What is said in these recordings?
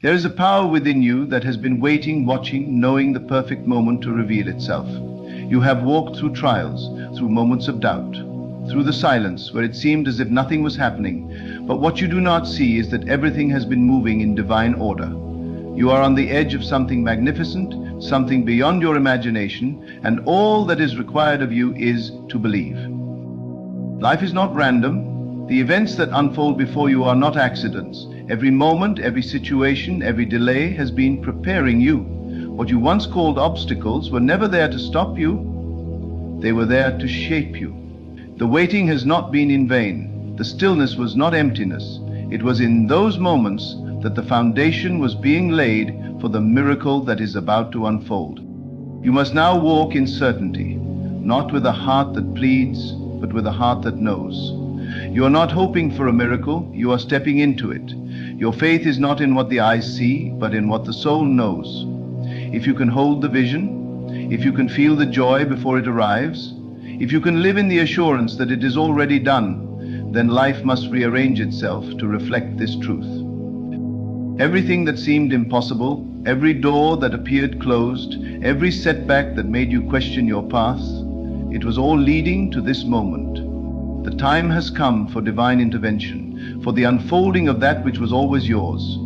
There is a power within you that has been waiting, watching, knowing the perfect moment to reveal itself. You have walked through trials, through moments of doubt, through the silence where it seemed as if nothing was happening, but what you do not see is that everything has been moving in divine order. You are on the edge of something magnificent, something beyond your imagination, and all that is required of you is to believe. Life is not random. The events that unfold before you are not accidents. Every moment, every situation, every delay has been preparing you. What you once called obstacles were never there to stop you. They were there to shape you. The waiting has not been in vain. The stillness was not emptiness. It was in those moments that the foundation was being laid for the miracle that is about to unfold. You must now walk in certainty, not with a heart that pleads, but with a heart that knows. You are not hoping for a miracle, you are stepping into it. Your faith is not in what the eyes see, but in what the soul knows. If you can hold the vision, if you can feel the joy before it arrives, if you can live in the assurance that it is already done, then life must rearrange itself to reflect this truth. Everything that seemed impossible, every door that appeared closed, every setback that made you question your path, it was all leading to this moment. The time has come for divine intervention, for the unfolding of that which was always yours.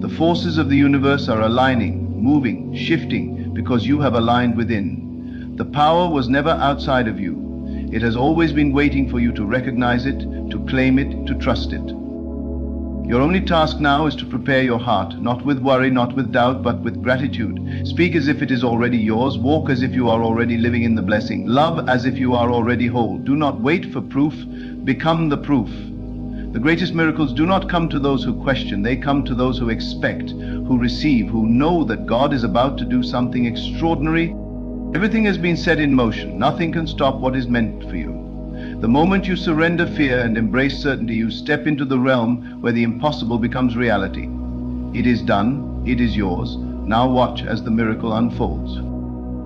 The forces of the universe are aligning, moving, shifting, because you have aligned within. The power was never outside of you. It has always been waiting for you to recognize it, to claim it, to trust it. Your only task now is to prepare your heart, not with worry, not with doubt, but with gratitude. Speak as if it is already yours. Walk as if you are already living in the blessing. Love as if you are already whole. Do not wait for proof. Become the proof. The greatest miracles do not come to those who question. They come to those who expect, who receive, who know that God is about to do something extraordinary. Everything has been set in motion. Nothing can stop what is meant for you. The moment you surrender fear and embrace certainty, you step into the realm where the impossible becomes reality. It is done. It is yours. Now watch as the miracle unfolds.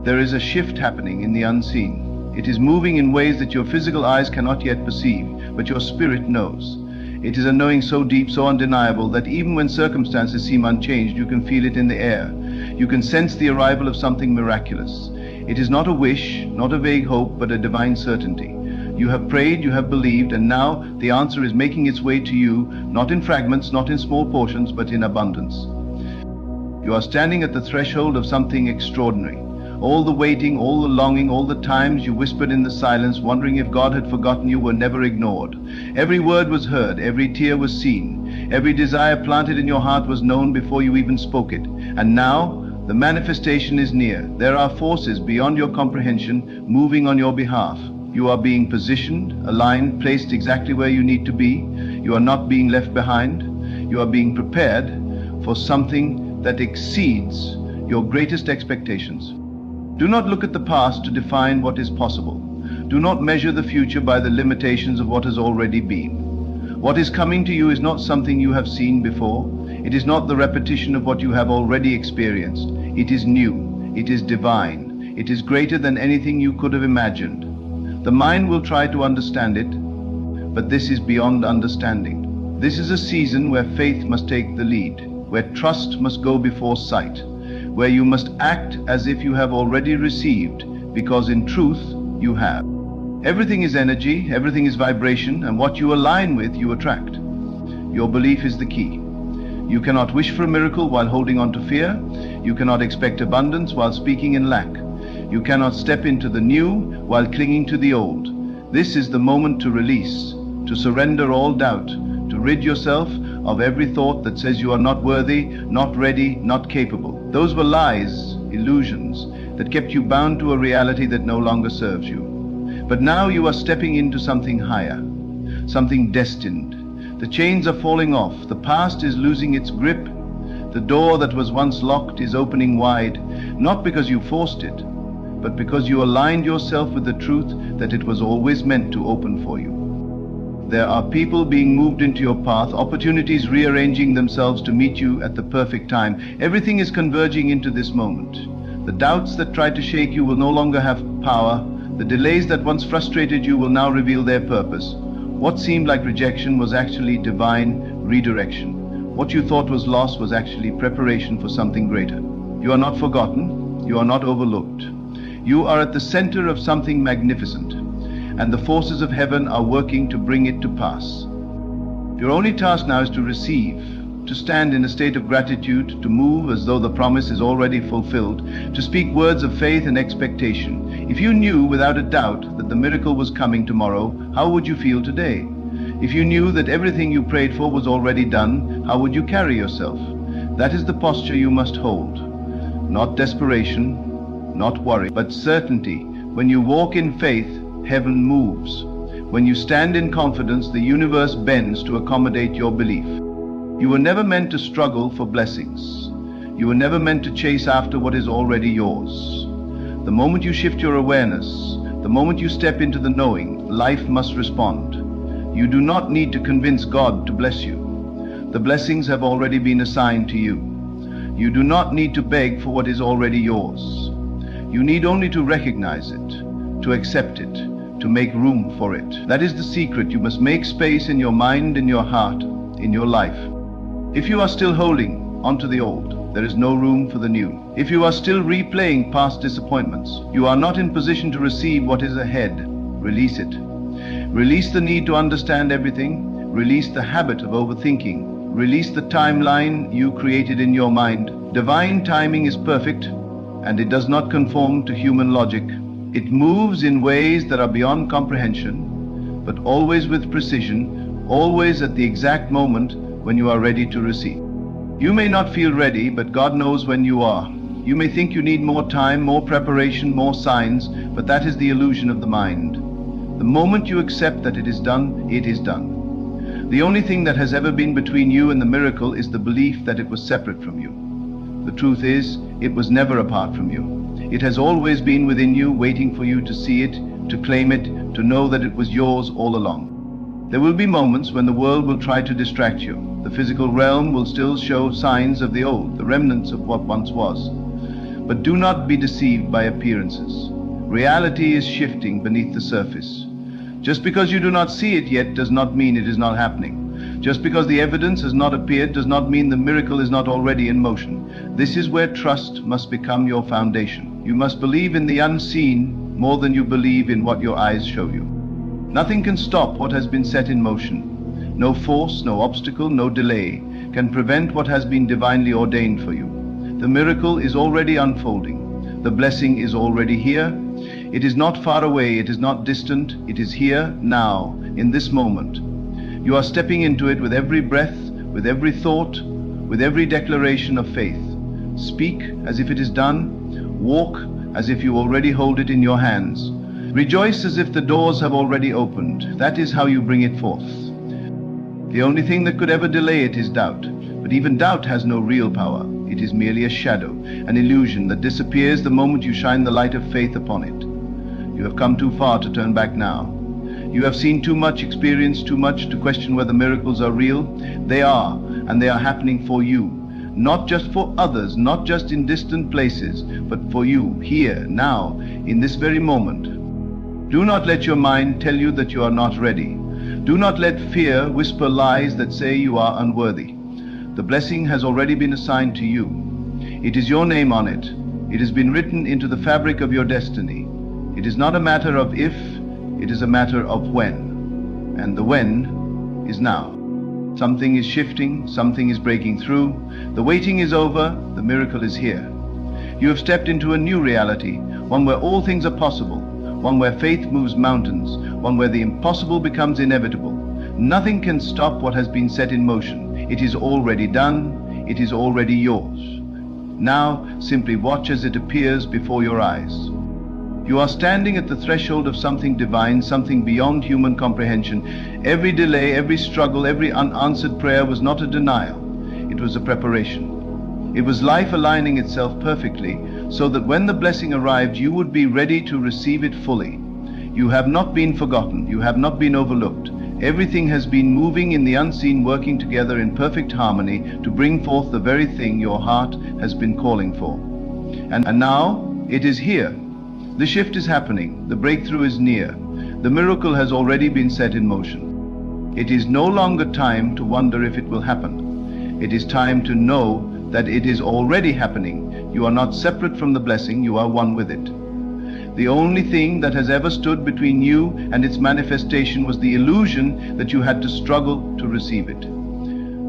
There is a shift happening in the unseen. It is moving in ways that your physical eyes cannot yet perceive, but your spirit knows. It is a knowing so deep, so undeniable, that even when circumstances seem unchanged, you can feel it in the air. You can sense the arrival of something miraculous. It is not a wish, not a vague hope, but a divine certainty. You have prayed, you have believed, and now the answer is making its way to you, not in fragments, not in small portions, but in abundance. You are standing at the threshold of something extraordinary. All the waiting, all the longing, all the times you whispered in the silence, wondering if God had forgotten you, were never ignored. Every word was heard, every tear was seen, every desire planted in your heart was known before you even spoke it. And now, the manifestation is near. There are forces beyond your comprehension moving on your behalf. You are being positioned, aligned, placed exactly where you need to be. You are not being left behind. You are being prepared for something that exceeds your greatest expectations. Do not look at the past to define what is possible. Do not measure the future by the limitations of what has already been. What is coming to you is not something you have seen before. It is not the repetition of what you have already experienced. It is new. It is divine. It is greater than anything you could have imagined. The mind will try to understand it, but this is beyond understanding. This is a season where faith must take the lead, where trust must go before sight, where you must act as if you have already received, because in truth you have. Everything is energy, everything is vibration, and what you align with, you attract. Your belief is the key. You cannot wish for a miracle while holding on to fear. You cannot expect abundance while speaking in lack. You cannot step into the new while clinging to the old. This is the moment to release, to surrender all doubt, to rid yourself of every thought that says you are not worthy, not ready, not capable. Those were lies, illusions, that kept you bound to a reality that no longer serves you. But now you are stepping into something higher, something destined. The chains are falling off. The past is losing its grip. The door that was once locked is opening wide, not because you forced it, but because you aligned yourself with the truth that it was always meant to open for you. There are people being moved into your path, opportunities rearranging themselves to meet you at the perfect time. Everything is converging into this moment. The doubts that tried to shake you will no longer have power. The delays that once frustrated you will now reveal their purpose. What seemed like rejection was actually divine redirection. What you thought was loss was actually preparation for something greater. You are not forgotten. You are not overlooked. You are at the center of something magnificent, and the forces of heaven are working to bring it to pass. Your only task now is to receive, to stand in a state of gratitude, to move as though the promise is already fulfilled, to speak words of faith and expectation. If you knew without a doubt that the miracle was coming tomorrow, how would you feel today? If you knew that everything you prayed for was already done, how would you carry yourself? That is the posture you must hold. Not desperation, not worry, but certainty. When you walk in faith, heaven moves. When you stand in confidence, the universe bends to accommodate your belief. You were never meant to struggle for blessings. You were never meant to chase after what is already yours. The moment you shift your awareness, the moment you step into the knowing, life must respond. You do not need to convince God to bless you. The blessings have already been assigned to you. You do not need to beg for what is already yours. You need only to recognize it, to accept it, to make room for it. That is the secret. You must make space in your mind, in your heart, in your life. If you are still holding onto the old, there is no room for the new. If you are still replaying past disappointments, you are not in position to receive what is ahead. Release it. Release the need to understand everything. Release the habit of overthinking. Release the timeline you created in your mind. Divine timing is perfect, and it does not conform to human logic. It moves in ways that are beyond comprehension, but always with precision, always at the exact moment when you are ready to receive. You may not feel ready, but God knows when you are. You may think you need more time, more preparation, more signs, but that is the illusion of the mind. The moment you accept that it is done, it is done. The only thing that has ever been between you and the miracle is the belief that it was separate from you. The truth is, it was never apart from you. It has always been within you, waiting for you to see it, to claim it, to know that it was yours all along. There will be moments when the world will try to distract you. The physical realm will still show signs of the old, the remnants of what once was. But do not be deceived by appearances. Reality is shifting beneath the surface. Just because you do not see it yet does not mean it is not happening. Just because the evidence has not appeared does not mean the miracle is not already in motion. This is where trust must become your foundation. You must believe in the unseen more than you believe in what your eyes show you. Nothing can stop what has been set in motion. No force, no obstacle, no delay can prevent what has been divinely ordained for you. The miracle is already unfolding. The blessing is already here. It is not far away, it is not distant, it is here, now, in this moment. You are stepping into it with every breath, with every thought, with every declaration of faith. Speak as if it is done. Walk as if you already hold it in your hands. Rejoice as if the doors have already opened. That is how you bring it forth. The only thing that could ever delay it is doubt. But even doubt has no real power. It is merely a shadow, an illusion that disappears the moment you shine the light of faith upon it. You have come too far to turn back now. You have seen too much, experienced too much to question whether miracles are real. They are, and they are happening for you. Not just for others, not just in distant places, but for you, here, now, in this very moment. Do not let your mind tell you that you are not ready. Do not let fear whisper lies that say you are unworthy. The blessing has already been assigned to you. It is your name on it. It has been written into the fabric of your destiny. It is not a matter of if, it is a matter of when. And the when is now. Something is shifting, something is breaking through. The waiting is over, the miracle is here. You have stepped into a new reality, one where all things are possible, one where faith moves mountains, one where the impossible becomes inevitable. Nothing can stop what has been set in motion. It is already done, it is already yours. Now, simply watch as it appears before your eyes. You are standing at the threshold of something divine, something beyond human comprehension. Every delay, every struggle, every unanswered prayer was not a denial. It was a preparation. It was life aligning itself perfectly so that when the blessing arrived, you would be ready to receive it fully. You have not been forgotten. You have not been overlooked. Everything has been moving in the unseen, working together in perfect harmony to bring forth the very thing your heart has been calling for. And now it is here. The shift is happening. The breakthrough is near. The miracle has already been set in motion. It is no longer time to wonder if it will happen. It is time to know that it is already happening. You are not separate from the blessing, you are one with it. The only thing that has ever stood between you and its manifestation was the illusion that you had to struggle to receive it.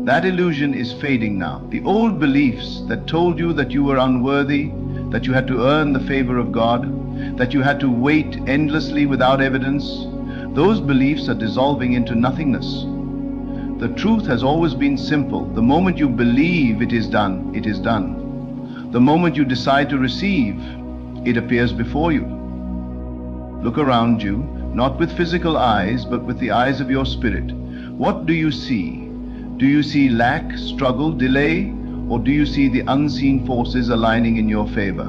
That illusion is fading now. The old beliefs that told you that you were unworthy, that you had to earn the favor of God, that you had to wait endlessly without evidence, those beliefs are dissolving into nothingness. The truth has always been simple. The moment you believe it is done, it is done. The moment you decide to receive, it appears before you. Look around you, not with physical eyes, but with the eyes of your spirit. What do you see? Do you see lack, struggle, delay? Or do you see the unseen forces aligning in your favor?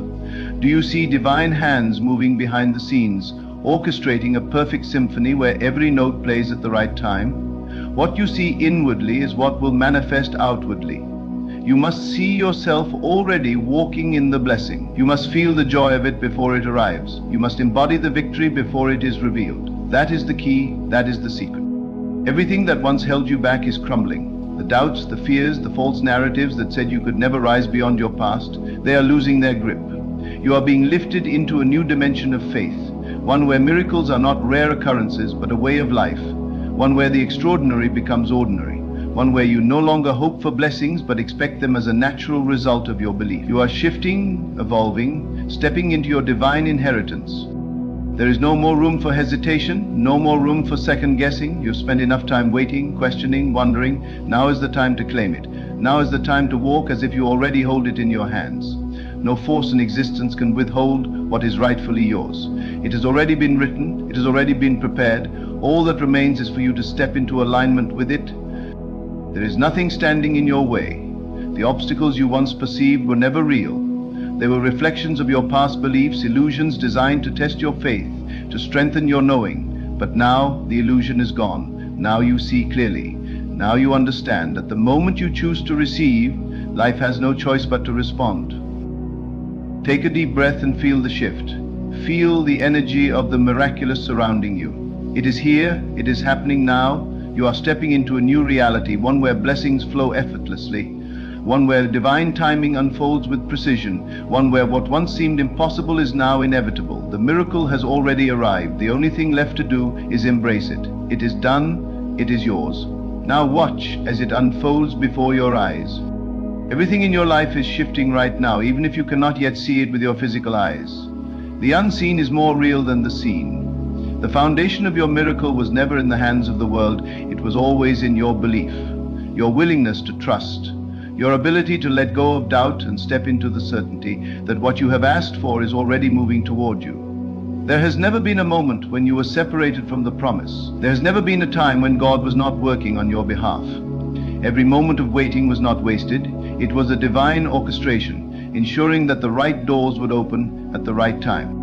Do you see divine hands moving behind the scenes, orchestrating a perfect symphony where every note plays at the right time? What you see inwardly is what will manifest outwardly. You must see yourself already walking in the blessing. You must feel the joy of it before it arrives. You must embody the victory before it is revealed. That is the key, that is the secret. Everything that once held you back is crumbling. The doubts, the fears, the false narratives that said you could never rise beyond your past, they are losing their grip. You are being lifted into a new dimension of faith, one where miracles are not rare occurrences but a way of life, one where the extraordinary becomes ordinary, one where you no longer hope for blessings but expect them as a natural result of your belief. You are shifting, evolving, stepping into your divine inheritance. There is no more room for hesitation, no more room for second guessing. You've spent enough time waiting, questioning, wondering. Now is the time to claim it. Now is the time to walk as if you already hold it in your hands. No force in existence can withhold what is rightfully yours. It has already been written, it has already been prepared. All that remains is for you to step into alignment with it. There is nothing standing in your way. The obstacles you once perceived were never real. They were reflections of your past beliefs, illusions designed to test your faith, to strengthen your knowing. But now the illusion is gone. Now you see clearly. Now you understand that the moment you choose to receive, life has no choice but to respond. Take a deep breath and feel the shift. Feel the energy of the miraculous surrounding you. It is here, it is happening now. You are stepping into a new reality, one where blessings flow effortlessly, one where divine timing unfolds with precision, one where what once seemed impossible is now inevitable. The miracle has already arrived. The only thing left to do is embrace it. It is done, it is yours. Now watch as it unfolds before your eyes. Everything in your life is shifting right now, even if you cannot yet see it with your physical eyes. The unseen is more real than the seen. The foundation of your miracle was never in the hands of the world. It was always in your belief, your willingness to trust, your ability to let go of doubt and step into the certainty that what you have asked for is already moving toward you. There has never been a moment when you were separated from the promise. There has never been a time when God was not working on your behalf. Every moment of waiting was not wasted. It was a divine orchestration, ensuring that the right doors would open at the right time.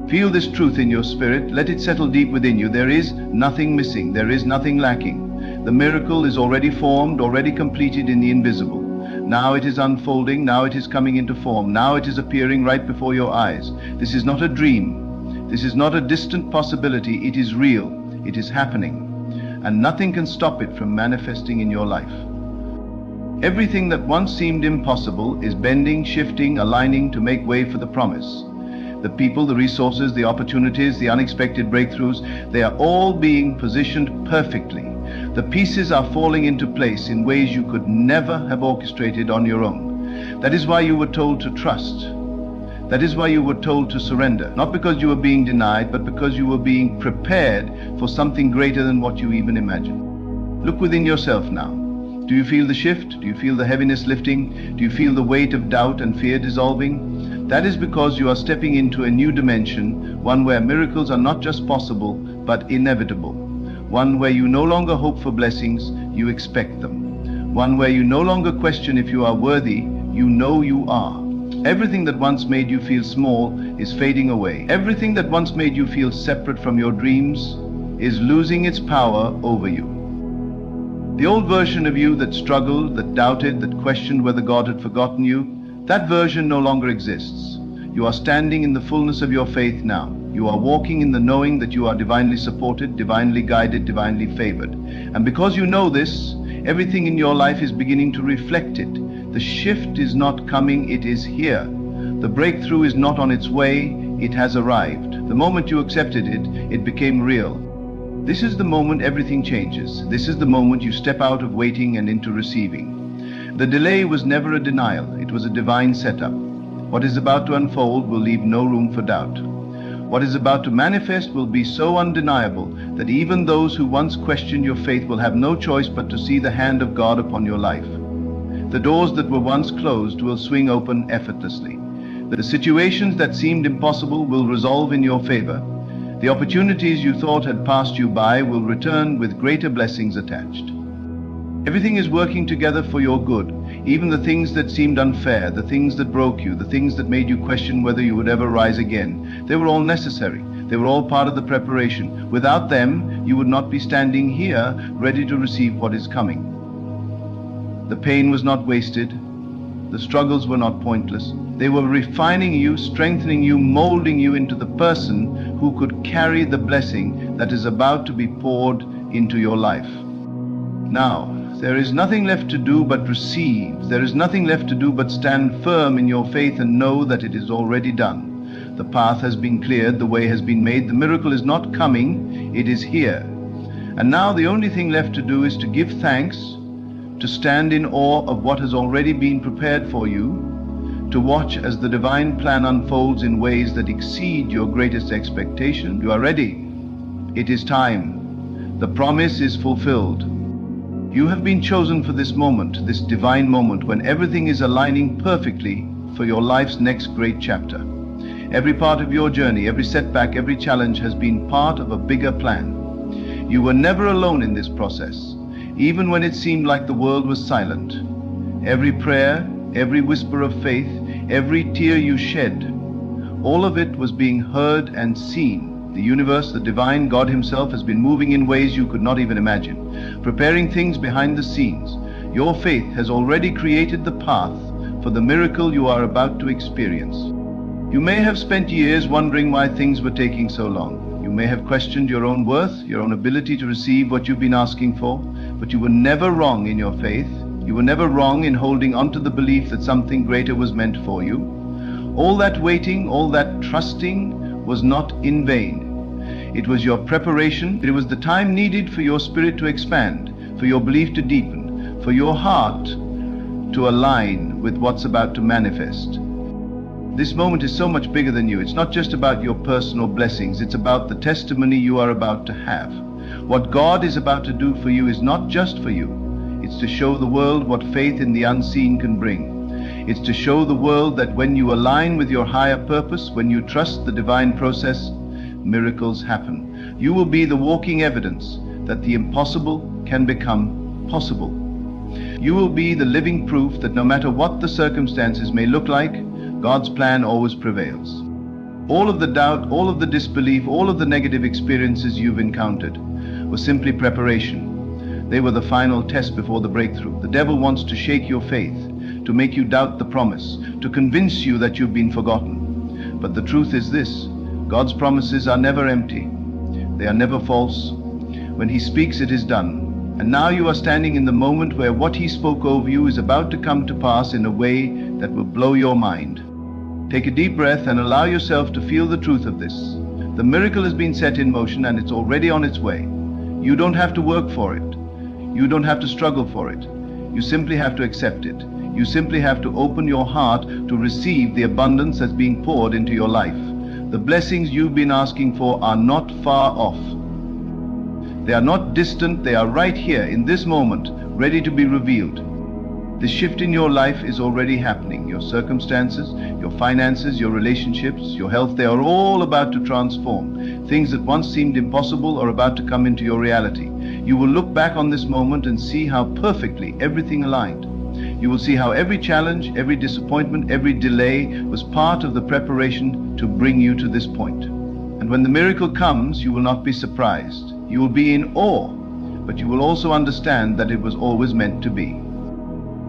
Feel this truth in your spirit. Let it settle deep within you. There is nothing missing. There is nothing lacking. The miracle is already formed, already completed in the invisible. Now it is unfolding. Now it is coming into form. Now it is appearing right before your eyes. This is not a dream. This is not a distant possibility. It is real. It is happening. And nothing can stop it from manifesting in your life. Everything that once seemed impossible is bending, shifting, aligning to make way for the promise. The people, the resources, the opportunities, the unexpected breakthroughs, they are all being positioned perfectly. The pieces are falling into place in ways you could never have orchestrated on your own. That is why you were told to trust. That is why you were told to surrender. Not because you were being denied, but because you were being prepared for something greater than what you even imagined. Look within yourself now. Do you feel the shift? Do you feel the heaviness lifting? Do you feel the weight of doubt and fear dissolving? That is because you are stepping into a new dimension, one where miracles are not just possible, but inevitable. One where you no longer hope for blessings, you expect them. One where you no longer question if you are worthy, you know you are. Everything that once made you feel small is fading away. Everything that once made you feel separate from your dreams is losing its power over you. The old version of you that struggled, that doubted, that questioned whether God had forgotten you, that version no longer exists. You are standing in the fullness of your faith now. You are walking in the knowing that you are divinely supported, divinely guided, divinely favored. And because you know this, Everything in your life is beginning to reflect it. The shift is not coming, it is here. The breakthrough is not on its way, it has arrived. The moment you accepted it, it became real. This is the moment everything changes. This is the moment you step out of waiting and into receiving. The delay was never a denial, it was a divine setup. What is about to unfold will leave no room for doubt. What is about to manifest will be so undeniable that even those who once questioned your faith will have no choice but to see the hand of God upon your life. The doors that were once closed will swing open effortlessly. The situations that seemed impossible will resolve in your favor. The opportunities you thought had passed you by will return with greater blessings attached. Everything is working together for your good. Even the things that seemed unfair, the things that broke you, the things that made you question whether you would ever rise again, they were all necessary. They were all part of the preparation. Without them, you would not be standing here ready to receive what is coming. The pain was not wasted. The struggles were not pointless. They were refining you, strengthening you, molding you into the person who could carry the blessing that is about to be poured into your life. Now, there is nothing left to do but receive. There is nothing left to do but stand firm in your faith and know that it is already done. The path has been cleared, the way has been made, the miracle is not coming, it is here. And now the only thing left to do is to give thanks, to stand in awe of what has already been prepared for you, to watch as the divine plan unfolds in ways that exceed your greatest expectation. You are ready. It is time. The promise is fulfilled. You have been chosen for this moment, this divine moment, when everything is aligning perfectly for your life's next great chapter. Every part of your journey, every setback, every challenge has been part of a bigger plan. You were never alone in this process, even when it seemed like the world was silent. Every prayer, every whisper of faith, every tear you shed, all of it was being heard and seen. The universe, the divine God himself, has been moving in ways you could not even imagine, preparing things behind the scenes. Your faith has already created the path for the miracle you are about to experience. You may have spent years wondering why things were taking so long. You may have questioned your own worth, your own ability to receive what you've been asking for, but you were never wrong in your faith. You were never wrong in holding onto the belief that something greater was meant for you. All that waiting, all that trusting was not in vain. It was your preparation. It was the time needed for your spirit to expand, for your belief to deepen, for your heart to align with what's about to manifest. This moment is so much bigger than you. It's not just about your personal blessings. It's about the testimony you are about to have. What God is about to do for you is not just for you. It's to show the world what faith in the unseen can bring. It's to show the world that when you align with your higher purpose, when you trust the divine process, miracles happen. You will be the walking evidence that the impossible can become possible. You will be the living proof that no matter what the circumstances may look like, God's plan always prevails. All of the doubt, all of the disbelief, all of the negative experiences you've encountered were simply preparation. They were the final test before the breakthrough. The devil wants to shake your faith, to make you doubt the promise, to convince you that you've been forgotten. But the truth is this: God's promises are never empty. They are never false. When he speaks, it is done. And now you are standing in the moment where what he spoke over you is about to come to pass in a way that will blow your mind. Take a deep breath and allow yourself to feel the truth of this. The miracle has been set in motion and it's already on its way. You don't have to work for it. You don't have to struggle for it. You simply have to accept it. You simply have to open your heart to receive the abundance that's being poured into your life. The blessings you've been asking for are not far off. They are not distant, they are right here in this moment, ready to be revealed. The shift in your life is already happening. Your circumstances, your finances, your relationships, your health, they are all about to transform. Things that once seemed impossible are about to come into your reality. You will look back on this moment and see how perfectly everything aligned. You will see how every challenge, every disappointment, every delay was part of the preparation to bring you to this point. And when the miracle comes, you will not be surprised. You will be in awe, but you will also understand that it was always meant to be.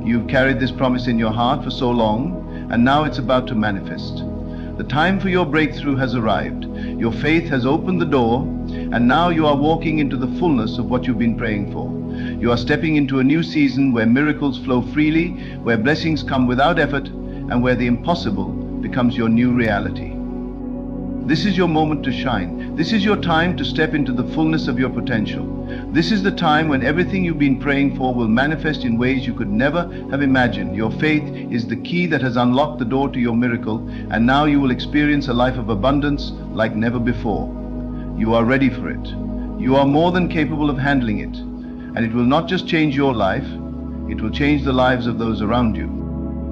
You've carried this promise in your heart for so long, and now it's about to manifest. The time for your breakthrough has arrived. Your faith has opened the door, And now you are walking into the fullness of what you've been praying for. You are stepping into a new season where miracles flow freely, where blessings come without effort, and where the impossible becomes your new reality. This is your moment to shine. This is your time to step into the fullness of your potential. This is the time when everything you've been praying for will manifest in ways you could never have imagined. Your faith is the key that has unlocked the door to your miracle, and now you will experience a life of abundance like never before. You are ready for it. You are more than capable of handling it. And it will not just change your life, it will change the lives of those around you.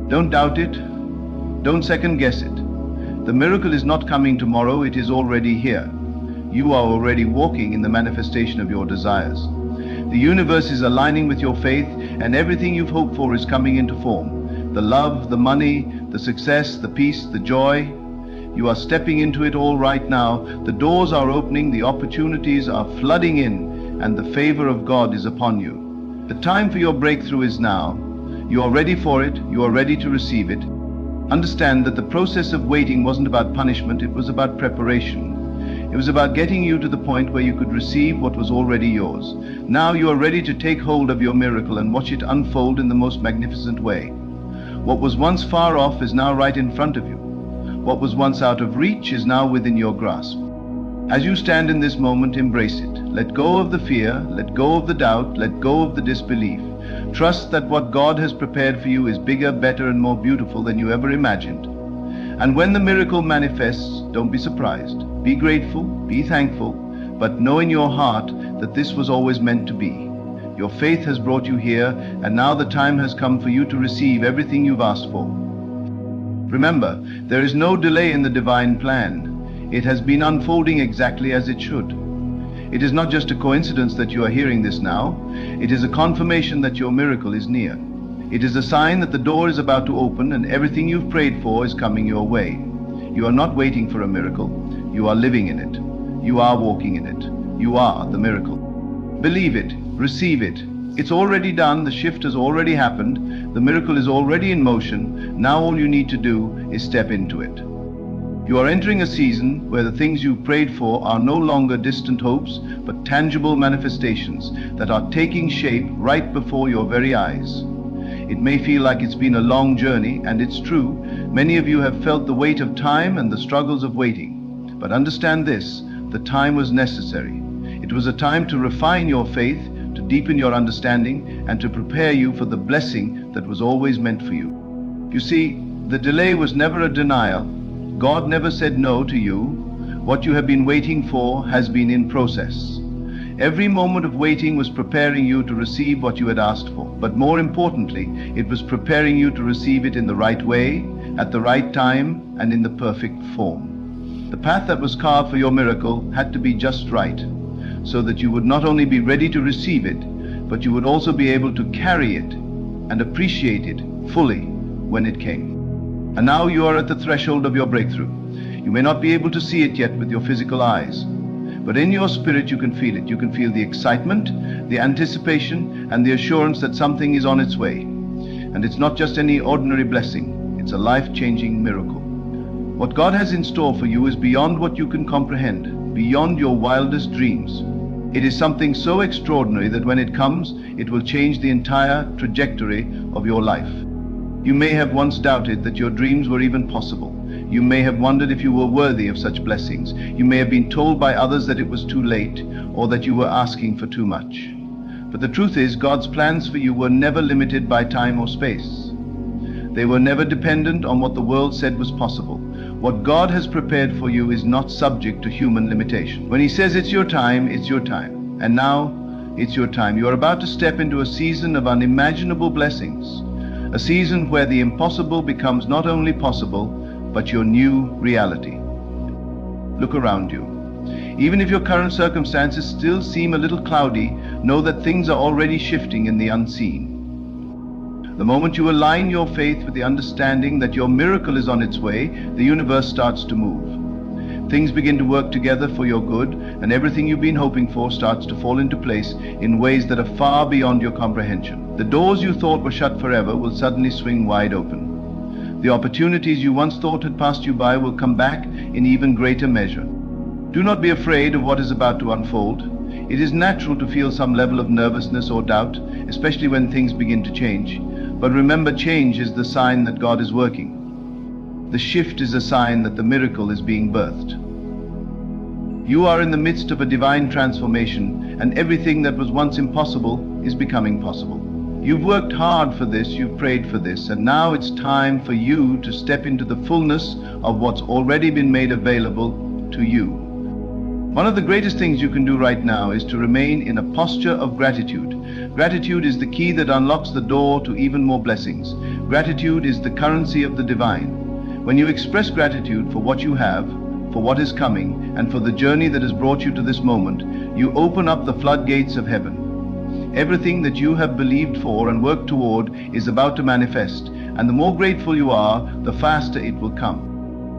Don't doubt it. Don't second guess it. The miracle is not coming tomorrow, it is already here. You are already walking in the manifestation of your desires. The universe is aligning with your faith, and everything you've hoped for is coming into form. The love, the money, the success, the peace, the joy. You are stepping into it all right now. The doors are opening, the opportunities are flooding in, and the favor of God is upon you. The time for your breakthrough is now. You are ready for it, you are ready to receive it. Understand that the process of waiting wasn't about punishment, it was about preparation. It was about getting you to the point where you could receive what was already yours. Now you are ready to take hold of your miracle and watch it unfold in the most magnificent way. What was once far off is now right in front of you. What was once out of reach is now within your grasp. As you stand in this moment, embrace it. Let go of the fear, let go of the doubt, let go of the disbelief. Trust that what God has prepared for you is bigger, better, and more beautiful than you ever imagined. And when the miracle manifests, don't be surprised. Be grateful, be thankful, but know in your heart that this was always meant to be. Your faith has brought you here, and now the time has come for you to receive everything you've asked for. Remember, there is no delay in the divine plan. It has been unfolding exactly as it should. It is not just a coincidence that you are hearing this now. It is a confirmation that your miracle is near. It is a sign that the door is about to open and everything you've prayed for is coming your way. You are not waiting for a miracle. You are living in it. You are walking in it. You are the miracle. Believe it. Receive it. It's already done. The shift has already happened. The miracle is already in motion. Now all you need to do is step into it. You are entering a season where the things you prayed for are no longer distant hopes, but tangible manifestations that are taking shape right before your very eyes. It may feel like it's been a long journey, and it's true. Many of you have felt the weight of time and the struggles of waiting. But understand this, the time was necessary. It was a time to refine your faith, to deepen your understanding, and to prepare you for the blessing that was always meant for you. You see, the delay was never a denial. God never said no to you. What you have been waiting for has been in process. Every moment of waiting was preparing you to receive what you had asked for. But more importantly, it was preparing you to receive it in the right way, at the right time, and in the perfect form. The path that was carved for your miracle had to be just right, so that you would not only be ready to receive it, but you would also be able to carry it and appreciate it fully when it came. And now you are at the threshold of your breakthrough. You may not be able to see it yet with your physical eyes, but in your spirit you can feel it. You can feel the excitement, the anticipation, and the assurance that something is on its way. And it's not just any ordinary blessing, it's a life-changing miracle. What God has in store for you is beyond what you can comprehend, beyond your wildest dreams. It is something so extraordinary that when it comes, it will change the entire trajectory of your life. You may have once doubted that your dreams were even possible. You may have wondered if you were worthy of such blessings. You may have been told by others that it was too late, or that you were asking for too much. But the truth is, God's plans for you were never limited by time or space. They were never dependent on what the world said was possible. What God has prepared for you is not subject to human limitation. When He says it's your time, it's your time. And now, it's your time. You are about to step into a season of unimaginable blessings. A season where the impossible becomes not only possible, but your new reality. Look around you. Even if your current circumstances still seem a little cloudy, know that things are already shifting in the unseen. The moment you align your faith with the understanding that your miracle is on its way, the universe starts to move. Things begin to work together for your good, and everything you've been hoping for starts to fall into place in ways that are far beyond your comprehension. The doors you thought were shut forever will suddenly swing wide open. The opportunities you once thought had passed you by will come back in even greater measure. Do not be afraid of what is about to unfold. It is natural to feel some level of nervousness or doubt, especially when things begin to change. But remember, change is the sign that God is working. The shift is a sign that the miracle is being birthed. You are in the midst of a divine transformation, and everything that was once impossible is becoming possible. You've worked hard for this, you've prayed for this, and now it's time for you to step into the fullness of what's already been made available to you. One of the greatest things you can do right now is to remain in a posture of gratitude. Gratitude is the key that unlocks the door to even more blessings. Gratitude is the currency of the divine. When you express gratitude for what you have, for what is coming, and for the journey that has brought you to this moment, you open up the floodgates of heaven. Everything that you have believed for and worked toward is about to manifest, and the more grateful you are, the faster it will come.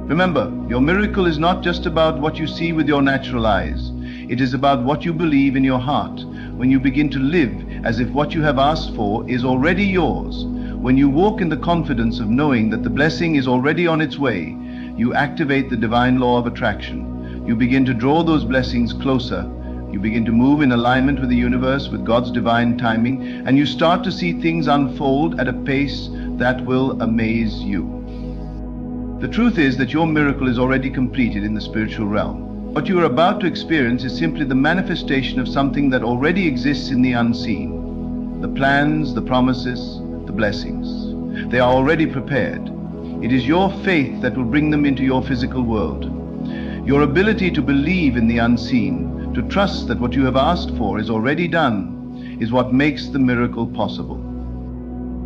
Remember, your miracle is not just about what you see with your natural eyes. It is about what you believe in your heart. When you begin to live as if what you have asked for is already yours, when you walk in the confidence of knowing that the blessing is already on its way, you activate the divine law of attraction. You begin to draw those blessings closer. You begin to move in alignment with the universe, with God's divine timing, and you start to see things unfold at a pace that will amaze you. The truth is that your miracle is already completed in the spiritual realm. What you are about to experience is simply the manifestation of something that already exists in the unseen. The plans, the promises, the blessings. They are already prepared. It is your faith that will bring them into your physical world. Your ability to believe in the unseen, to trust that what you have asked for is already done, is what makes the miracle possible.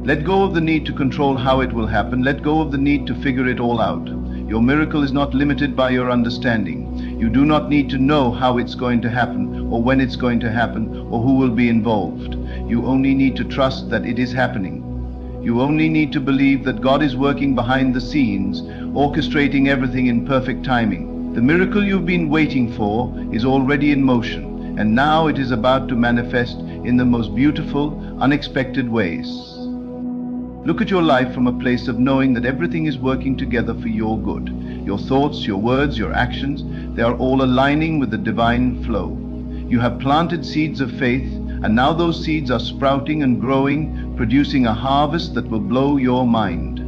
Let go of the need to control how it will happen. Let go of the need to figure it all out. Your miracle is not limited by your understanding. You do not need to know how it's going to happen, or when it's going to happen, or who will be involved. You only need to trust that it is happening. You only need to believe that God is working behind the scenes, orchestrating everything in perfect timing. The miracle you've been waiting for is already in motion, and now it is about to manifest in the most beautiful, unexpected ways. Look at your life from a place of knowing that everything is working together for your good. Your thoughts, your words, your actions, they are all aligning with the divine flow. You have planted seeds of faith, and now those seeds are sprouting and growing, producing a harvest that will blow your mind.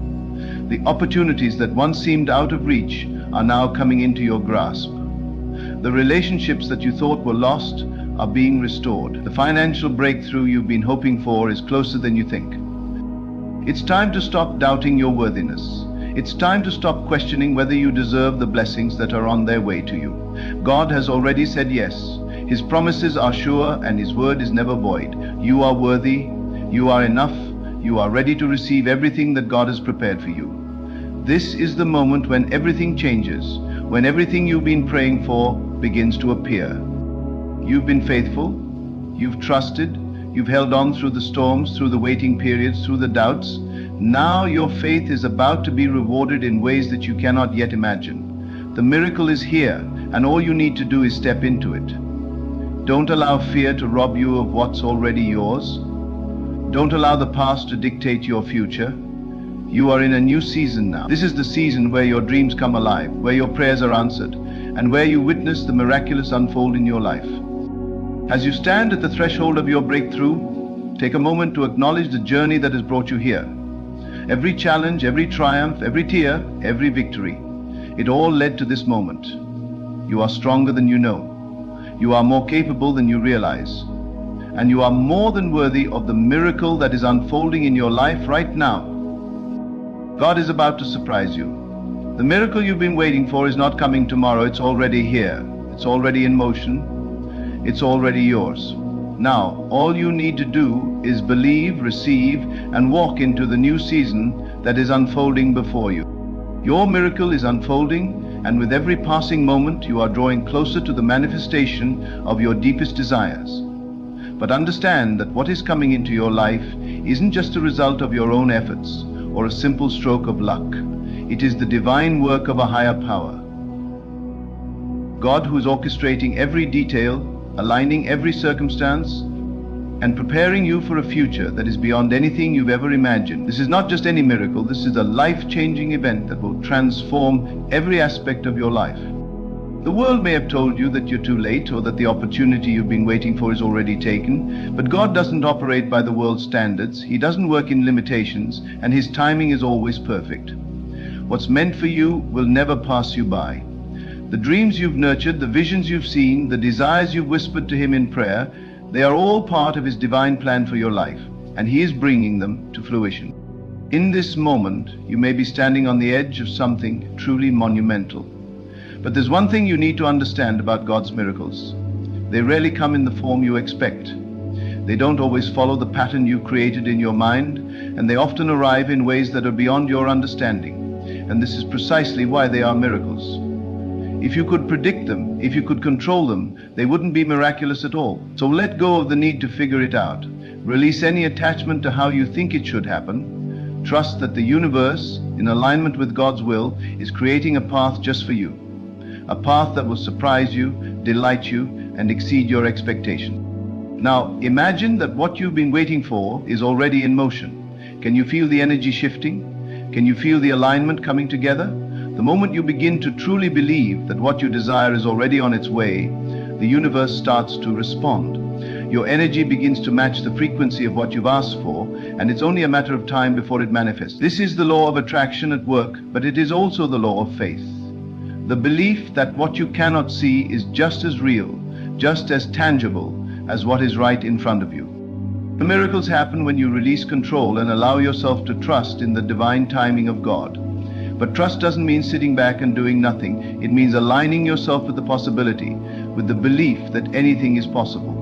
The opportunities that once seemed out of reach are now coming into your grasp. The relationships that you thought were lost are being restored. The financial breakthrough you've been hoping for is closer than you think. It's time to stop doubting your worthiness. It's time to stop questioning whether you deserve the blessings that are on their way to you. God has already said yes. His promises are sure and His word is never void. You are worthy. You are enough. You are ready to receive everything that God has prepared for you. This is the moment when everything changes, when everything you've been praying for begins to appear. You've been faithful, you've trusted, you've held on through the storms, through the waiting periods, through the doubts. Now your faith is about to be rewarded in ways that you cannot yet imagine. The miracle is here, and all you need to do is step into it. Don't allow fear to rob you of what's already yours. Don't allow the past to dictate your future. You are in a new season now. This is the season where your dreams come alive, where your prayers are answered, and where you witness the miraculous unfold in your life. As you stand at the threshold of your breakthrough, take a moment to acknowledge the journey that has brought you here. Every challenge, every triumph, every tear, every victory, it all led to this moment. You are stronger than you know. You are more capable than you realize. And you are more than worthy of the miracle that is unfolding in your life right now. God is about to surprise you. The miracle you've been waiting for is not coming tomorrow. It's already here. It's already in motion. It's already yours. Now, all you need to do is believe, receive, and walk into the new season that is unfolding before you. Your miracle is unfolding, and with every passing moment, you are drawing closer to the manifestation of your deepest desires. But understand that what is coming into your life isn't just a result of your own efforts or a simple stroke of luck. It is the divine work of a higher power. God, who is orchestrating every detail, aligning every circumstance, and preparing you for a future that is beyond anything you've ever imagined. This is not just any miracle, this is a life-changing event that will transform every aspect of your life. The world may have told you that you're too late or that the opportunity you've been waiting for is already taken, but God doesn't operate by the world's standards. He doesn't work in limitations, and His timing is always perfect. What's meant for you will never pass you by. The dreams you've nurtured, the visions you've seen, the desires you've whispered to Him in prayer, they are all part of His divine plan for your life, and He is bringing them to fruition. In this moment, you may be standing on the edge of something truly monumental. But there's one thing you need to understand about God's miracles. They rarely come in the form you expect. They don't always follow the pattern you created in your mind, and they often arrive in ways that are beyond your understanding. And this is precisely why they are miracles. If you could predict them, if you could control them, they wouldn't be miraculous at all. So let go of the need to figure it out. Release any attachment to how you think it should happen. Trust that the universe, in alignment with God's will, is creating a path just for you. A path that will surprise you, delight you, and exceed your expectation. Now, imagine that what you've been waiting for is already in motion. Can you feel the energy shifting? Can you feel the alignment coming together? The moment you begin to truly believe that what you desire is already on its way, the universe starts to respond. Your energy begins to match the frequency of what you've asked for, and it's only a matter of time before it manifests. This is the law of attraction at work, but it is also the law of faith. The belief that what you cannot see is just as real, just as tangible as what is right in front of you. The miracles happen when you release control and allow yourself to trust in the divine timing of God. But trust doesn't mean sitting back and doing nothing. It means aligning yourself with the possibility, with the belief that anything is possible.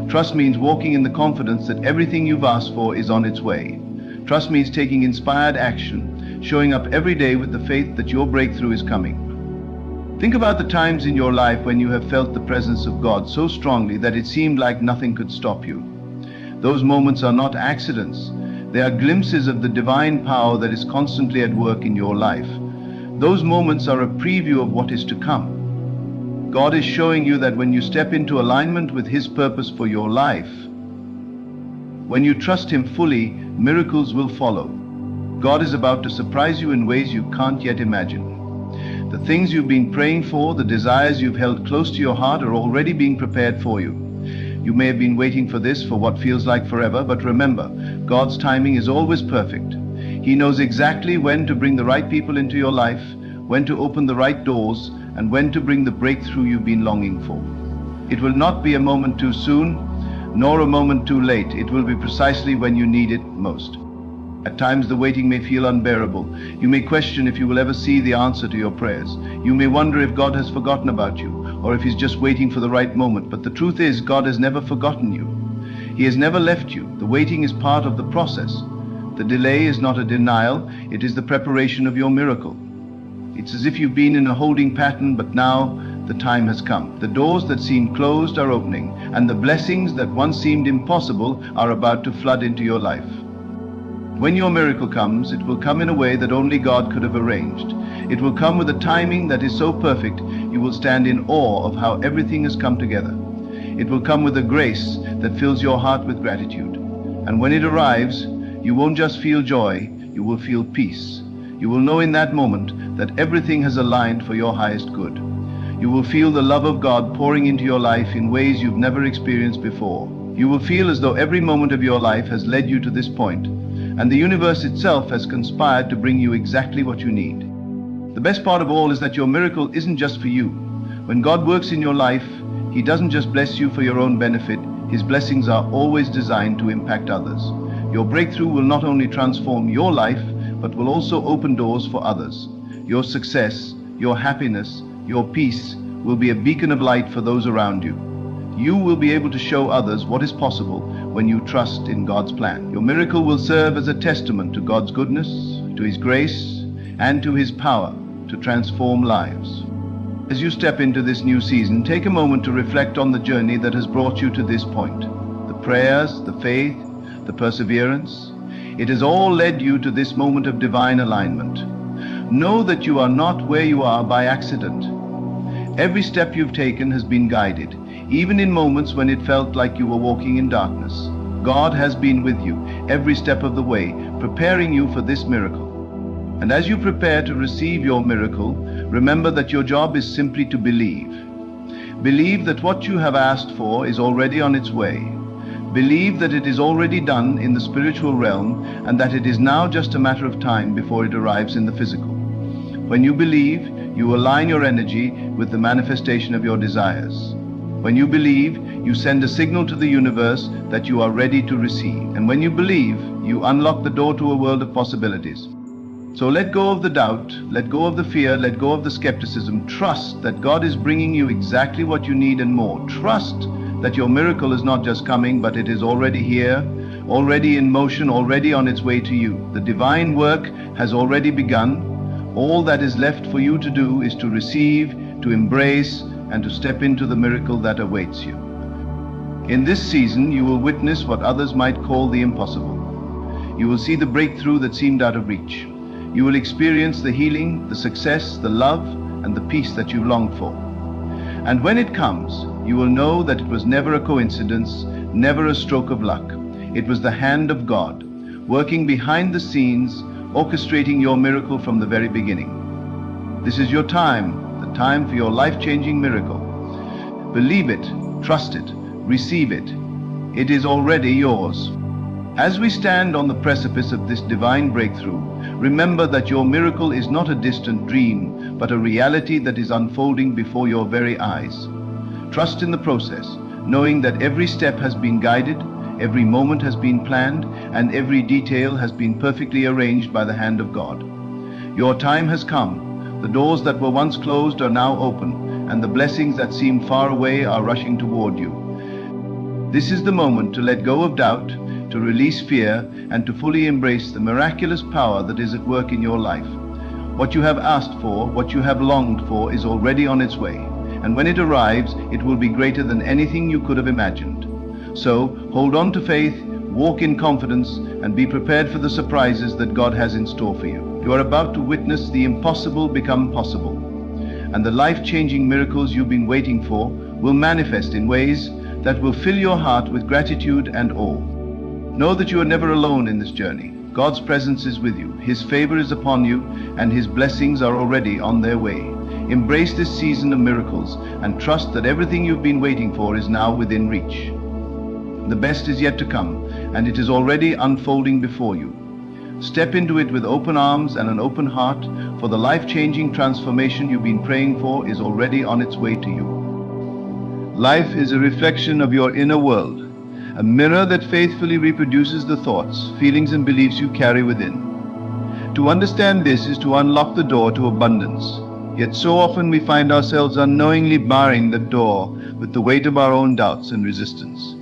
Trust means walking in the confidence that everything you've asked for is on its way. Trust means taking inspired action, showing up every day with the faith that your breakthrough is coming. Think about the times in your life when you have felt the presence of God so strongly that it seemed like nothing could stop you. Those moments are not accidents. They are glimpses of the divine power that is constantly at work in your life. Those moments are a preview of what is to come. God is showing you that when you step into alignment with His purpose for your life, when you trust Him fully, miracles will follow. God is about to surprise you in ways you can't yet imagine. The things you've been praying for, the desires you've held close to your heart are already being prepared for you. You may have been waiting for this for what feels like forever, but remember, God's timing is always perfect. He knows exactly when to bring the right people into your life, when to open the right doors, and when to bring the breakthrough you've been longing for. It will not be a moment too soon, nor a moment too late. It will be precisely when you need it most. At times the waiting may feel unbearable. You may question if you will ever see the answer to your prayers. You may wonder if God has forgotten about you, or if He's just waiting for the right moment. But the truth is, God has never forgotten you. He has never left you. The waiting is part of the process. The delay is not a denial, it is the preparation of your miracle. It's as if you've been in a holding pattern, but now the time has come. The doors that seemed closed are opening, and the blessings that once seemed impossible are about to flood into your life. When your miracle comes, it will come in a way that only God could have arranged. It will come with a timing that is so perfect, you will stand in awe of how everything has come together. It will come with a grace that fills your heart with gratitude. And when it arrives, you won't just feel joy, you will feel peace. You will know in that moment that everything has aligned for your highest good. You will feel the love of God pouring into your life in ways you've never experienced before. You will feel as though every moment of your life has led you to this point, and the universe itself has conspired to bring you exactly what you need. The best part of all is that your miracle isn't just for you. When God works in your life, He doesn't just bless you for your own benefit. His blessings are always designed to impact others. Your breakthrough will not only transform your life, but will also open doors for others. Your success, your happiness, your peace will be a beacon of light for those around you. You will be able to show others what is possible when you trust in God's plan. Your miracle will serve as a testament to God's goodness, to His grace, and to His power to transform lives. As you step into this new season, take a moment to reflect on the journey that has brought you to this point. The prayers, the faith, the perseverance. It has all led you to this moment of divine alignment. Know that you are not where you are by accident. Every step you've taken has been guided, even in moments when it felt like you were walking in darkness. God has been with you every step of the way, preparing you for this miracle. And as you prepare to receive your miracle, remember that your job is simply to believe. Believe that what you have asked for is already on its way. Believe that it is already done in the spiritual realm and that it is now just a matter of time before it arrives in the physical. When you believe, you align your energy with the manifestation of your desires. When you believe, you send a signal to the universe that you are ready to receive. And when you believe, you unlock the door to a world of possibilities. So let go of the doubt, let go of the fear, let go of the skepticism. Trust that God is bringing you exactly what you need and more. Trust that your miracle is not just coming, but it is already here, already in motion, already on its way to you. The divine work has already begun. All that is left for you to do is to receive, to embrace, and to step into the miracle that awaits you. In this season, you will witness what others might call the impossible. You will see the breakthrough that seemed out of reach. You will experience the healing, the success, the love, and the peace that you longed for. And when it comes, you will know that it was never a coincidence, never a stroke of luck. It was the hand of God, working behind the scenes, orchestrating your miracle from the very beginning. This is your time, the time for your life-changing miracle. Believe it, trust it, receive it. It is already yours. As we stand on the precipice of this divine breakthrough, remember that your miracle is not a distant dream, but a reality that is unfolding before your very eyes. Trust in the process, knowing that every step has been guided, every moment has been planned, and every detail has been perfectly arranged by the hand of God. Your time has come. The doors that were once closed are now open, and the blessings that seemed far away are rushing toward you. This is the moment to let go of doubt, to release fear, and to fully embrace the miraculous power that is at work in your life. What you have asked for, what you have longed for, is already on its way. And when it arrives, it will be greater than anything you could have imagined. So, hold on to faith, walk in confidence, and be prepared for the surprises that God has in store for you. You are about to witness the impossible become possible. And the life-changing miracles you've been waiting for will manifest in ways that will fill your heart with gratitude and awe. Know that you are never alone in this journey. God's presence is with you, His favor is upon you, and His blessings are already on their way. Embrace this season of miracles and trust that everything you've been waiting for is now within reach. The best is yet to come, and it is already unfolding before you. Step into it with open arms and an open heart, for the life-changing transformation you've been praying for is already on its way to you. Life is a reflection of your inner world, a mirror that faithfully reproduces the thoughts, feelings, and beliefs you carry within. To understand this is to unlock the door to abundance. Yet so often we find ourselves unknowingly barring the door with the weight of our own doubts and resistance.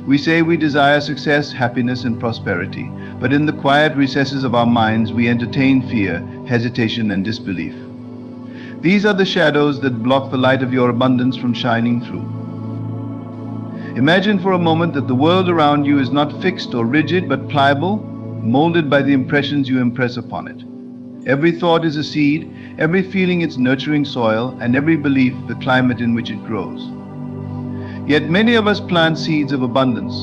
We say we desire success, happiness, and prosperity, but in the quiet recesses of our minds we entertain fear, hesitation, and disbelief. These are the shadows that block the light of your abundance from shining through. Imagine for a moment that the world around you is not fixed or rigid, but pliable, molded by the impressions you impress upon it. Every thought is a seed, every feeling its nurturing soil, and every belief the climate in which it grows. Yet many of us plant seeds of abundance,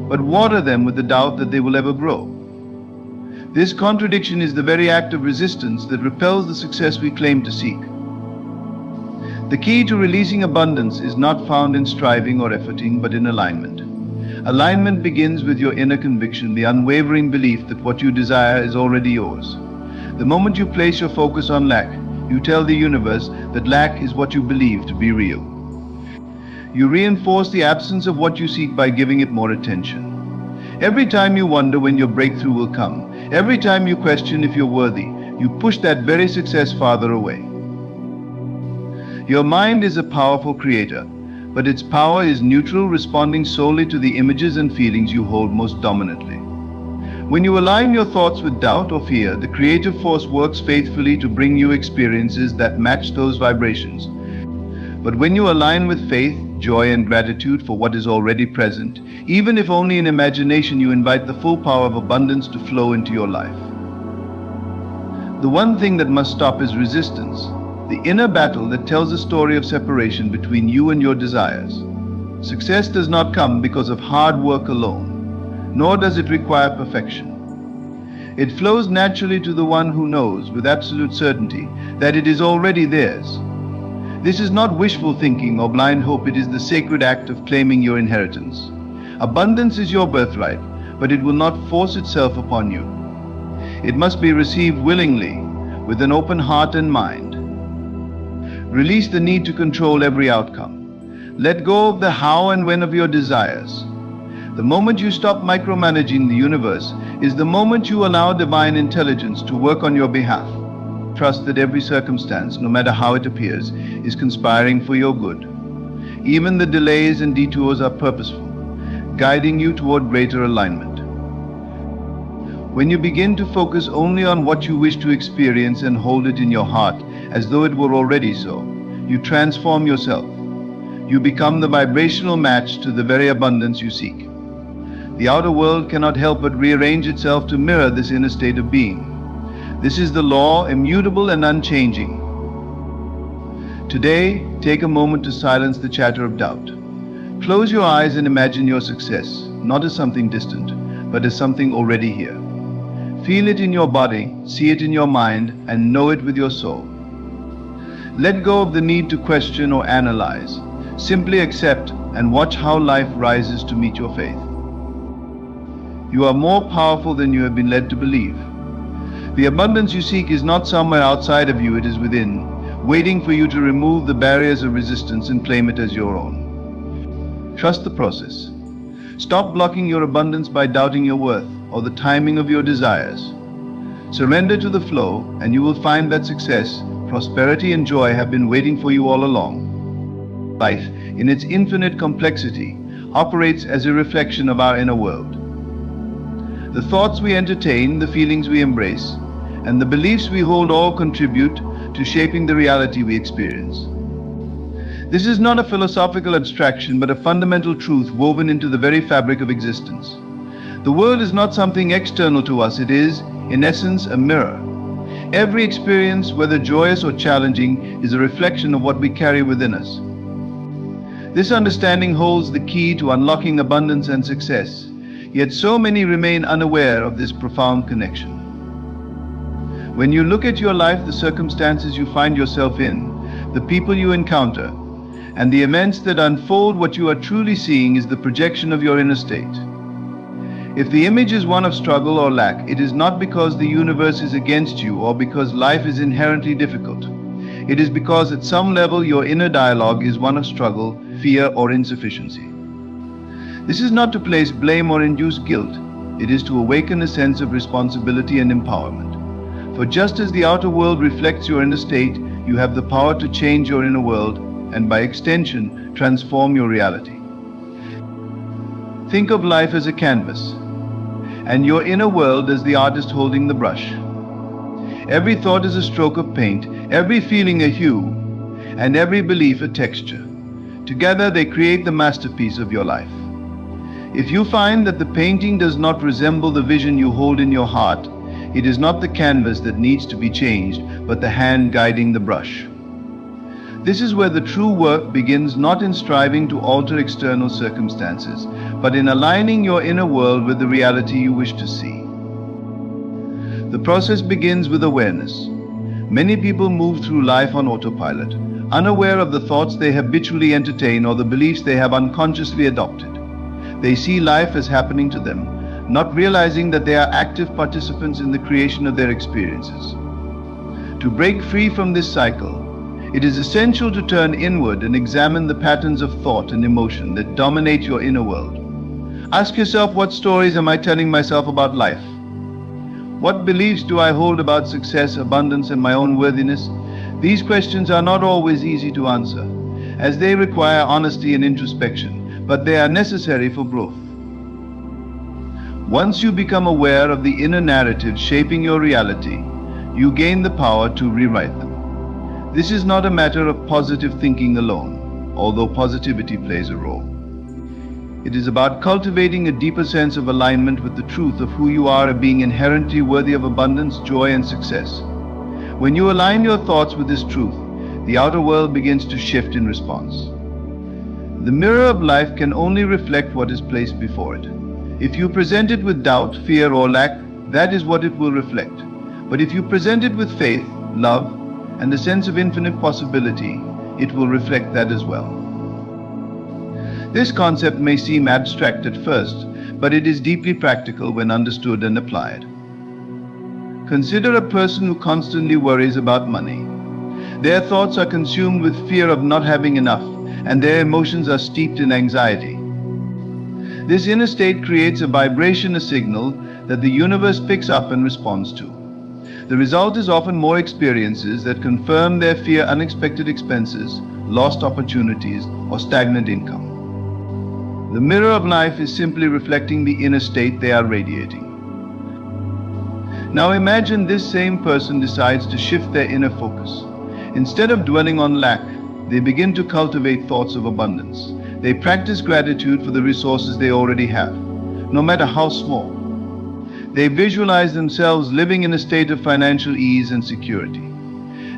but water them with the doubt that they will ever grow. This contradiction is the very act of resistance that repels the success we claim to seek. The key to releasing abundance is not found in striving or efforting, but in alignment. Alignment begins with your inner conviction, the unwavering belief that what you desire is already yours. The moment you place your focus on lack, you tell the universe that lack is what you believe to be real. You reinforce the absence of what you seek by giving it more attention. Every time you wonder when your breakthrough will come, every time you question if you're worthy, you push that very success farther away. Your mind is a powerful creator, but its power is neutral, responding solely to the images and feelings you hold most dominantly. When you align your thoughts with doubt or fear, the creative force works faithfully to bring you experiences that match those vibrations. But when you align with faith, joy, and gratitude for what is already present, even if only in imagination, you invite the full power of abundance to flow into your life. The one thing that must stop is resistance, the inner battle that tells a story of separation between you and your desires. Success does not come because of hard work alone, nor does it require perfection. It flows naturally to the one who knows with absolute certainty that it is already theirs. This is not wishful thinking or blind hope, it is the sacred act of claiming your inheritance. Abundance is your birthright, but it will not force itself upon you. It must be received willingly, with an open heart and mind. Release the need to control every outcome. Let go of the how and when of your desires. The moment you stop micromanaging the universe is the moment you allow divine intelligence to work on your behalf. Trust that every circumstance, no matter how it appears, is conspiring for your good. Even the delays and detours are purposeful, guiding you toward greater alignment. When you begin to focus only on what you wish to experience and hold it in your heart as though it were already so, you transform yourself. You become the vibrational match to the very abundance you seek. The outer world cannot help but rearrange itself to mirror this inner state of being. This is the law, immutable and unchanging. Today, take a moment to silence the chatter of doubt. Close your eyes and imagine your success, not as something distant, but as something already here. Feel it in your body, see it in your mind, and know it with your soul. Let go of the need to question or analyze. Simply accept and watch how life rises to meet your faith. You are more powerful than you have been led to believe. The abundance you seek is not somewhere outside of you, it is within, waiting for you to remove the barriers of resistance and claim it as your own. Trust the process. Stop blocking your abundance by doubting your worth or the timing of your desires. Surrender to the flow, and you will find that success, prosperity, and joy have been waiting for you all along. Life, in its infinite complexity, operates as a reflection of our inner world. The thoughts we entertain, the feelings we embrace, and the beliefs we hold all contribute to shaping the reality we experience. This is not a philosophical abstraction, but a fundamental truth woven into the very fabric of existence. The world is not something external to us, it is, in essence, a mirror. Every experience, whether joyous or challenging, is a reflection of what we carry within us. This understanding holds the key to unlocking abundance and success, yet so many remain unaware of this profound connection. When you look at your life, the circumstances you find yourself in, the people you encounter, and the events that unfold, what you are truly seeing is the projection of your inner state. If the image is one of struggle or lack, it is not because the universe is against you or because life is inherently difficult. It is because at some level your inner dialogue is one of struggle, fear, or insufficiency. This is not to place blame or induce guilt. It is to awaken a sense of responsibility and empowerment. For just as the outer world reflects your inner state, you have the power to change your inner world and by extension, transform your reality. Think of life as a canvas, and your inner world as the artist holding the brush. Every thought is a stroke of paint, every feeling a hue, and every belief a texture. Together they create the masterpiece of your life. If you find that the painting does not resemble the vision you hold in your heart, it is not the canvas that needs to be changed, but the hand guiding the brush. This is where the true work begins, not in striving to alter external circumstances, but in aligning your inner world with the reality you wish to see. The process begins with awareness. Many people move through life on autopilot, unaware of the thoughts they habitually entertain or the beliefs they have unconsciously adopted. They see life as happening to them, not realizing that they are active participants in the creation of their experiences. To break free from this cycle, it is essential to turn inward and examine the patterns of thought and emotion that dominate your inner world. Ask yourself, what stories am I telling myself about life? What beliefs do I hold about success, abundance, and my own worthiness? These questions are not always easy to answer, as they require honesty and introspection, but they are necessary for growth. Once you become aware of the inner narrative shaping your reality, you gain the power to rewrite them. This is not a matter of positive thinking alone, although positivity plays a role. It is about cultivating a deeper sense of alignment with the truth of who you are, a being inherently worthy of abundance, joy, and success. When you align your thoughts with this truth, the outer world begins to shift in response. The mirror of life can only reflect what is placed before it. If you present it with doubt, fear, or lack, that is what it will reflect. But if you present it with faith, love, and a sense of infinite possibility, it will reflect that as well. This concept may seem abstract at first, but it is deeply practical when understood and applied. Consider a person who constantly worries about money. Their thoughts are consumed with fear of not having enough, and their emotions are steeped in anxiety. This inner state creates a vibration, a signal that the universe picks up and responds to. The result is often more experiences that confirm their fear: unexpected expenses, lost opportunities, or stagnant income. The mirror of life is simply reflecting the inner state they are radiating. Now imagine this same person decides to shift their inner focus. Instead of dwelling on lack, they begin to cultivate thoughts of abundance. They practice gratitude for the resources they already have, no matter how small. They visualize themselves living in a state of financial ease and security.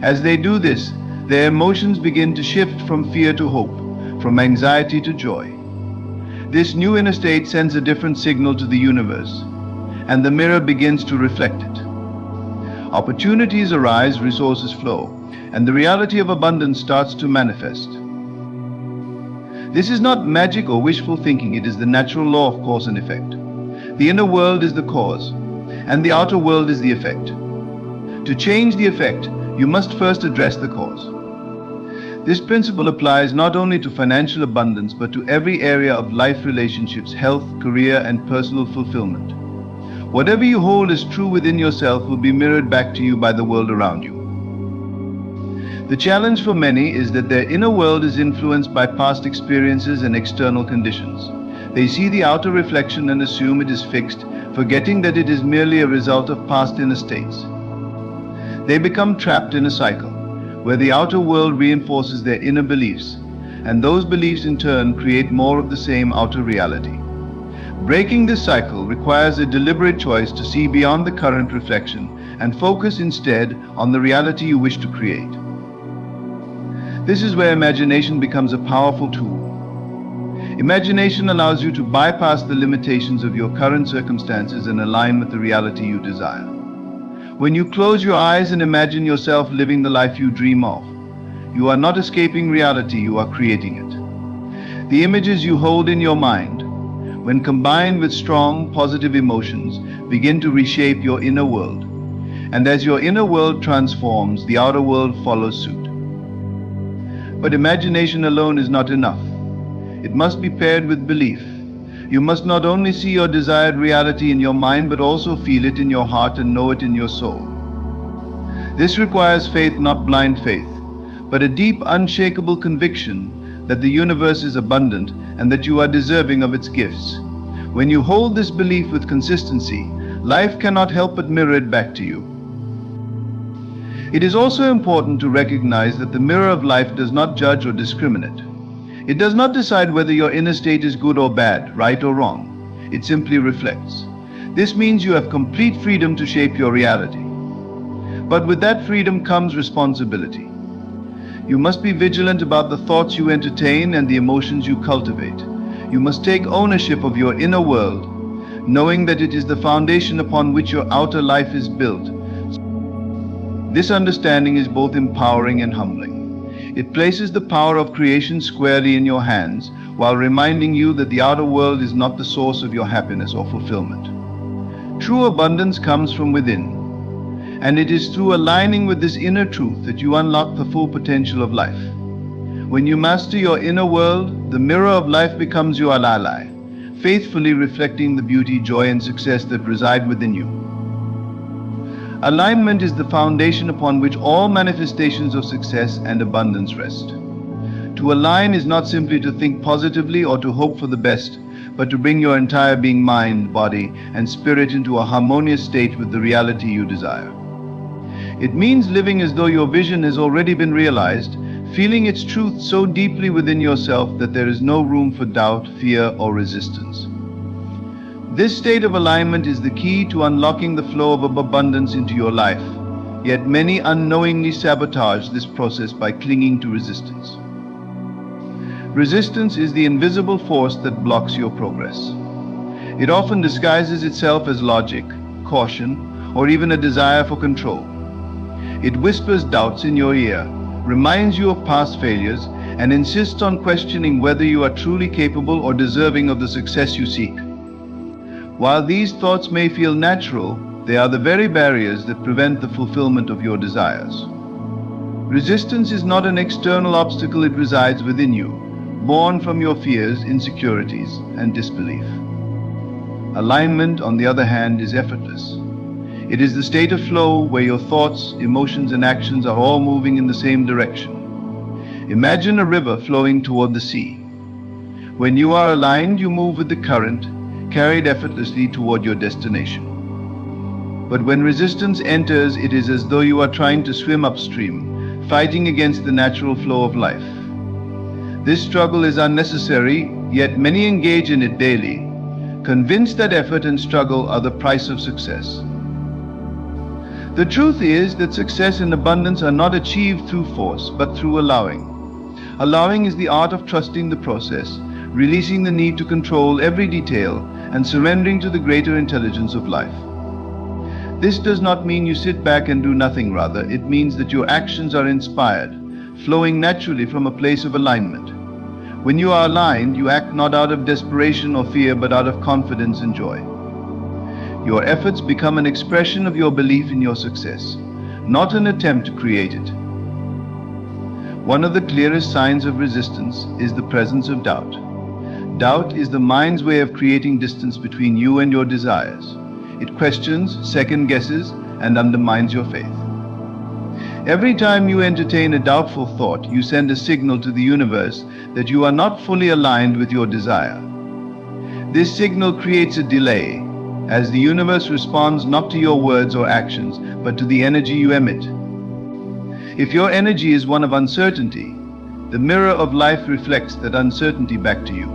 As they do this, their emotions begin to shift from fear to hope, from anxiety to joy. This new inner state sends a different signal to the universe, and the mirror begins to reflect it. Opportunities arise, resources flow, and the reality of abundance starts to manifest. This is not magic or wishful thinking, it is the natural law of cause and effect. The inner world is the cause, and the outer world is the effect. To change the effect, you must first address the cause. This principle applies not only to financial abundance, but to every area of life, relationships, health, career, and personal fulfillment. Whatever you hold as true within yourself will be mirrored back to you by the world around you. The challenge for many is that their inner world is influenced by past experiences and external conditions. They see the outer reflection and assume it is fixed, forgetting that it is merely a result of past inner states. They become trapped in a cycle, where the outer world reinforces their inner beliefs, and those beliefs in turn create more of the same outer reality. Breaking this cycle requires a deliberate choice to see beyond the current reflection and focus instead on the reality you wish to create. This is where imagination becomes a powerful tool. Imagination allows you to bypass the limitations of your current circumstances and align with the reality you desire. When you close your eyes and imagine yourself living the life you dream of, you are not escaping reality, you are creating it. The images you hold in your mind, when combined with strong, positive emotions, begin to reshape your inner world. And as your inner world transforms, the outer world follows suit. But imagination alone is not enough. It must be paired with belief. You must not only see your desired reality in your mind, but also feel it in your heart and know it in your soul. This requires faith, not blind faith, but a deep, unshakable conviction that the universe is abundant and that you are deserving of its gifts. When you hold this belief with consistency, life cannot help but mirror it back to you. It is also important to recognize that the mirror of life does not judge or discriminate. It does not decide whether your inner state is good or bad, right or wrong. It simply reflects. This means you have complete freedom to shape your reality. But with that freedom comes responsibility. You must be vigilant about the thoughts you entertain and the emotions you cultivate. You must take ownership of your inner world, knowing that it is the foundation upon which your outer life is built. This understanding is both empowering and humbling. It places the power of creation squarely in your hands, while reminding you that the outer world is not the source of your happiness or fulfillment. True abundance comes from within. And it is through aligning with this inner truth that you unlock the full potential of life. When you master your inner world, the mirror of life becomes your ally, faithfully reflecting the beauty, joy, and success that reside within you. Alignment is the foundation upon which all manifestations of success and abundance rest. To align is not simply to think positively or to hope for the best, but to bring your entire being, mind, body, and spirit into a harmonious state with the reality you desire. It means living as though your vision has already been realized, feeling its truth so deeply within yourself that there is no room for doubt, fear, or resistance. This state of alignment is the key to unlocking the flow of abundance into your life, yet many unknowingly sabotage this process by clinging to resistance. Resistance is the invisible force that blocks your progress. It often disguises itself as logic, caution, or even a desire for control. It whispers doubts in your ear, reminds you of past failures, and insists on questioning whether you are truly capable or deserving of the success you seek. While these thoughts may feel natural, they are the very barriers that prevent the fulfillment of your desires. Resistance is not an external obstacle, it resides within you, born from your fears, insecurities, and disbelief. Alignment, on the other hand, is effortless. It is the state of flow where your thoughts, emotions, and actions are all moving in the same direction. Imagine a river flowing toward the sea. When you are aligned, you move with the current, carried effortlessly toward your destination. But when resistance enters, it is as though you are trying to swim upstream, fighting against the natural flow of life. This struggle is unnecessary, yet many engage in it daily, convinced that effort and struggle are the price of success. The truth is that success and abundance are not achieved through force, but through allowing. Allowing is the art of trusting the process, releasing the need to control every detail, and surrendering to the greater intelligence of life. This does not mean you sit back and do nothing, rather, it means that your actions are inspired, flowing naturally from a place of alignment. When you are aligned, you act not out of desperation or fear, but out of confidence and joy. Your efforts become an expression of your belief in your success, not an attempt to create it. One of the clearest signs of resistance is the presence of doubt. Doubt is the mind's way of creating distance between you and your desires. It questions, second guesses, and undermines your faith. Every time you entertain a doubtful thought, you send a signal to the universe that you are not fully aligned with your desire. This signal creates a delay, as the universe responds not to your words or actions, but to the energy you emit. If your energy is one of uncertainty, the mirror of life reflects that uncertainty back to you.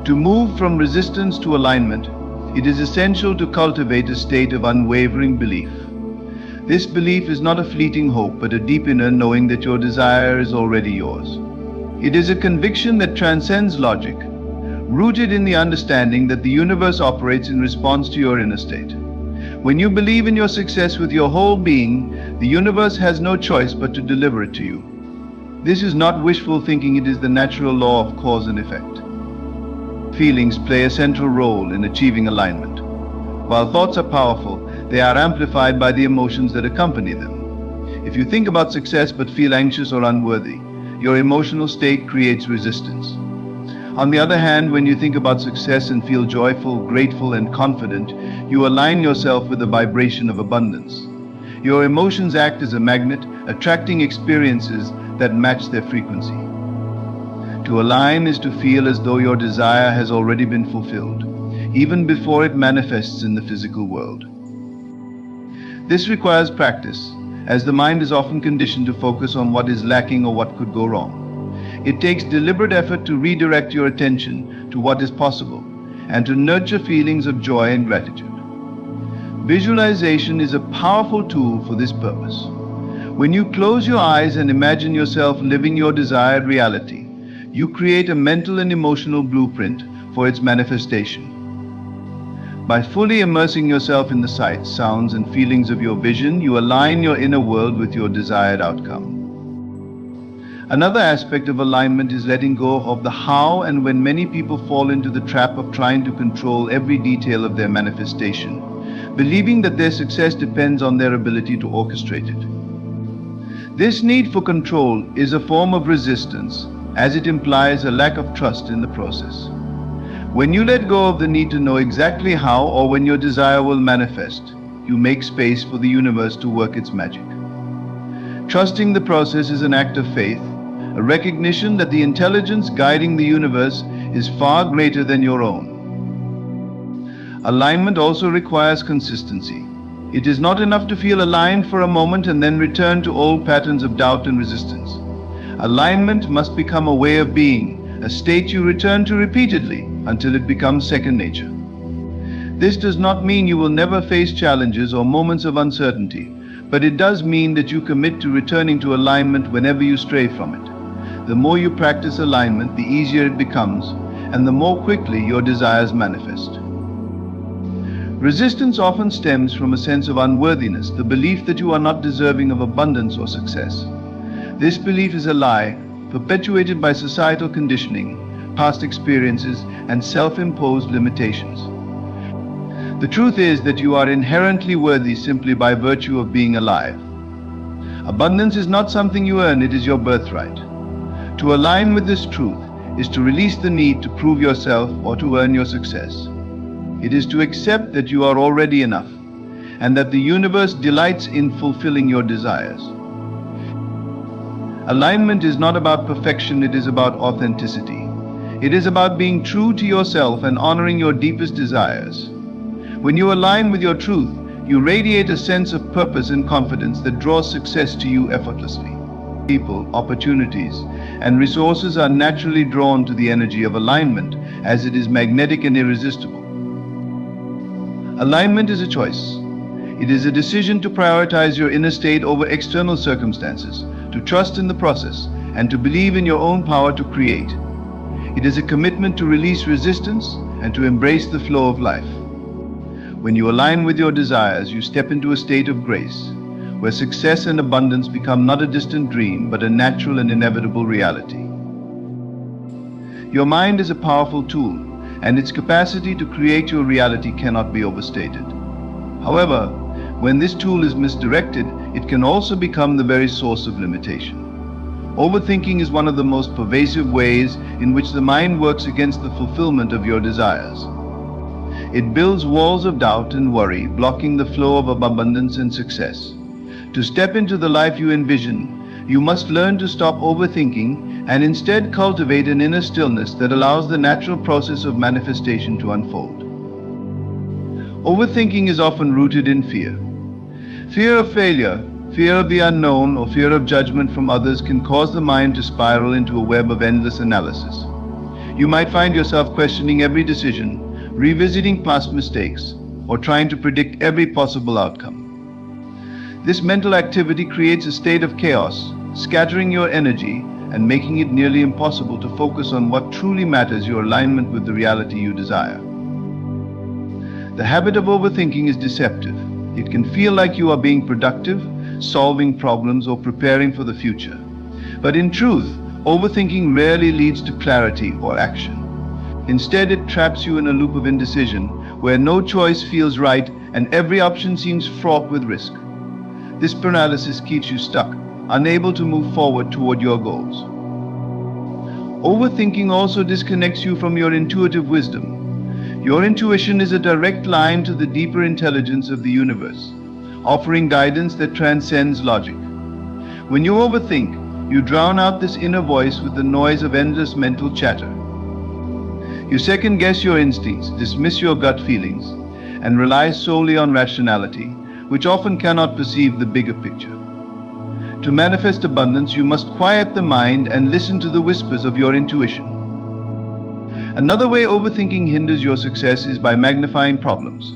To move from resistance to alignment, it is essential to cultivate a state of unwavering belief. This belief is not a fleeting hope, but a deep inner knowing that your desire is already yours. It is a conviction that transcends logic, rooted in the understanding that the universe operates in response to your inner state. When you believe in your success with your whole being, the universe has no choice but to deliver it to you. This is not wishful thinking, it is the natural law of cause and effect. Feelings play a central role in achieving alignment. While thoughts are powerful, they are amplified by the emotions that accompany them. If you think about success but feel anxious or unworthy, your emotional state creates resistance. On the other hand, when you think about success and feel joyful, grateful, and confident, you align yourself with the vibration of abundance. Your emotions act as a magnet, attracting experiences that match their frequency. To align is to feel as though your desire has already been fulfilled, even before it manifests in the physical world. This requires practice, as the mind is often conditioned to focus on what is lacking or what could go wrong. It takes deliberate effort to redirect your attention to what is possible and to nurture feelings of joy and gratitude. Visualization is a powerful tool for this purpose. When you close your eyes and imagine yourself living your desired reality, you create a mental and emotional blueprint for its manifestation. By fully immersing yourself in the sights, sounds, and feelings of your vision, you align your inner world with your desired outcome. Another aspect of alignment is letting go of the how, and when many people fall into the trap of trying to control every detail of their manifestation, believing that their success depends on their ability to orchestrate it. This need for control is a form of resistance, as it implies a lack of trust in the process. When you let go of the need to know exactly how or when your desire will manifest, you make space for the universe to work its magic. Trusting the process is an act of faith, a recognition that the intelligence guiding the universe is far greater than your own. Alignment also requires consistency. It is not enough to feel aligned for a moment and then return to old patterns of doubt and resistance. Alignment must become a way of being, a state you return to repeatedly until it becomes second nature. This does not mean you will never face challenges or moments of uncertainty, but it does mean that you commit to returning to alignment whenever you stray from it. The more you practice alignment, the easier it becomes, and the more quickly your desires manifest. Resistance often stems from a sense of unworthiness, the belief that you are not deserving of abundance or success. This belief is a lie perpetuated by societal conditioning, past experiences, and self-imposed limitations. The truth is that you are inherently worthy simply by virtue of being alive. Abundance is not something you earn, it is your birthright. To align with this truth is to release the need to prove yourself or to earn your success. It is to accept that you are already enough, and that the universe delights in fulfilling your desires. Alignment is not about perfection, it is about authenticity. It is about being true to yourself and honoring your deepest desires. When you align with your truth, you radiate a sense of purpose and confidence that draws success to you effortlessly. People, opportunities, and resources are naturally drawn to the energy of alignment, as it is magnetic and irresistible. Alignment is a choice. It is a decision to prioritize your inner state over external circumstances, to trust in the process, and to believe in your own power to create. It is a commitment to release resistance and to embrace the flow of life. When you align with your desires, you step into a state of grace, where success and abundance become not a distant dream, but a natural and inevitable reality. Your mind is a powerful tool, and its capacity to create your reality cannot be overstated. However, when this tool is misdirected, it can also become the very source of limitation. Overthinking is one of the most pervasive ways in which the mind works against the fulfillment of your desires. It builds walls of doubt and worry, blocking the flow of abundance and success. To step into the life you envision, you must learn to stop overthinking and instead cultivate an inner stillness that allows the natural process of manifestation to unfold. Overthinking is often rooted in fear. Fear of failure, fear of the unknown, or fear of judgment from others can cause the mind to spiral into a web of endless analysis. You might find yourself questioning every decision, revisiting past mistakes, or trying to predict every possible outcome. This mental activity creates a state of chaos, scattering your energy and making it nearly impossible to focus on what truly matters, your alignment with the reality you desire. The habit of overthinking is deceptive. It can feel like you are being productive, solving problems, or preparing for the future. But in truth, overthinking rarely leads to clarity or action. Instead, it traps you in a loop of indecision, where no choice feels right and every option seems fraught with risk. This paralysis keeps you stuck, unable to move forward toward your goals. Overthinking also disconnects you from your intuitive wisdom. Your intuition is a direct line to the deeper intelligence of the universe, offering guidance that transcends logic. When you overthink, you drown out this inner voice with the noise of endless mental chatter. You second-guess your instincts, dismiss your gut feelings, and rely solely on rationality, which often cannot perceive the bigger picture. To manifest abundance, you must quiet the mind and listen to the whispers of your intuition. Another way overthinking hinders your success is by magnifying problems.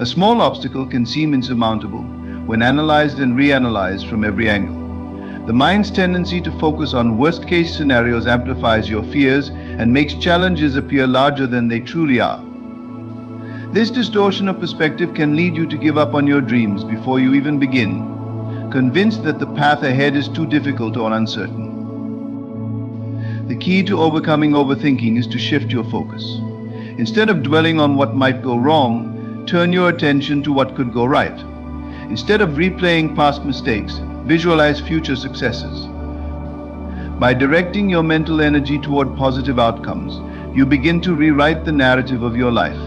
A small obstacle can seem insurmountable when analyzed and reanalyzed from every angle. The mind's tendency to focus on worst-case scenarios amplifies your fears and makes challenges appear larger than they truly are. This distortion of perspective can lead you to give up on your dreams before you even begin, convinced that the path ahead is too difficult or uncertain. The key to overcoming overthinking is to shift your focus. Instead of dwelling on what might go wrong, turn your attention to what could go right. Instead of replaying past mistakes, visualize future successes. By directing your mental energy toward positive outcomes, you begin to rewrite the narrative of your life.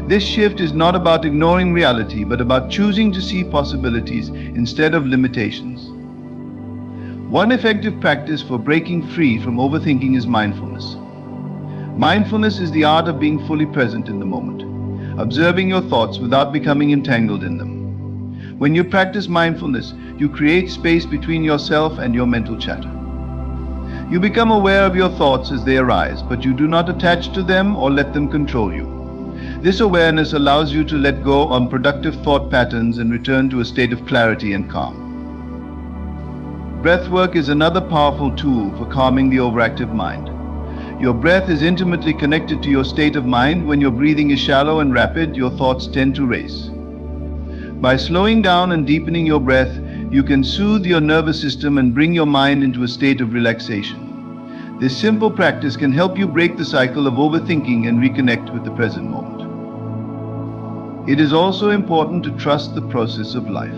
This shift is not about ignoring reality, but about choosing to see possibilities instead of limitations. One effective practice for breaking free from overthinking is mindfulness. Mindfulness is the art of being fully present in the moment, observing your thoughts without becoming entangled in them. When you practice mindfulness, you create space between yourself and your mental chatter. You become aware of your thoughts as they arise, but you do not attach to them or let them control you. This awareness allows you to let go of unproductive thought patterns and return to a state of clarity and calm. Breathwork is another powerful tool for calming the overactive mind. Your breath is intimately connected to your state of mind. When your breathing is shallow and rapid, your thoughts tend to race. By slowing down and deepening your breath, you can soothe your nervous system and bring your mind into a state of relaxation. This simple practice can help you break the cycle of overthinking and reconnect with the present moment. It is also important to trust the process of life.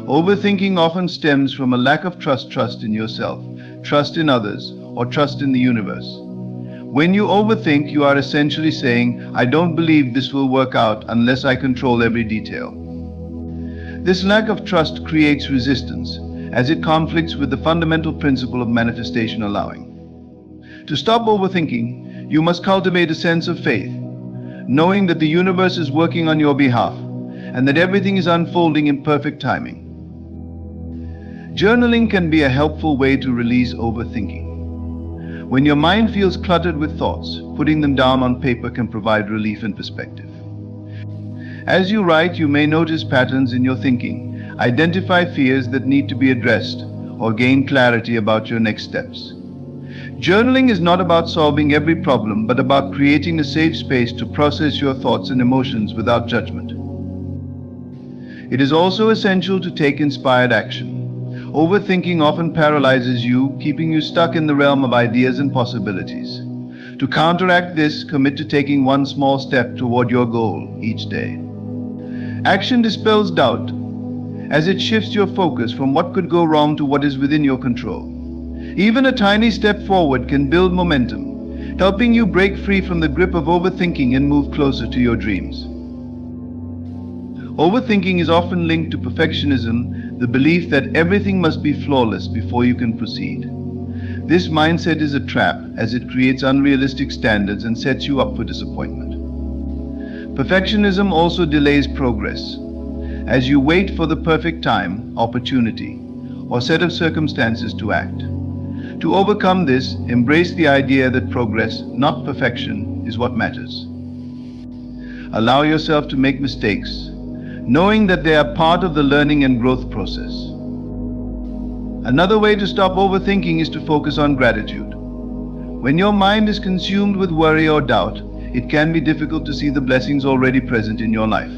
Overthinking often stems from a lack of trust in yourself, trust in others, or trust in the universe. When you overthink, you are essentially saying, "I don't believe this will work out unless I control every detail." This lack of trust creates resistance, as it conflicts with the fundamental principle of manifestation allowing. To stop overthinking, you must cultivate a sense of faith, knowing that the universe is working on your behalf and that everything is unfolding in perfect timing. Journaling can be a helpful way to release overthinking. When your mind feels cluttered with thoughts, putting them down on paper can provide relief and perspective. As you write, you may notice patterns in your thinking, identify fears that need to be addressed, or gain clarity about your next steps. Journaling is not about solving every problem, but about creating a safe space to process your thoughts and emotions without judgment. It is also essential to take inspired action. Overthinking often paralyzes you, keeping you stuck in the realm of ideas and possibilities. To counteract this, commit to taking one small step toward your goal each day. Action dispels doubt, as it shifts your focus from what could go wrong to what is within your control. Even a tiny step forward can build momentum, helping you break free from the grip of overthinking and move closer to your dreams. Overthinking is often linked to perfectionism, the belief that everything must be flawless before you can proceed. This mindset is a trap, as it creates unrealistic standards and sets you up for disappointment. Perfectionism also delays progress, as you wait for the perfect time, opportunity, or set of circumstances to act. To overcome this, embrace the idea that progress, not perfection, is what matters. Allow yourself to make mistakes, knowing that they are part of the learning and growth process. Another way to stop overthinking is to focus on gratitude. When your mind is consumed with worry or doubt, it can be difficult to see the blessings already present in your life.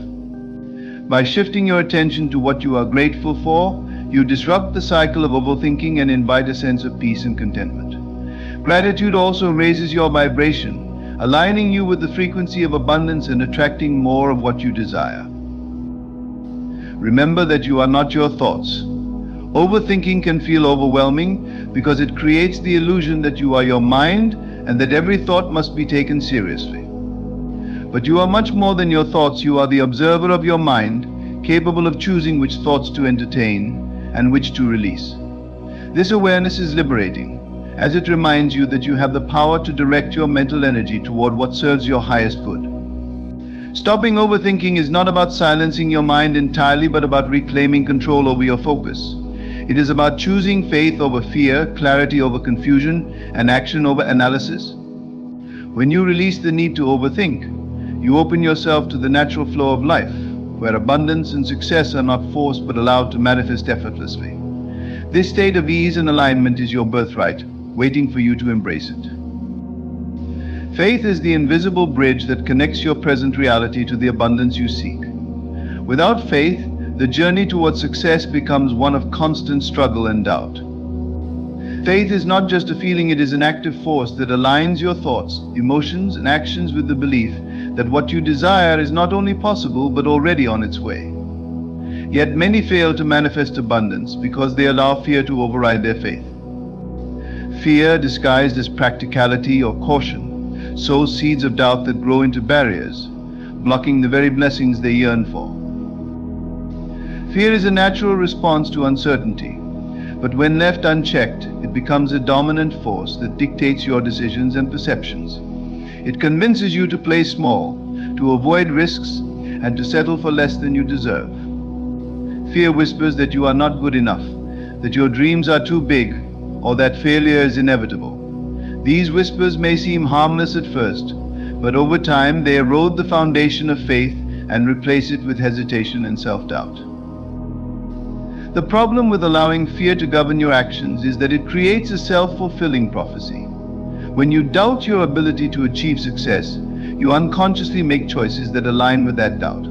By shifting your attention to what you are grateful for, you disrupt the cycle of overthinking and invite a sense of peace and contentment. Gratitude also raises your vibration, aligning you with the frequency of abundance and attracting more of what you desire. Remember that you are not your thoughts. Overthinking can feel overwhelming because it creates the illusion that you are your mind and that every thought must be taken seriously. But you are much more than your thoughts. You are the observer of your mind, capable of choosing which thoughts to entertain and which to release. This awareness is liberating, as it reminds you that you have the power to direct your mental energy toward what serves your highest good. Stopping overthinking is not about silencing your mind entirely, but about reclaiming control over your focus. It is about choosing faith over fear, clarity over confusion, and action over analysis. When you release the need to overthink, you open yourself to the natural flow of life, where abundance and success are not forced but allowed to manifest effortlessly. This state of ease and alignment is your birthright, waiting for you to embrace it. Faith is the invisible bridge that connects your present reality to the abundance you seek. Without faith, the journey towards success becomes one of constant struggle and doubt. Faith is not just a feeling, it is an active force that aligns your thoughts, emotions, and actions with the belief that what you desire is not only possible but already on its way. Yet many fail to manifest abundance because they allow fear to override their faith. Fear, disguised as practicality or caution, sows seeds of doubt that grow into barriers, blocking the very blessings they yearn for. Fear is a natural response to uncertainty, but when left unchecked, it becomes a dominant force that dictates your decisions and perceptions. It convinces you to play small, to avoid risks, and to settle for less than you deserve. Fear whispers that you are not good enough, that your dreams are too big, or that failure is inevitable. These whispers may seem harmless at first, but over time they erode the foundation of faith and replace it with hesitation and self-doubt. The problem with allowing fear to govern your actions is that it creates a self-fulfilling prophecy. When you doubt your ability to achieve success, you unconsciously make choices that align with that doubt.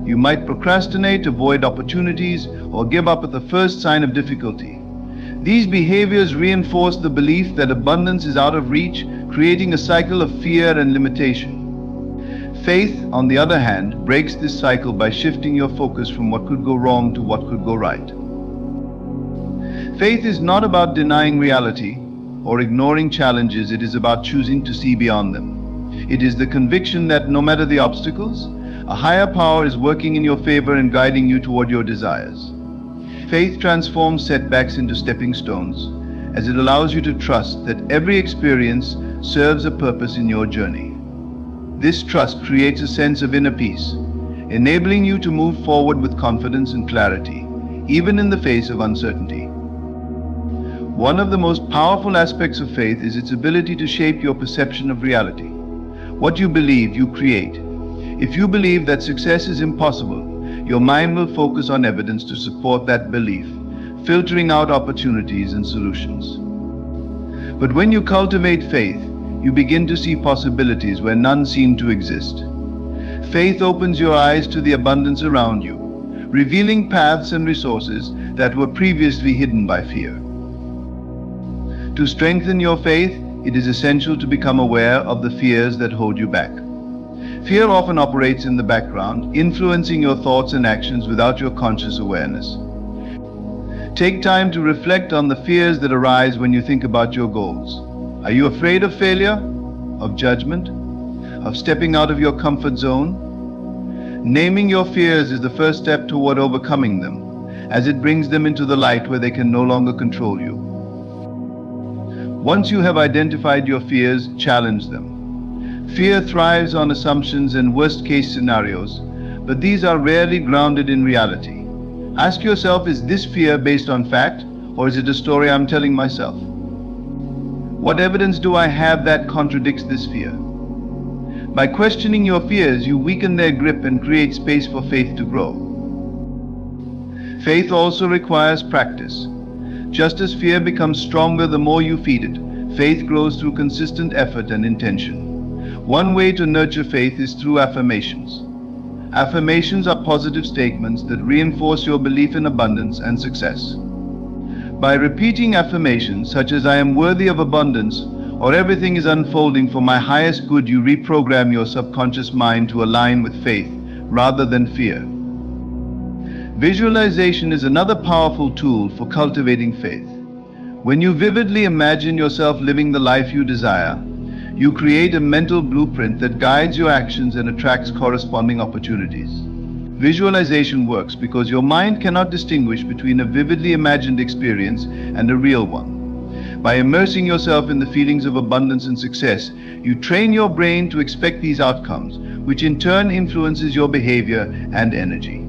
You might procrastinate, avoid opportunities, or give up at the first sign of difficulty. These behaviors reinforce the belief that abundance is out of reach, creating a cycle of fear and limitation. Faith, on the other hand, breaks this cycle by shifting your focus from what could go wrong to what could go right. Faith is not about denying reality or ignoring challenges. It is about choosing to see beyond them. It is the conviction that no matter the obstacles, a higher power is working in your favor and guiding you toward your desires. Faith transforms setbacks into stepping stones, as it allows you to trust that every experience serves a purpose in your journey. This trust creates a sense of inner peace, enabling you to move forward with confidence and clarity, even in the face of uncertainty. One of the most powerful aspects of faith is its ability to shape your perception of reality. What you believe, you create. If you believe that success is impossible, your mind will focus on evidence to support that belief, filtering out opportunities and solutions. But when you cultivate faith, you begin to see possibilities where none seem to exist. Faith opens your eyes to the abundance around you, revealing paths and resources that were previously hidden by fear. To strengthen your faith, it is essential to become aware of the fears that hold you back. Fear often operates in the background, influencing your thoughts and actions without your conscious awareness. Take time to reflect on the fears that arise when you think about your goals. Are you afraid of failure, of judgment, of stepping out of your comfort zone? Naming your fears is the first step toward overcoming them, as it brings them into the light where they can no longer control you. Once you have identified your fears, challenge them. Fear thrives on assumptions and worst-case scenarios, but these are rarely grounded in reality. Ask yourself, is this fear based on fact, or is it a story I'm telling myself? What evidence do I have that contradicts this fear? By questioning your fears, you weaken their grip and create space for faith to grow. Faith also requires practice. Just as fear becomes stronger the more you feed it, faith grows through consistent effort and intention. One way to nurture faith is through affirmations. Affirmations are positive statements that reinforce your belief in abundance and success. By repeating affirmations such as "I am worthy of abundance" or "everything is unfolding for my highest good," you reprogram your subconscious mind to align with faith rather than fear. Visualization is another powerful tool for cultivating faith. When you vividly imagine yourself living the life you desire, you create a mental blueprint that guides your actions and attracts corresponding opportunities. Visualization works because your mind cannot distinguish between a vividly imagined experience and a real one. By immersing yourself in the feelings of abundance and success, you train your brain to expect these outcomes, which in turn influences your behavior and energy.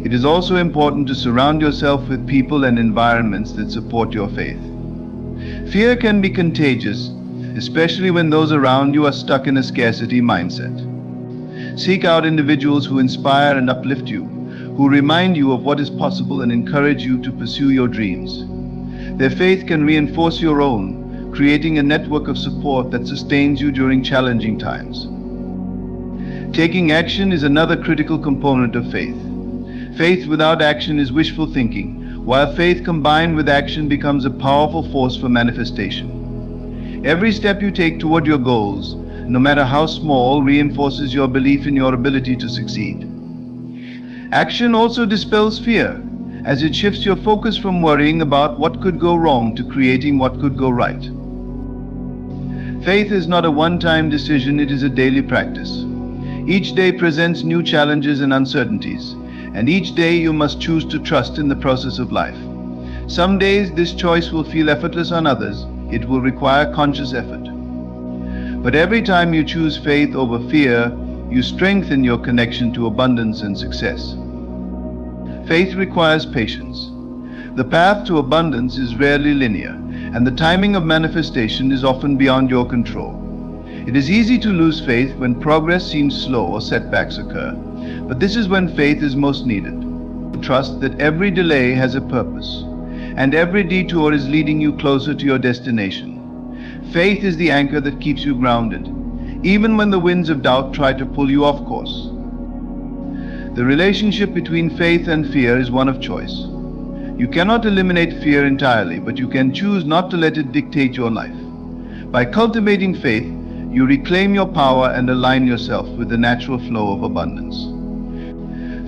It is also important to surround yourself with people and environments that support your faith. Fear can be contagious, especially when those around you are stuck in a scarcity mindset. Seek out individuals who inspire and uplift you, who remind you of what is possible and encourage you to pursue your dreams. Their faith can reinforce your own, creating a network of support that sustains you during challenging times. Taking action is another critical component of faith. Faith without action is wishful thinking, while faith combined with action becomes a powerful force for manifestation. Every step you take toward your goals, no matter how small, reinforces your belief in your ability to succeed. Action also dispels fear, as it shifts your focus from worrying about what could go wrong to creating what could go right. Faith is not a one-time decision, it is a daily practice. Each day presents new challenges and uncertainties, and each day you must choose to trust in the process of life. Some days this choice will feel effortless, on others it will require conscious effort. But every time you choose faith over fear, you strengthen your connection to abundance and success. Faith requires patience. The path to abundance is rarely linear, and the timing of manifestation is often beyond your control. It is easy to lose faith when progress seems slow or setbacks occur, but this is when faith is most needed. Trust that every delay has a purpose, and every detour is leading you closer to your destination. Faith is the anchor that keeps you grounded, even when the winds of doubt try to pull you off course. The relationship between faith and fear is one of choice. You cannot eliminate fear entirely, but you can choose not to let it dictate your life. By cultivating faith, you reclaim your power and align yourself with the natural flow of abundance.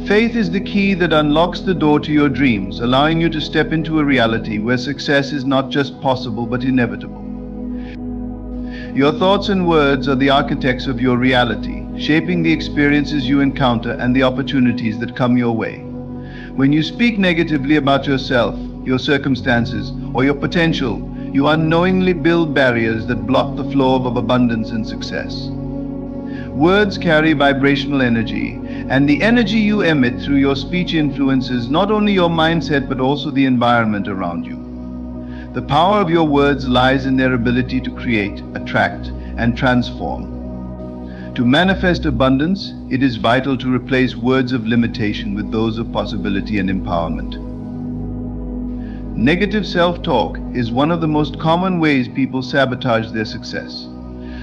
Faith is the key that unlocks the door to your dreams, allowing you to step into a reality where success is not just possible but inevitable. Your thoughts and words are the architects of your reality, shaping the experiences you encounter and the opportunities that come your way. When you speak negatively about yourself, your circumstances, or your potential, you unknowingly build barriers that block the flow of abundance and success. Words carry vibrational energy, and the energy you emit through your speech influences not only your mindset but also the environment around you. The power of your words lies in their ability to create, attract, and transform. To manifest abundance, it is vital to replace words of limitation with those of possibility and empowerment. Negative self-talk is one of the most common ways people sabotage their success.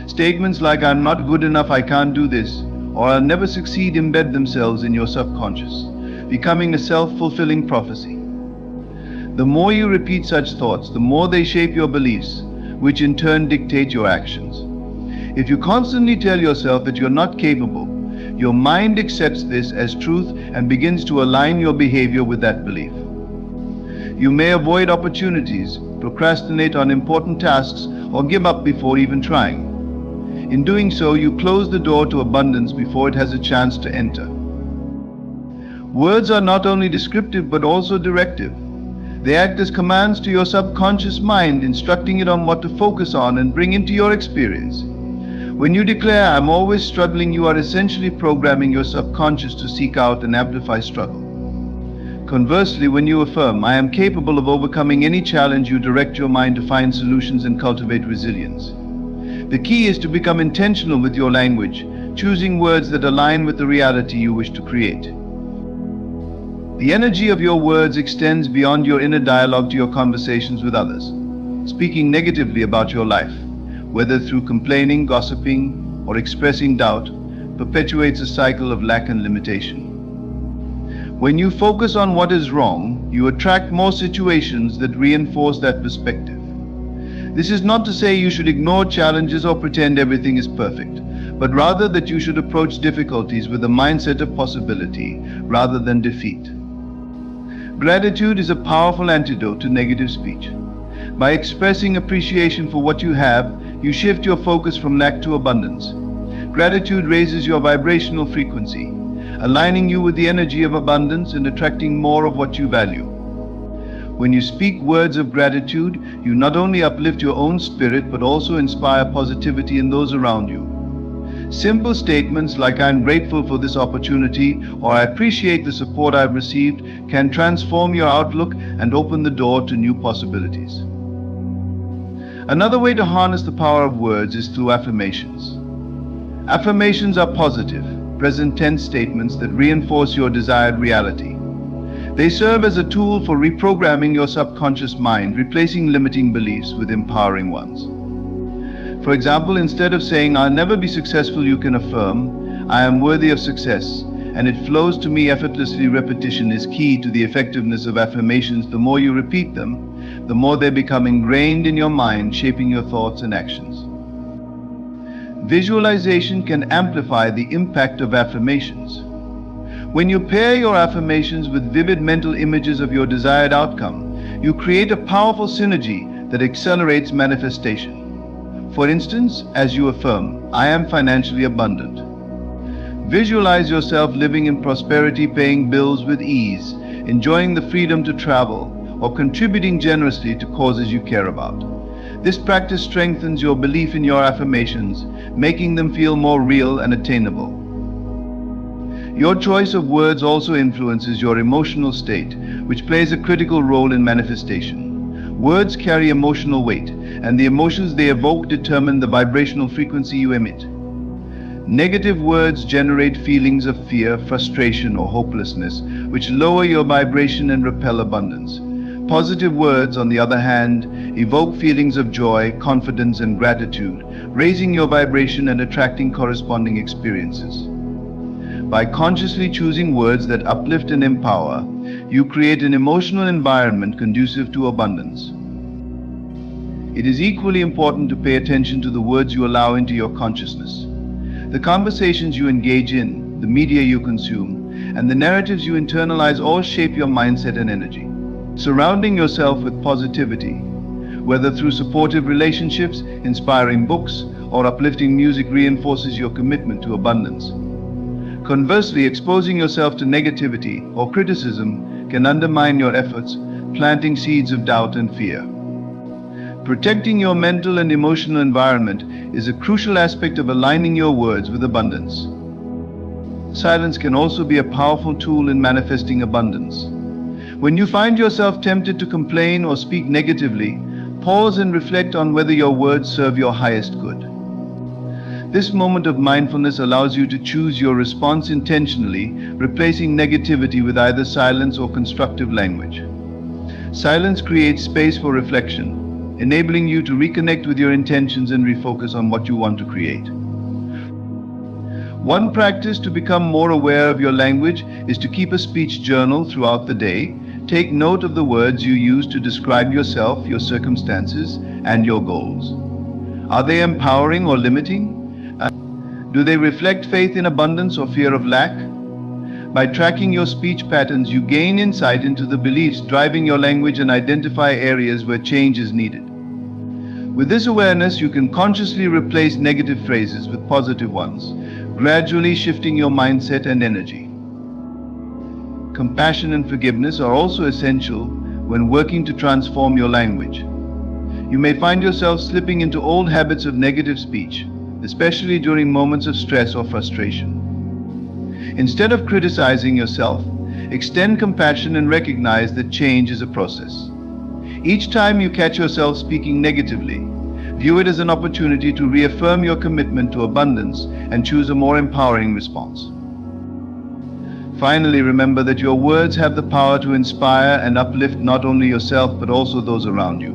Statements like "I'm not good enough, I can't do this," or "I'll never succeed" embed themselves in your subconscious, becoming a self-fulfilling prophecy. The more you repeat such thoughts, the more they shape your beliefs, which in turn dictate your actions. If you constantly tell yourself that you're not capable, your mind accepts this as truth and begins to align your behavior with that belief. You may avoid opportunities, procrastinate on important tasks, or give up before even trying. In doing so, you close the door to abundance before it has a chance to enter. Words are not only descriptive but also directive. They act as commands to your subconscious mind, instructing it on what to focus on and bring into your experience. When you declare "I'm always struggling," you are essentially programming your subconscious to seek out and amplify struggle. Conversely, when you affirm "I am capable of overcoming any challenge," you direct your mind to find solutions and cultivate resilience. The key is to become intentional with your language, choosing words that align with the reality you wish to create. The energy of your words extends beyond your inner dialogue to your conversations with others. Speaking negatively about your life, whether through complaining, gossiping, or expressing doubt, perpetuates a cycle of lack and limitation. When you focus on what is wrong, you attract more situations that reinforce that perspective. This is not to say you should ignore challenges or pretend everything is perfect, but rather that you should approach difficulties with a mindset of possibility rather than defeat. Gratitude is a powerful antidote to negative speech. By expressing appreciation for what you have, you shift your focus from lack to abundance. Gratitude raises your vibrational frequency, aligning you with the energy of abundance and attracting more of what you value. When you speak words of gratitude, you not only uplift your own spirit but also inspire positivity in those around you. Simple statements like "I'm grateful for this opportunity" or "I appreciate the support I've received" can transform your outlook and open the door to new possibilities. Another way to harness the power of words is through affirmations. Affirmations are positive, present tense statements that reinforce your desired reality. They serve as a tool for reprogramming your subconscious mind, replacing limiting beliefs with empowering ones. For example, instead of saying "I'll never be successful," you can affirm "I am worthy of success, and it flows to me effortlessly." Repetition is key to the effectiveness of affirmations. The more you repeat them, the more they become ingrained in your mind, shaping your thoughts and actions. Visualization can amplify the impact of affirmations. When you pair your affirmations with vivid mental images of your desired outcome, you create a powerful synergy that accelerates manifestation. For instance, as you affirm "I am financially abundant," visualize yourself living in prosperity, paying bills with ease, enjoying the freedom to travel, or contributing generously to causes you care about. This practice strengthens your belief in your affirmations, making them feel more real and attainable. Your choice of words also influences your emotional state, which plays a critical role in manifestation. Words carry emotional weight, and the emotions they evoke determine the vibrational frequency you emit. Negative words generate feelings of fear, frustration, or hopelessness, which lower your vibration and repel abundance. Positive words, on the other hand, evoke feelings of joy, confidence, and gratitude, raising your vibration and attracting corresponding experiences. By consciously choosing words that uplift and empower, you create an emotional environment conducive to abundance. It is equally important to pay attention to the words you allow into your consciousness. The conversations you engage in, the media you consume, and the narratives you internalize all shape your mindset and energy. Surrounding yourself with positivity, whether through supportive relationships, inspiring books, or uplifting music, reinforces your commitment to abundance. Conversely, exposing yourself to negativity or criticism can undermine your efforts, planting seeds of doubt and fear. Protecting your mental and emotional environment is a crucial aspect of aligning your words with abundance. Silence can also be a powerful tool in manifesting abundance. When you find yourself tempted to complain or speak negatively, pause and reflect on whether your words serve your highest good. This moment of mindfulness allows you to choose your response intentionally, replacing negativity with either silence or constructive language. Silence creates space for reflection, enabling you to reconnect with your intentions and refocus on what you want to create. One practice to become more aware of your language is to keep a speech journal throughout the day. Take note of the words you use to describe yourself, your circumstances, and your goals. Are they empowering or limiting? Do they reflect faith in abundance or fear of lack? By tracking your speech patterns, you gain insight into the beliefs driving your language and identify areas where change is needed. With this awareness, you can consciously replace negative phrases with positive ones, gradually shifting your mindset and energy. Compassion and forgiveness are also essential when working to transform your language. You may find yourself slipping into old habits of negative speech, especially during moments of stress or frustration. Instead of criticizing yourself, extend compassion and recognize that change is a process. Each time you catch yourself speaking negatively, view it as an opportunity to reaffirm your commitment to abundance and choose a more empowering response. Finally, remember that your words have the power to inspire and uplift not only yourself but also those around you.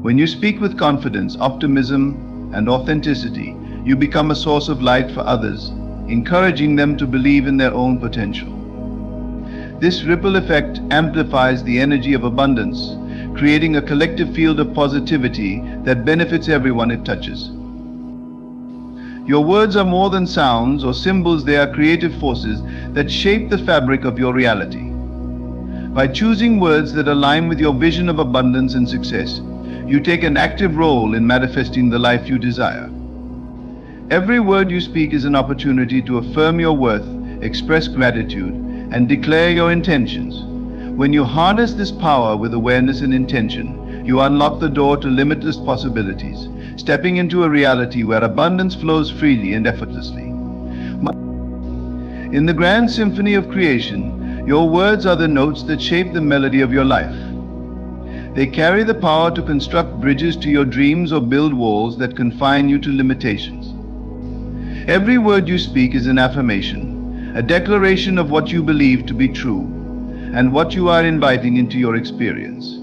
When you speak with confidence, optimism, and authenticity, you become a source of light for others, encouraging them to believe in their own potential. This ripple effect amplifies the energy of abundance, creating a collective field of positivity that benefits everyone it touches. Your words are more than sounds or symbols, they are creative forces that shape the fabric of your reality. By choosing words that align with your vision of abundance and success, you take an active role in manifesting the life you desire. Every word you speak is an opportunity to affirm your worth, express gratitude, and declare your intentions. When you harness this power with awareness and intention, you unlock the door to limitless possibilities, stepping into a reality where abundance flows freely and effortlessly. In the grand symphony of creation, your words are the notes that shape the melody of your life. They carry the power to construct bridges to your dreams or build walls that confine you to limitations. Every word you speak is an affirmation, a declaration of what you believe to be true and what you are inviting into your experience.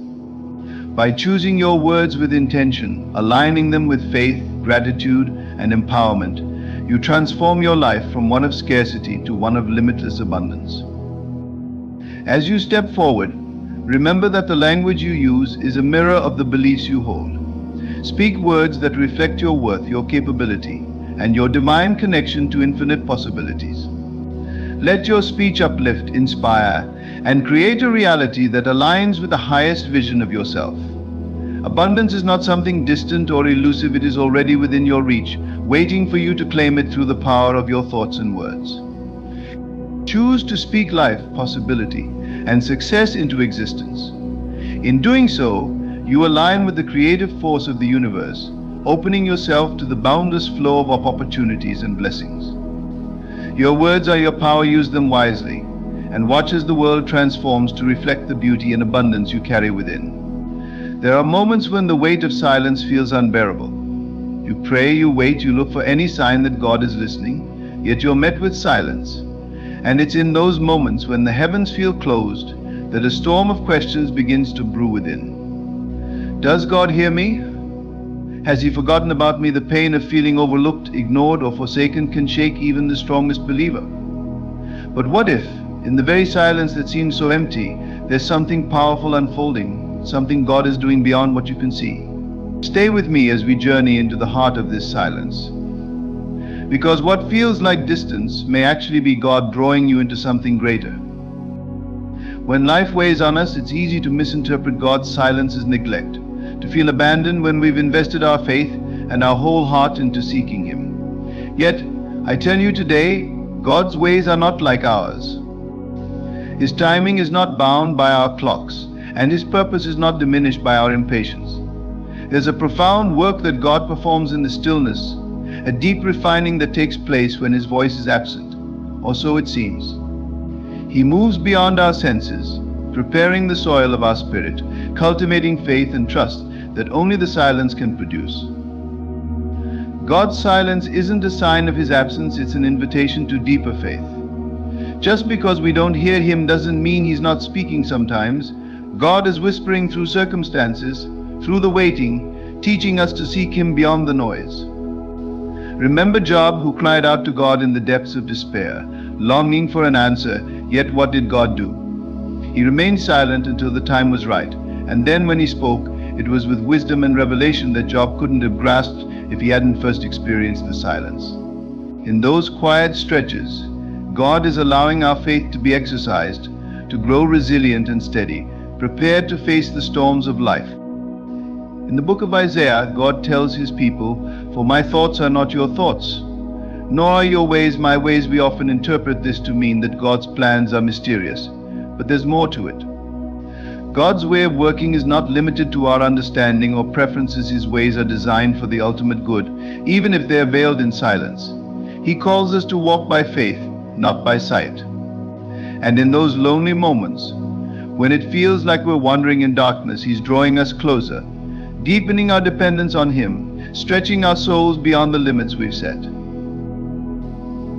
By choosing your words with intention, aligning them with faith, gratitude, and empowerment, you transform your life from one of scarcity to one of limitless abundance. As you step forward, remember that the language you use is a mirror of the beliefs you hold. Speak words that reflect your worth, your capability, and your divine connection to infinite possibilities. Let your speech uplift, inspire, and create a reality that aligns with the highest vision of yourself. Abundance is not something distant or elusive, it is already within your reach, waiting for you to claim it through the power of your thoughts and words. Choose to speak life, possibility, and success into existence. In doing so, you align with the creative force of the universe, opening yourself to the boundless flow of opportunities and blessings. Your words are your power, use them wisely, and watch as the world transforms to reflect the beauty and abundance you carry within. There are moments when the weight of silence feels unbearable. You pray, you wait, you look for any sign that God is listening, yet you're met with silence. And it's in those moments when the heavens feel closed, that a storm of questions begins to brew within. Does God hear me? Has He forgotten about me? The pain of feeling overlooked, ignored, or forsaken can shake even the strongest believer. But what if, in the very silence that seems so empty, there's something powerful unfolding, something God is doing beyond what you can see? Stay with me as we journey into the heart of this silence. Because what feels like distance may actually be God drawing you into something greater. When life weighs on us, it's easy to misinterpret God's silence as neglect, to feel abandoned when we've invested our faith and our whole heart into seeking Him. Yet, I tell you today, God's ways are not like ours. His timing is not bound by our clocks, and His purpose is not diminished by our impatience. There's a profound work that God performs in the stillness, a deep refining that takes place when His voice is absent, or so it seems. He moves beyond our senses, preparing the soil of our spirit, cultivating faith and trust that only the silence can produce. God's silence isn't a sign of His absence, it's an invitation to deeper faith. Just because we don't hear Him doesn't mean He's not speaking sometimes. God is whispering through circumstances, through the waiting, teaching us to seek Him beyond the noise. Remember Job, who cried out to God in the depths of despair, longing for an answer, yet what did God do? He remained silent until the time was right, and then when He spoke, it was with wisdom and revelation that Job couldn't have grasped if he hadn't first experienced the silence. In those quiet stretches, God is allowing our faith to be exercised, to grow resilient and steady, prepared to face the storms of life. In the book of Isaiah, God tells His people, "For my thoughts are not your thoughts, nor are your ways my ways." We often interpret this to mean that God's plans are mysterious, but there's more to it. God's way of working is not limited to our understanding or preferences. His ways are designed for the ultimate good, even if they are veiled in silence. He calls us to walk by faith, not by sight. And in those lonely moments, when it feels like we're wandering in darkness, He's drawing us closer, deepening our dependence on Him, stretching our souls beyond the limits we've set.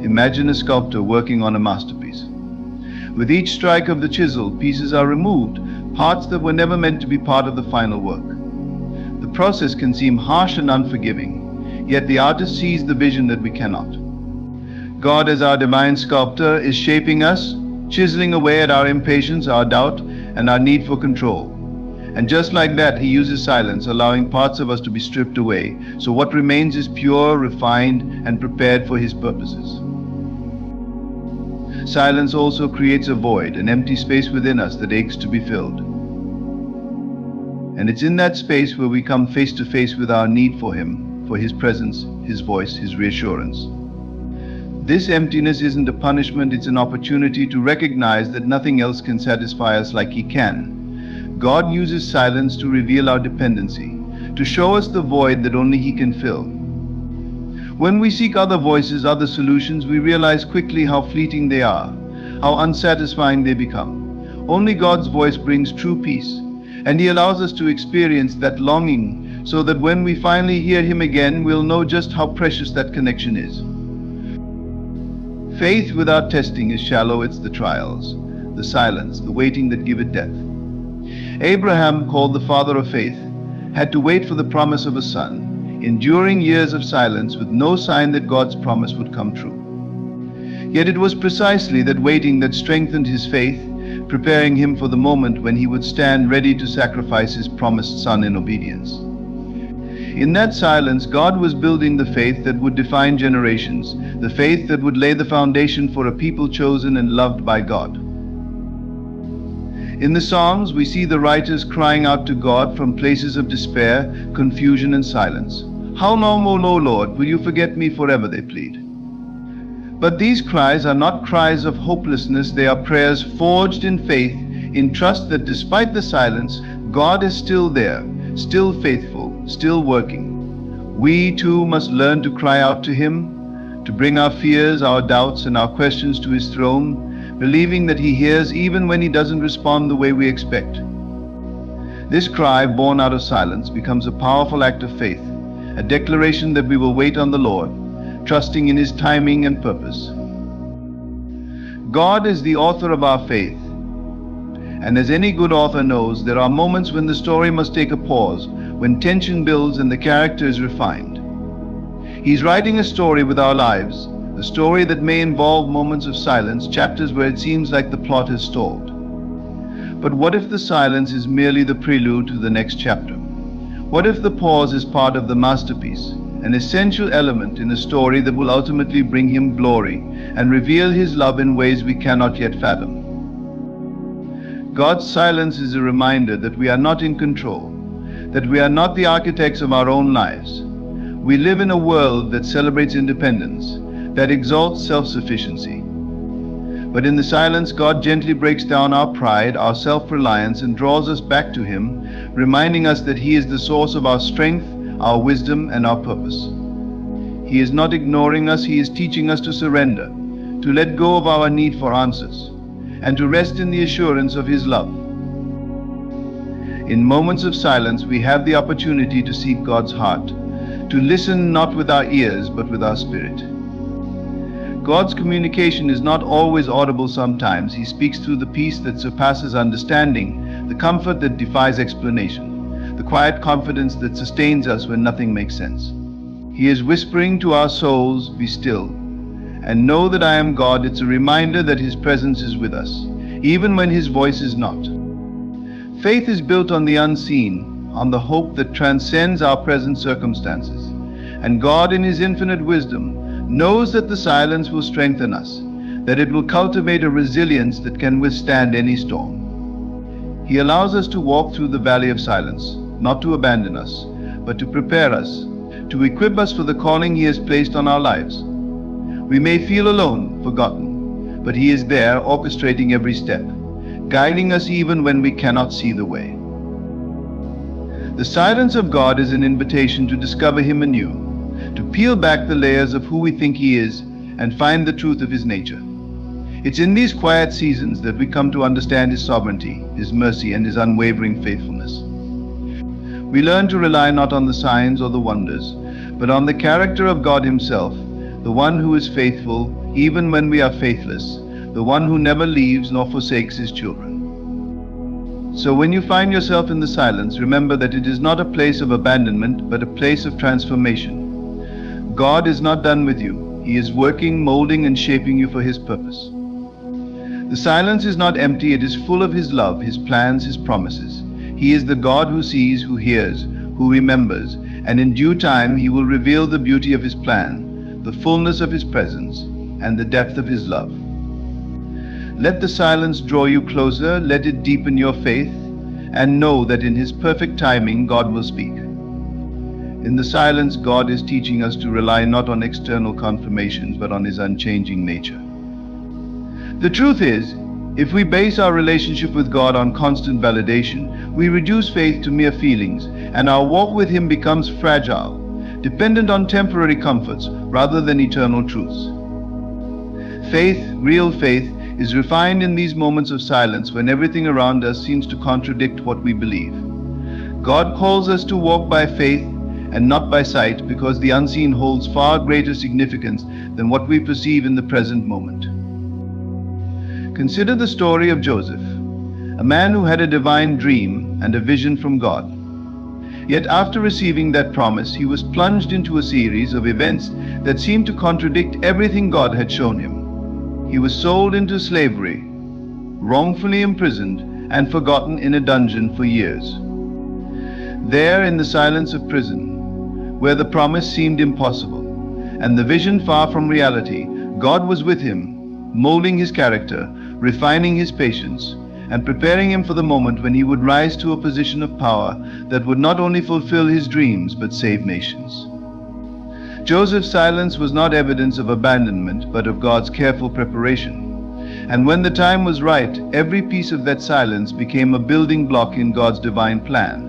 Imagine a sculptor working on a masterpiece. With each strike of the chisel, pieces are removed, parts that were never meant to be part of the final work. The process can seem harsh and unforgiving, yet the artist sees the vision that we cannot. God, as our divine sculptor, is shaping us, chiseling away at our impatience, our doubt, and our need for control. And just like that, He uses silence, allowing parts of us to be stripped away, so what remains is pure, refined, and prepared for His purposes. Silence also creates a void, an empty space within us that aches to be filled. And it's in that space where we come face to face with our need for Him, for His presence, His voice, His reassurance. This emptiness isn't a punishment, it's an opportunity to recognize that nothing else can satisfy us like He can. God uses silence to reveal our dependency, to show us the void that only He can fill. When we seek other voices, other solutions, we realize quickly how fleeting they are, how unsatisfying they become. Only God's voice brings true peace, and He allows us to experience that longing so that when we finally hear Him again, we'll know just how precious that connection is. Faith without testing is shallow. It's the trials, the silence, the waiting that give it depth. Abraham, called the father of faith, had to wait for the promise of a son, enduring years of silence with no sign that God's promise would come true. Yet it was precisely that waiting that strengthened his faith, preparing him for the moment when he would stand ready to sacrifice his promised son in obedience. In that silence, God was building the faith that would define generations, the faith that would lay the foundation for a people chosen and loved by God. In the Psalms, we see the writers crying out to God from places of despair, confusion, and silence. "How long, O Lord, will you forget me forever?" they plead. But these cries are not cries of hopelessness. They are prayers forged in faith, in trust that despite the silence, God is still there, still faithful, still working. We too must learn to cry out to Him, to bring our fears, our doubts, and our questions to His throne, believing that He hears even when He doesn't respond the way we expect. This cry, born out of silence, becomes a powerful act of faith, a declaration that we will wait on the Lord, trusting in His timing and purpose. God is the author of our faith, And as any good author knows, there are moments when the story must take a pause, when tension builds and the character is refined. He's writing a story with our lives, a story that may involve moments of silence, chapters where it seems like the plot has stalled. But what if the silence is merely the prelude to the next chapter? What if the pause is part of the masterpiece, an essential element in a story that will ultimately bring him glory and reveal his love in ways we cannot yet fathom? God's silence is a reminder that we are not in control, that we are not the architects of our own lives. We live in a world that celebrates independence, that exalts self-sufficiency. But in the silence, God gently breaks down our pride, our self-reliance, and draws us back to Him, reminding us that He is the source of our strength, our wisdom, and our purpose. He is not ignoring us, He is teaching us to surrender, to let go of our need for answers, and to rest in the assurance of His love. In moments of silence, we have the opportunity to seek God's heart, to listen not with our ears, but with our spirit. God's communication is not always audible sometimes. He speaks through the peace that surpasses understanding, the comfort that defies explanation, the quiet confidence that sustains us when nothing makes sense. He is whispering to our souls, "Be still, and know that I am God." It's a reminder that His presence is with us, even when His voice is not. Faith is built on the unseen, on the hope that transcends our present circumstances. And God, in His infinite wisdom, knows that the silence will strengthen us, that it will cultivate a resilience that can withstand any storm. He allows us to walk through the valley of silence, not to abandon us, but to prepare us, to equip us for the calling He has placed on our lives. We may feel alone, forgotten, but He is there, orchestrating every step, guiding us even when we cannot see the way. The silence of God is an invitation to discover Him anew, to peel back the layers of who we think He is and find the truth of His nature. It's in these quiet seasons that we come to understand His sovereignty, His mercy, and His unwavering faithfulness. We learn to rely not on the signs or the wonders, but on the character of God Himself, the one who is faithful even when we are faithless, the one who never leaves nor forsakes His children. So when you find yourself in the silence, remember that it is not a place of abandonment, but a place of transformation. God is not done with you. He is working, molding, and shaping you for His purpose. The silence is not empty. It is full of His love, His plans, His promises. He is the God who sees, who hears, who remembers, and in due time He will reveal the beauty of His plan, the fullness of His presence, and the depth of His love. Let the silence draw you closer, let it deepen your faith, and know that in His perfect timing God will speak. In the silence, God is teaching us to rely not on external confirmations, but on His unchanging nature. The truth is, if we base our relationship with God on constant validation, we reduce faith to mere feelings, and our walk with Him becomes fragile, dependent on temporary comforts rather than eternal truths. Faith, real faith, is refined in these moments of silence when everything around us seems to contradict what we believe. God calls us to walk by faith and not by sight, because the unseen holds far greater significance than what we perceive in the present moment. Consider the story of Joseph, a man who had a divine dream and a vision from God. Yet after receiving that promise, he was plunged into a series of events that seemed to contradict everything God had shown him. He was sold into slavery, wrongfully imprisoned, and forgotten in a dungeon for years. There, in the silence of prison, where the promise seemed impossible and the vision far from reality, God was with him, molding his character, refining his patience, and preparing him for the moment when he would rise to a position of power that would not only fulfill his dreams but save nations. Joseph's silence was not evidence of abandonment, but of God's careful preparation. And when the time was right, every piece of that silence became a building block in God's divine plan,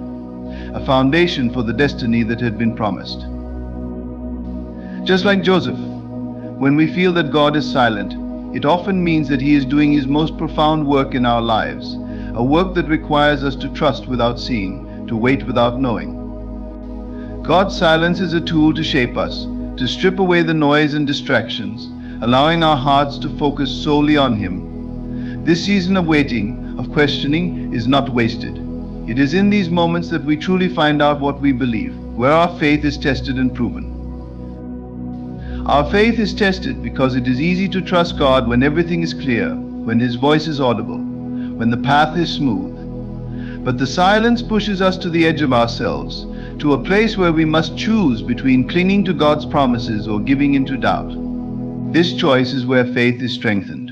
a foundation for the destiny that had been promised. Just like Joseph, when we feel that God is silent, it often means that He is doing His most profound work in our lives, a work that requires us to trust without seeing, to wait without knowing. God's silence is a tool to shape us, to strip away the noise and distractions, allowing our hearts to focus solely on Him. This season of waiting, of questioning is not wasted. It is in these moments that we truly find out what we believe, where our faith is tested and proven. Our faith is tested because it is easy to trust God when everything is clear, when His voice is audible, when the path is smooth. But the silence pushes us to the edge of ourselves, to a place where we must choose between clinging to God's promises or giving into doubt. This choice is where faith is strengthened.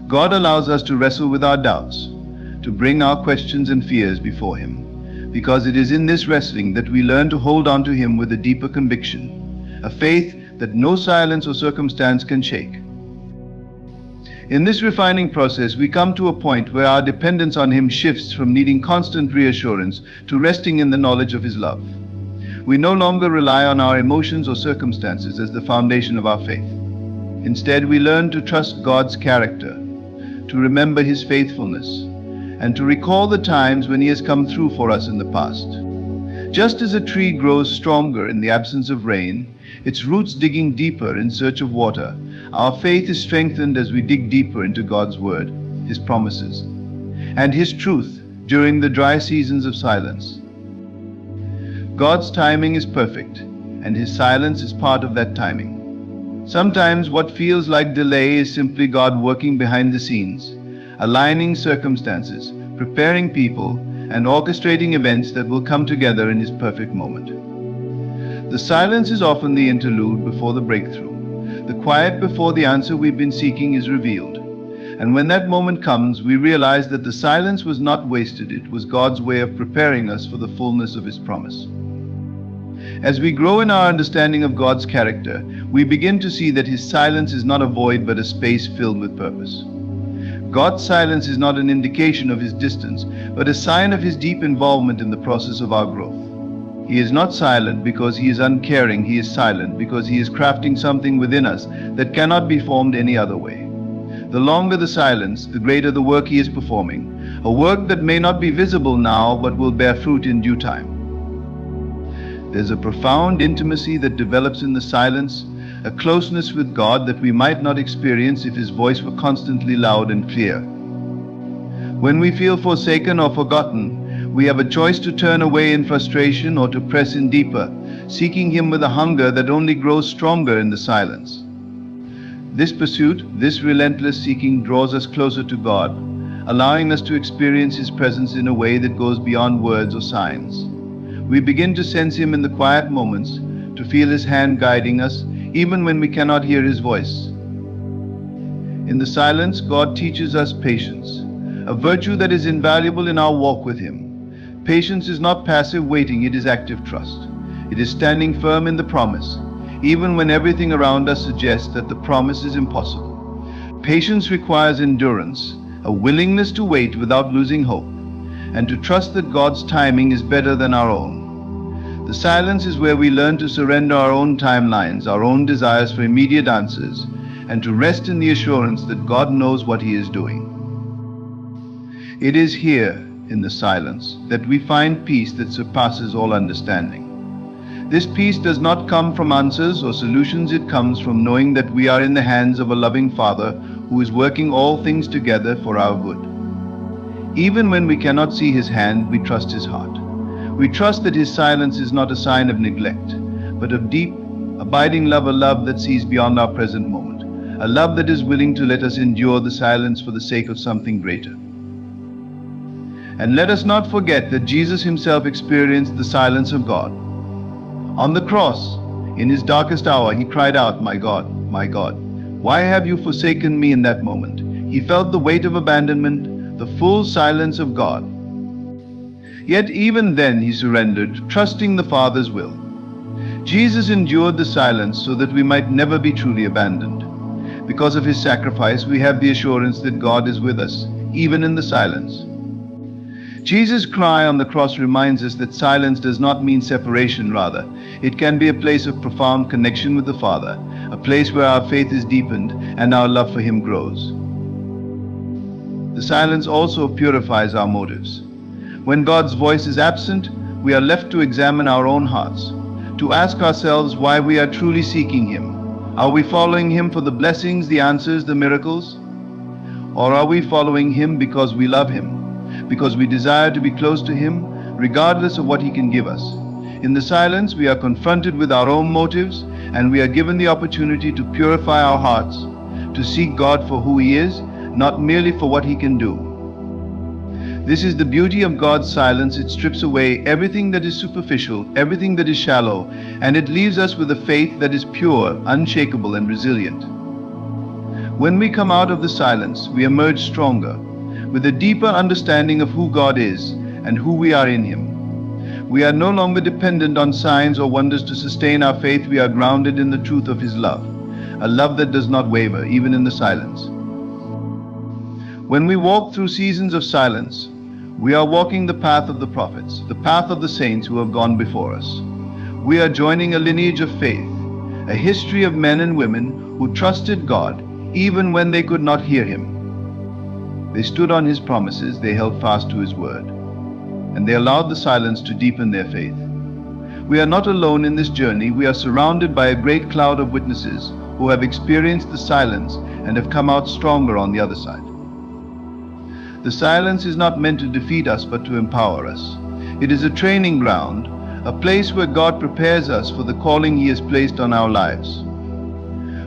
God allows us to wrestle with our doubts, to bring our questions and fears before Him, because it is in this wrestling that we learn to hold on to Him with a deeper conviction, a faith that no silence or circumstance can shake. In this refining process, we come to a point where our dependence on Him shifts from needing constant reassurance to resting in the knowledge of His love. We no longer rely on our emotions or circumstances as the foundation of our faith. Instead, we learn to trust God's character, to remember His faithfulness, and to recall the times when He has come through for us in the past. Just as a tree grows stronger in the absence of rain, its roots digging deeper in search of water, our faith is strengthened as we dig deeper into God's Word, His promises, and His truth during the dry seasons of silence. God's timing is perfect, and His silence is part of that timing. Sometimes what feels like delay is simply God working behind the scenes, aligning circumstances, preparing people, and orchestrating events that will come together in His perfect moment. The silence is often the interlude before the breakthrough, the quiet before the answer we've been seeking is revealed. And when that moment comes, we realize that the silence was not wasted, it was God's way of preparing us for the fullness of His promise. As we grow in our understanding of God's character, we begin to see that His silence is not a void but a space filled with purpose. God's silence is not an indication of His distance, but a sign of His deep involvement in the process of our growth. He is not silent because He is uncaring, He is silent because He is crafting something within us that cannot be formed any other way. The longer the silence, the greater the work He is performing, a work that may not be visible now but will bear fruit in due time. There's a profound intimacy that develops in the silence, a closeness with God that we might not experience if His voice were constantly loud and clear. When we feel forsaken or forgotten, we have a choice to turn away in frustration or to press in deeper, seeking Him with a hunger that only grows stronger in the silence. This pursuit, this relentless seeking draws us closer to God, allowing us to experience His presence in a way that goes beyond words or signs. We begin to sense Him in the quiet moments, to feel His hand guiding us, even when we cannot hear His voice. In the silence, God teaches us patience, a virtue that is invaluable in our walk with Him. Patience is not passive waiting, it is active trust. It is standing firm in the promise, even when everything around us suggests that the promise is impossible. Patience requires endurance, a willingness to wait without losing hope, and to trust that God's timing is better than our own. The silence is where we learn to surrender our own timelines, our own desires for immediate answers, and to rest in the assurance that God knows what He is doing. It is here, in the silence, that we find peace that surpasses all understanding. This peace does not come from answers or solutions, it comes from knowing that we are in the hands of a loving Father who is working all things together for our good. Even when we cannot see His hand, we trust His heart. We trust that His silence is not a sign of neglect, but of deep, abiding love, a love that sees beyond our present moment, a love that is willing to let us endure the silence for the sake of something greater. And let us not forget that Jesus Himself experienced the silence of God. On the cross, in His darkest hour, He cried out, my God, why have you forsaken me?" in that moment. He felt the weight of abandonment, the full silence of God. Yet even then He surrendered, trusting the Father's will. Jesus endured the silence so that we might never be truly abandoned. Because of His sacrifice, we have the assurance that God is with us, even in the silence. Jesus' cry on the cross reminds us that silence does not mean separation, rather. It can be a place of profound connection with the Father, a place where our faith is deepened and our love for Him grows. The silence also purifies our motives. When God's voice is absent, we are left to examine our own hearts, to ask ourselves why we are truly seeking Him. Are we following Him for the blessings, the answers, the miracles? Or are we following him because we love him, because we desire to be close to him, regardless of what he can give us? In the silence, we are confronted with our own motives, and we are given the opportunity to purify our hearts, to seek God for who he is, not merely for what he can do. This is the beauty of God's silence. It strips away everything that is superficial, everything that is shallow, and it leaves us with a faith that is pure, unshakable, and resilient. When we come out of the silence, we emerge stronger, with a deeper understanding of who God is and who we are in him. We are no longer dependent on signs or wonders to sustain our faith. We are grounded in the truth of his love, a love that does not waver, even in the silence. When we walk through seasons of silence, we are walking the path of the prophets, the path of the saints who have gone before us. We are joining a lineage of faith, a history of men and women who trusted God even when they could not hear him. They stood on his promises, they held fast to his word, and they allowed the silence to deepen their faith. We are not alone in this journey. We are surrounded by a great cloud of witnesses who have experienced the silence and have come out stronger on the other side. The silence is not meant to defeat us, but to empower us. It is a training ground, a place where God prepares us for the calling he has placed on our lives.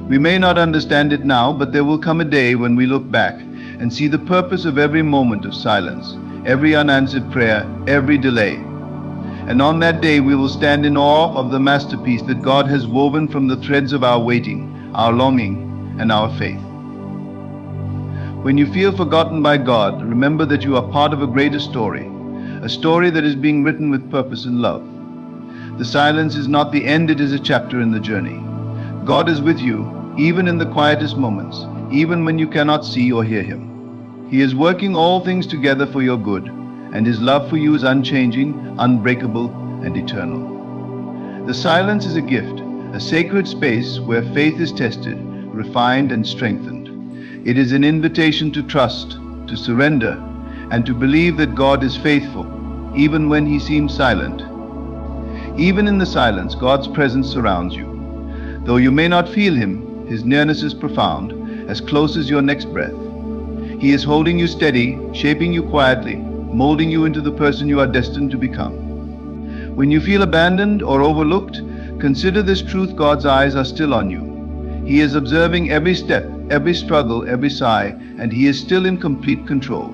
We may not understand it now, but there will come a day when we look back and see the purpose of every moment of silence, every unanswered prayer, every delay. And on that day we will stand in awe of the masterpiece that God has woven from the threads of our waiting, our longing, and our faith. When you feel forgotten by God, remember that you are part of a greater story, a story that is being written with purpose and love. The silence is not the end, it is a chapter in the journey. God is with you, even in the quietest moments, even when you cannot see or hear him. He is working all things together for your good, and his love for you is unchanging, unbreakable, and eternal. The silence is a gift, a sacred space where faith is tested, refined, and strengthened. It is an invitation to trust, to surrender, and to believe that God is faithful, even when he seems silent. Even in the silence, God's presence surrounds you. Though you may not feel him, his nearness is profound, as close as your next breath. He is holding you steady, shaping you quietly, molding you into the person you are destined to become. When you feel abandoned or overlooked, consider this truth: God's eyes are still on you. He is observing every step, every struggle, every sigh, and he is still in complete control.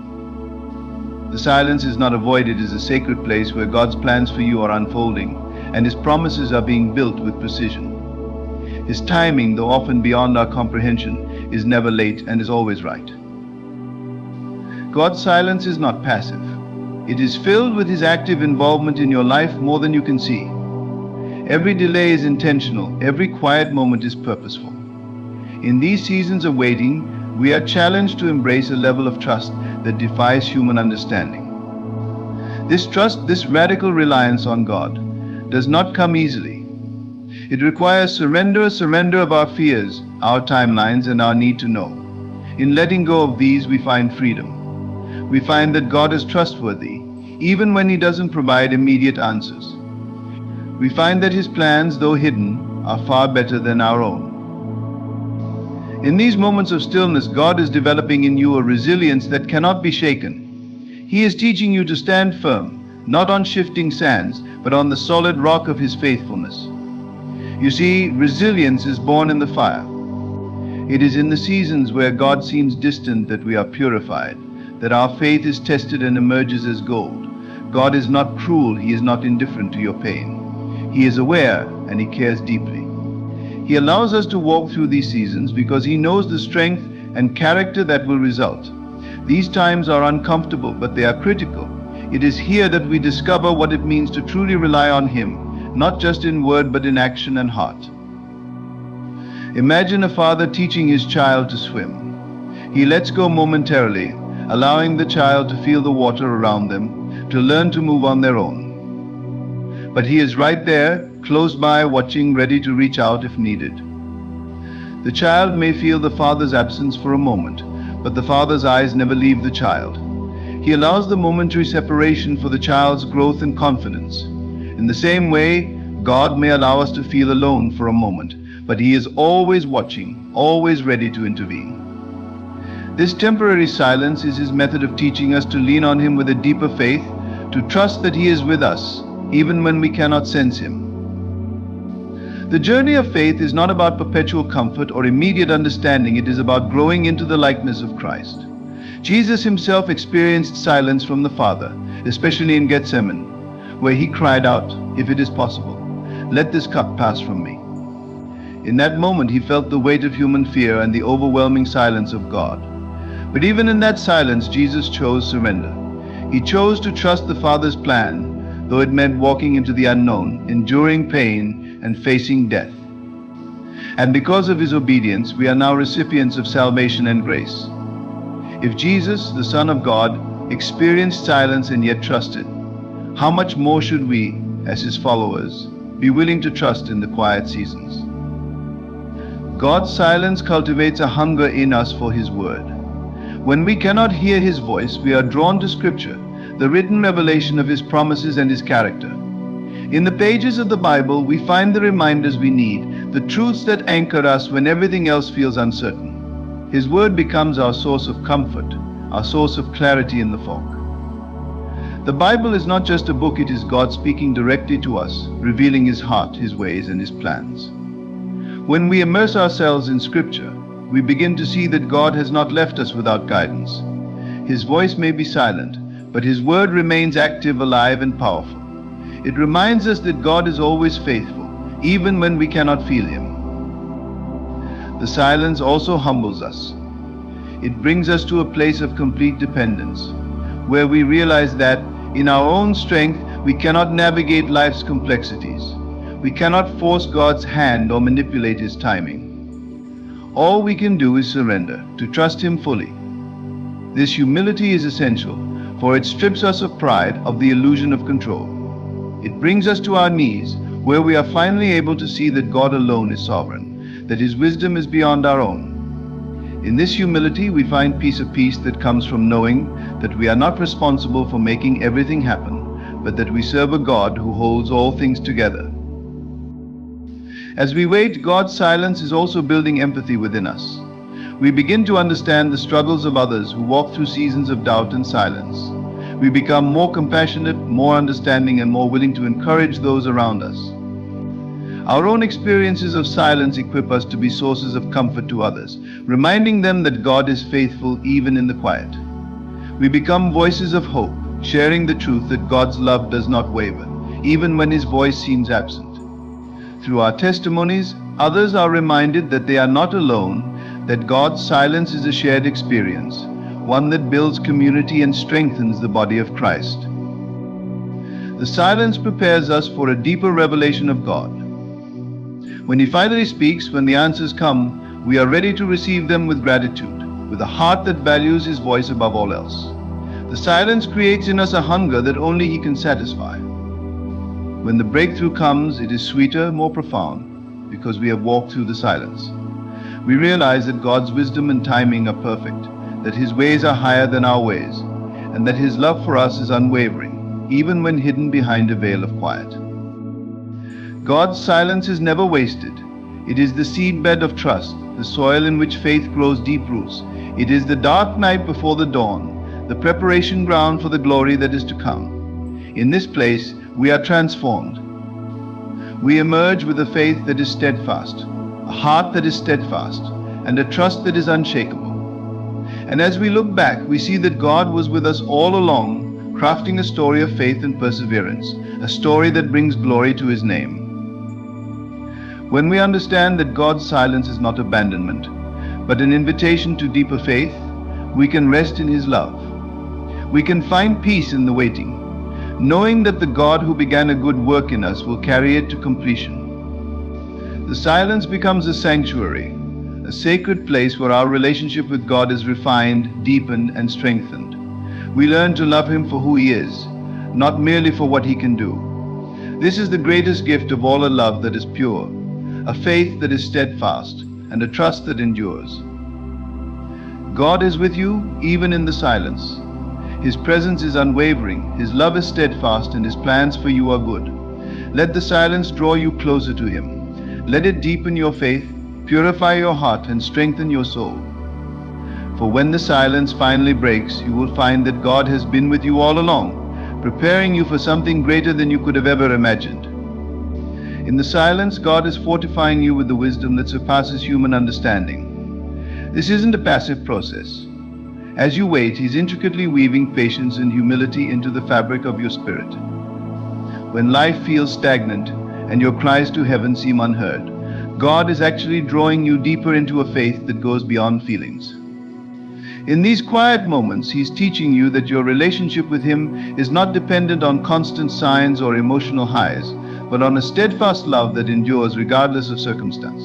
The silence is not a void, it is a sacred place where God's plans for you are unfolding, and his promises are being built with precision. His timing, though often beyond our comprehension, is never late and is always right. God's silence is not passive. It is filled with his active involvement in your life more than you can see. Every delay is intentional, every quiet moment is purposeful. In these seasons of waiting, we are challenged to embrace a level of trust that defies human understanding. This trust, this radical reliance on God, does not come easily. It requires surrender of our fears, our timelines, and our need to know. In letting go of these, we find freedom. We find that God is trustworthy, even when he doesn't provide immediate answers. We find that his plans, though hidden, are far better than our own. In these moments of stillness, God is developing in you a resilience that cannot be shaken. He is teaching you to stand firm, not on shifting sands, but on the solid rock of his faithfulness. You see, resilience is born in the fire. It is in the seasons where God seems distant that we are purified, that our faith is tested and emerges as gold. God is not cruel, he is not indifferent to your pain. He is aware and he cares deeply. He allows us to walk through these seasons because he knows the strength and character that will result. These times are uncomfortable, but they are critical. It is here that we discover what it means to truly rely on him, not just in word but in action and heart. Imagine a father teaching his child to swim. He lets go momentarily, allowing the child to feel the water around them, to learn to move on their own. But he is right there, close by, watching, ready to reach out if needed. The child may feel the father's absence for a moment, but the father's eyes never leave the child. He allows the momentary separation for the child's growth and confidence. In the same way, God may allow us to feel alone for a moment, but he is always watching, always ready to intervene. This temporary silence is his method of teaching us to lean on him with a deeper faith, to trust that he is with us, even when we cannot sense him. The journey of faith is not about perpetual comfort or immediate understanding. It is about growing into the likeness of Christ. Jesus himself experienced silence from the Father, especially in Gethsemane, where he cried out, "If it is possible, let this cup pass from me." In that moment, he felt the weight of human fear and the overwhelming silence of God. But even in that silence, Jesus chose surrender. He chose to trust the Father's plan, though it meant walking into the unknown, enduring pain, and facing death. And because of his obedience, we are now recipients of salvation and grace. If Jesus, the Son of God, experienced silence and yet trusted, how much more should we, as his followers, be willing to trust in the quiet seasons? God's silence cultivates a hunger in us for his word. When we cannot hear his voice, we are drawn to Scripture, the written revelation of his promises and his character. In the pages of the Bible, we find the reminders we need, the truths that anchor us when everything else feels uncertain. His word becomes our source of comfort, our source of clarity in the fog. The Bible is not just a book, it is God speaking directly to us, revealing his heart, his ways, and his plans. When we immerse ourselves in Scripture, we begin to see that God has not left us without guidance. His voice may be silent, but his word remains active, alive, and powerful. It reminds us that God is always faithful, even when we cannot feel him. The silence also humbles us. It brings us to a place of complete dependence, where we realize that in our own strength we cannot navigate life's complexities. We cannot force God's hand or manipulate his timing. All we can do is surrender, to trust him fully. This humility is essential, for it strips us of pride, of the illusion of control. It brings us to our knees, where we are finally able to see that God alone is sovereign, that his wisdom is beyond our own. In this humility, we find peace that comes from knowing that we are not responsible for making everything happen, but that we serve a God who holds all things together. As we wait, God's silence is also building empathy within us. We begin to understand the struggles of others who walk through seasons of doubt and silence. We become more compassionate, more understanding, and more willing to encourage those around us. Our own experiences of silence equip us to be sources of comfort to others, reminding them that God is faithful even in the quiet. We become voices of hope, sharing the truth that God's love does not waver, even when his voice seems absent. Through our testimonies, others are reminded that they are not alone, that God's silence is a shared experience, one that builds community and strengthens the body of Christ. The silence prepares us for a deeper revelation of God. When he finally speaks, when the answers come, we are ready to receive them with gratitude, with a heart that values his voice above all else. The silence creates in us a hunger that only he can satisfy. When the breakthrough comes, it is sweeter, more profound, because we have walked through the silence. We realize that God's wisdom and timing are perfect, that his ways are higher than our ways, and that his love for us is unwavering, even when hidden behind a veil of quiet. God's silence is never wasted. It is the seedbed of trust, the soil in which faith grows deep roots. It is the dark night before the dawn, the preparation ground for the glory that is to come. In this place, we are transformed. We emerge with a faith that is steadfast, a heart that is steadfast, and a trust that is unshakable. And as we look back, we see that God was with us all along, crafting a story of faith and perseverance, a story that brings glory to his name. When we understand that God's silence is not abandonment, but an invitation to deeper faith, we can rest in his love. We can find peace in the waiting, knowing that the God who began a good work in us will carry it to completion. The silence becomes a sanctuary, a sacred place where our relationship with God is refined, deepened, and strengthened. We learn to love him for who he is, not merely for what he can do. This is the greatest gift of all, a love that is pure, a faith that is steadfast, and a trust that endures. God is with you even in the silence. His presence is unwavering, his love is steadfast, and his plans for you are good. Let the silence draw you closer to him. Let it deepen your faith, purify your heart, and strengthen your soul. For when the silence finally breaks, you will find that God has been with you all along, preparing you for something greater than you could have ever imagined. In the silence, God is fortifying you with the wisdom that surpasses human understanding. This isn't a passive process. As you wait, He's intricately weaving patience and humility into the fabric of your spirit. When life feels stagnant and your cries to heaven seem unheard, God is actually drawing you deeper into a faith that goes beyond feelings. In these quiet moments, He's teaching you that your relationship with Him is not dependent on constant signs or emotional highs, but on a steadfast love that endures regardless of circumstance.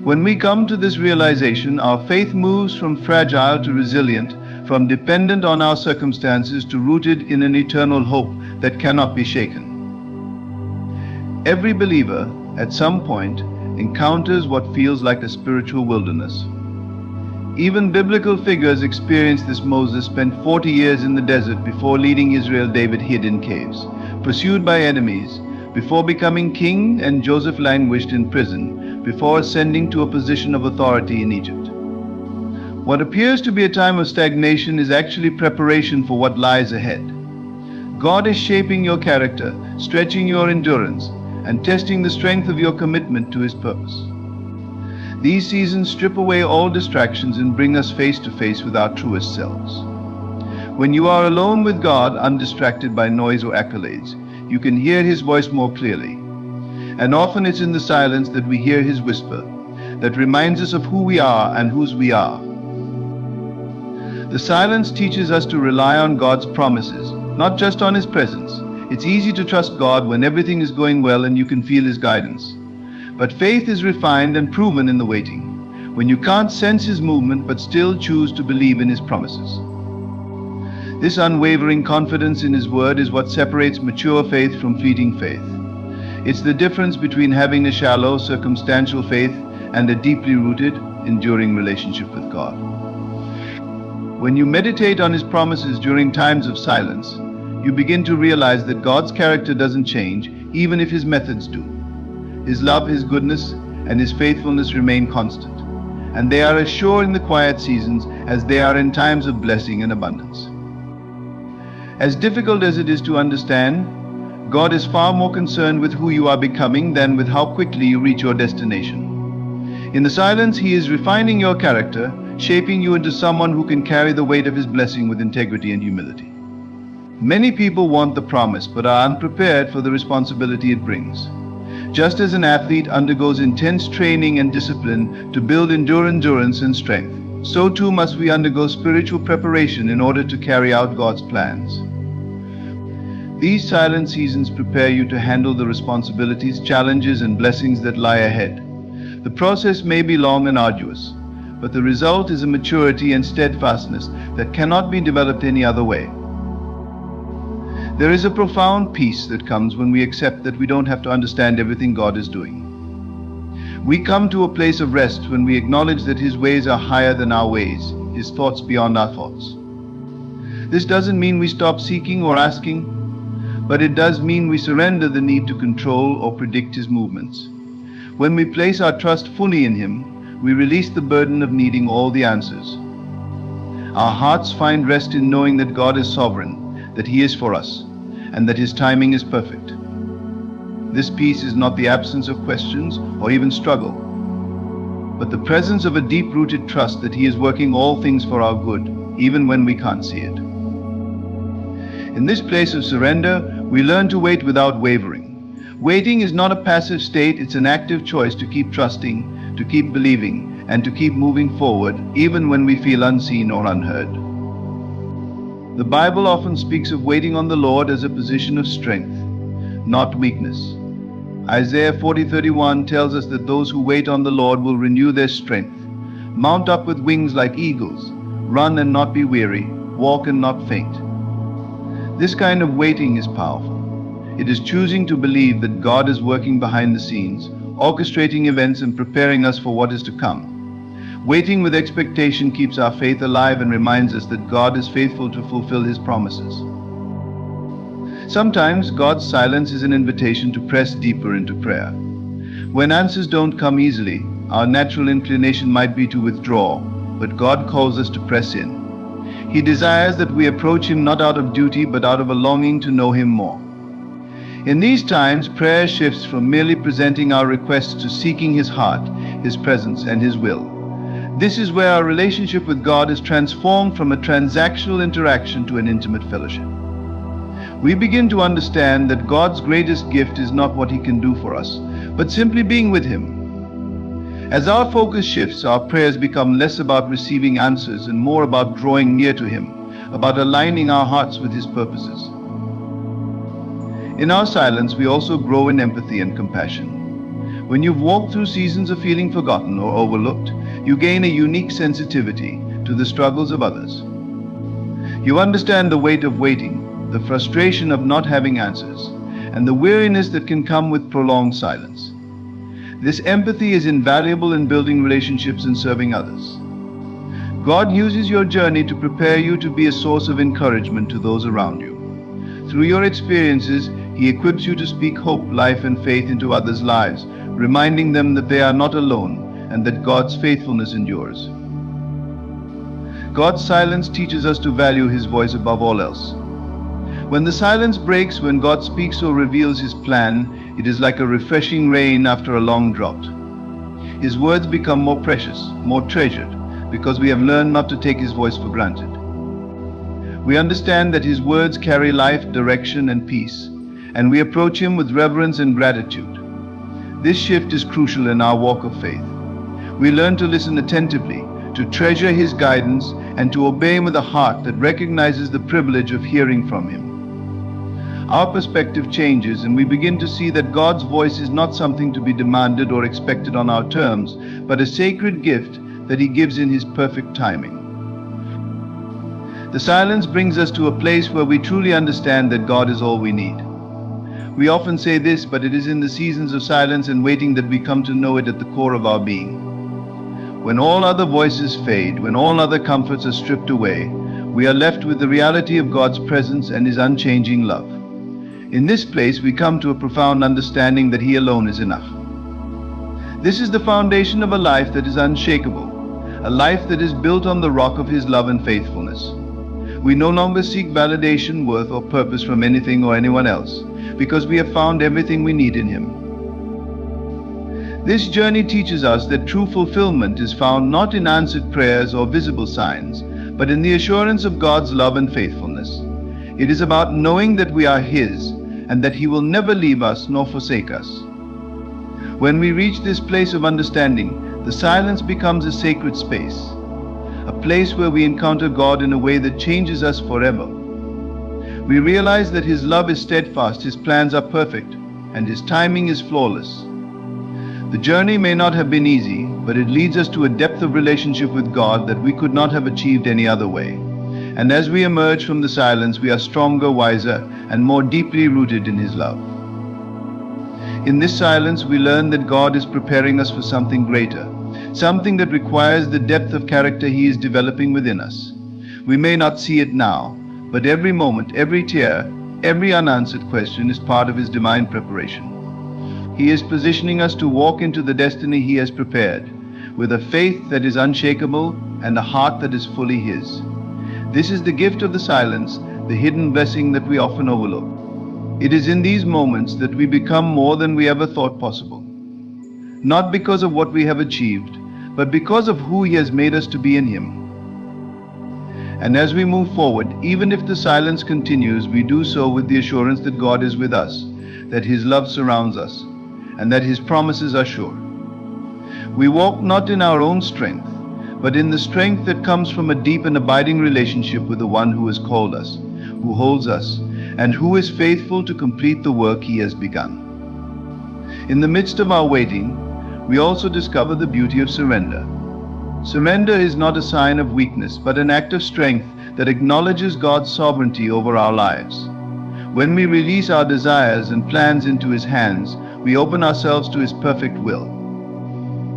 When we come to this realization, our faith moves from fragile to resilient, from dependent on our circumstances to rooted in an eternal hope that cannot be shaken. Every believer, at some point, encounters what feels like a spiritual wilderness. Even biblical figures experienced this. Moses spent 40 years in the desert before leading Israel. David hid in caves, pursued by enemies, before becoming king, and Joseph languished in prison before ascending to a position of authority in Egypt. What appears to be a time of stagnation is actually preparation for what lies ahead. God is shaping your character, stretching your endurance, and testing the strength of your commitment to His purpose. These seasons strip away all distractions and bring us face to face with our truest selves. When you are alone with God, undistracted by noise or accolades, you can hear His voice more clearly. And often it's in the silence that we hear His whisper, that reminds us of who we are and whose we are. The silence teaches us to rely on God's promises, not just on His presence. It's easy to trust God when everything is going well and you can feel His guidance. But faith is refined and proven in the waiting, when you can't sense His movement but still choose to believe in His promises. This unwavering confidence in His word is what separates mature faith from fleeting faith. It's the difference between having a shallow, circumstantial faith and a deeply rooted, enduring relationship with God. When you meditate on His promises during times of silence, you begin to realize that God's character doesn't change, even if His methods do. His love, His goodness, and His faithfulness remain constant, and they are as sure in the quiet seasons as they are in times of blessing and abundance. As difficult as it is to understand, God is far more concerned with who you are becoming than with how quickly you reach your destination. In the silence, He is refining your character, shaping you into someone who can carry the weight of His blessing with integrity and humility. Many people want the promise but are unprepared for the responsibility it brings. Just as an athlete undergoes intense training and discipline to build endurance and strength, so too must we undergo spiritual preparation in order to carry out God's plans. These silent seasons prepare you to handle the responsibilities, challenges, and blessings that lie ahead. The process may be long and arduous, but the result is a maturity and steadfastness that cannot be developed any other way. There is a profound peace that comes when we accept that we don't have to understand everything God is doing. We come to a place of rest when we acknowledge that His ways are higher than our ways, His thoughts beyond our thoughts. This doesn't mean we stop seeking or asking, but it does mean we surrender the need to control or predict His movements. When we place our trust fully in Him, we release the burden of needing all the answers. Our hearts find rest in knowing that God is sovereign, that He is for us, and that His timing is perfect. This peace is not the absence of questions or even struggle, but the presence of a deep-rooted trust that He is working all things for our good, even when we can't see it. In this place of surrender, we learn to wait without wavering. Waiting is not a passive state, it's an active choice to keep trusting, to keep believing, and to keep moving forward, even when we feel unseen or unheard. The Bible often speaks of waiting on the Lord as a position of strength, not weakness. Isaiah 40:31 tells us that those who wait on the Lord will renew their strength, mount up with wings like eagles, run and not be weary, walk and not faint. This kind of waiting is powerful. It is choosing to believe that God is working behind the scenes, orchestrating events and preparing us for what is to come. Waiting with expectation keeps our faith alive and reminds us that God is faithful to fulfill His promises. Sometimes God's silence is an invitation to press deeper into prayer. When answers don't come easily, our natural inclination might be to withdraw, but God calls us to press in. He desires that we approach Him not out of duty, but out of a longing to know Him more. In these times, prayer shifts from merely presenting our requests to seeking His heart, His presence, and His will. This is where our relationship with God is transformed from a transactional interaction to an intimate fellowship. We begin to understand that God's greatest gift is not what He can do for us, but simply being with Him. As our focus shifts, our prayers become less about receiving answers and more about drawing near to Him, about aligning our hearts with His purposes. In our silence, we also grow in empathy and compassion. When you've walked through seasons of feeling forgotten or overlooked, you gain a unique sensitivity to the struggles of others. You understand the weight of waiting, the frustration of not having answers, and the weariness that can come with prolonged silence. This empathy is invaluable in building relationships and serving others. God uses your journey to prepare you to be a source of encouragement to those around you. Through your experiences, He equips you to speak hope, life, and faith into others' lives, reminding them that they are not alone and that God's faithfulness endures. God's silence teaches us to value His voice above all else. When the silence breaks, when God speaks or reveals His plan, it is like a refreshing rain after a long drought. His words become more precious, more treasured, because we have learned not to take His voice for granted. We understand that His words carry life, direction, and peace, and we approach Him with reverence and gratitude. This shift is crucial in our walk of faith. We learn to listen attentively, to treasure His guidance, and to obey Him with a heart that recognizes the privilege of hearing from Him. Our perspective changes, and we begin to see that God's voice is not something to be demanded or expected on our terms, but a sacred gift that He gives in His perfect timing. The silence brings us to a place where we truly understand that God is all we need. We often say this, but it is in the seasons of silence and waiting that we come to know it at the core of our being. When all other voices fade, when all other comforts are stripped away, we are left with the reality of God's presence and His unchanging love. In this place, we come to a profound understanding that He alone is enough. This is the foundation of a life that is unshakable, a life that is built on the rock of His love and faithfulness. We no longer seek validation, worth, or purpose from anything or anyone else, because we have found everything we need in Him. This journey teaches us that true fulfillment is found not in answered prayers or visible signs, but in the assurance of God's love and faithfulness. It is about knowing that we are His, and that He will never leave us nor forsake us. When we reach this place of understanding, the silence becomes a sacred space, a place where we encounter God in a way that changes us forever. We realize that His love is steadfast, His plans are perfect, and His timing is flawless. The journey may not have been easy, but it leads us to a depth of relationship with God that we could not have achieved any other way. And as we emerge from the silence, we are stronger, wiser, and more deeply rooted in His love. In this silence, we learn that God is preparing us for something greater, something that requires the depth of character He is developing within us. We may not see it now, but every moment, every tear, every unanswered question is part of His divine preparation. He is positioning us to walk into the destiny He has prepared, with a faith that is unshakable and a heart that is fully His. This is the gift of the silence, the hidden blessing that we often overlook. It is in these moments that we become more than we ever thought possible. Not because of what we have achieved, but because of who He has made us to be in Him. And as we move forward, even if the silence continues, we do so with the assurance that God is with us, that His love surrounds us, and that His promises are sure. We walk not in our own strength, but in the strength that comes from a deep and abiding relationship with the One who has called us, who holds us, and who is faithful to complete the work He has begun. In the midst of our waiting, we also discover the beauty of surrender. Surrender is not a sign of weakness, but an act of strength that acknowledges God's sovereignty over our lives. When we release our desires and plans into His hands, we open ourselves to His perfect will.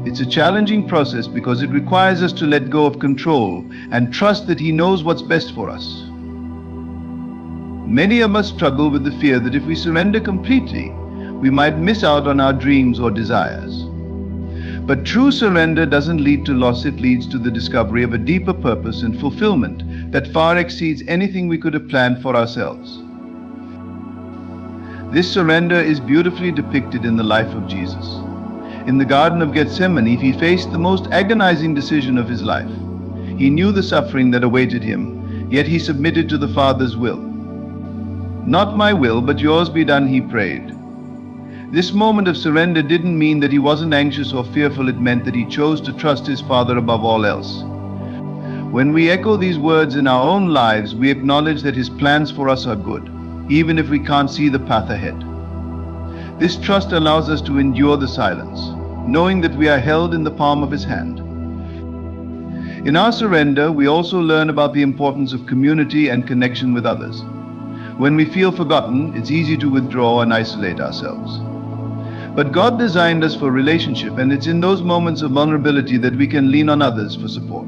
It's a challenging process because it requires us to let go of control and trust that He knows what's best for us. Many of us struggle with the fear that if we surrender completely, we might miss out on our dreams or desires. But true surrender doesn't lead to loss, it leads to the discovery of a deeper purpose and fulfillment that far exceeds anything we could have planned for ourselves. This surrender is beautifully depicted in the life of Jesus. In the Garden of Gethsemane, he faced the most agonizing decision of his life. He knew the suffering that awaited him, yet he submitted to the Father's will. "Not my will, but yours be done," he prayed. This moment of surrender didn't mean that he wasn't anxious or fearful. It meant that he chose to trust his Father above all else. When we echo these words in our own lives, we acknowledge that his plans for us are good, even if we can't see the path ahead. This trust allows us to endure the silence, knowing that we are held in the palm of his hand. In our surrender, we also learn about the importance of community and connection with others. When we feel forgotten, it's easy to withdraw and isolate ourselves. But God designed us for relationship, and it's in those moments of vulnerability that we can lean on others for support.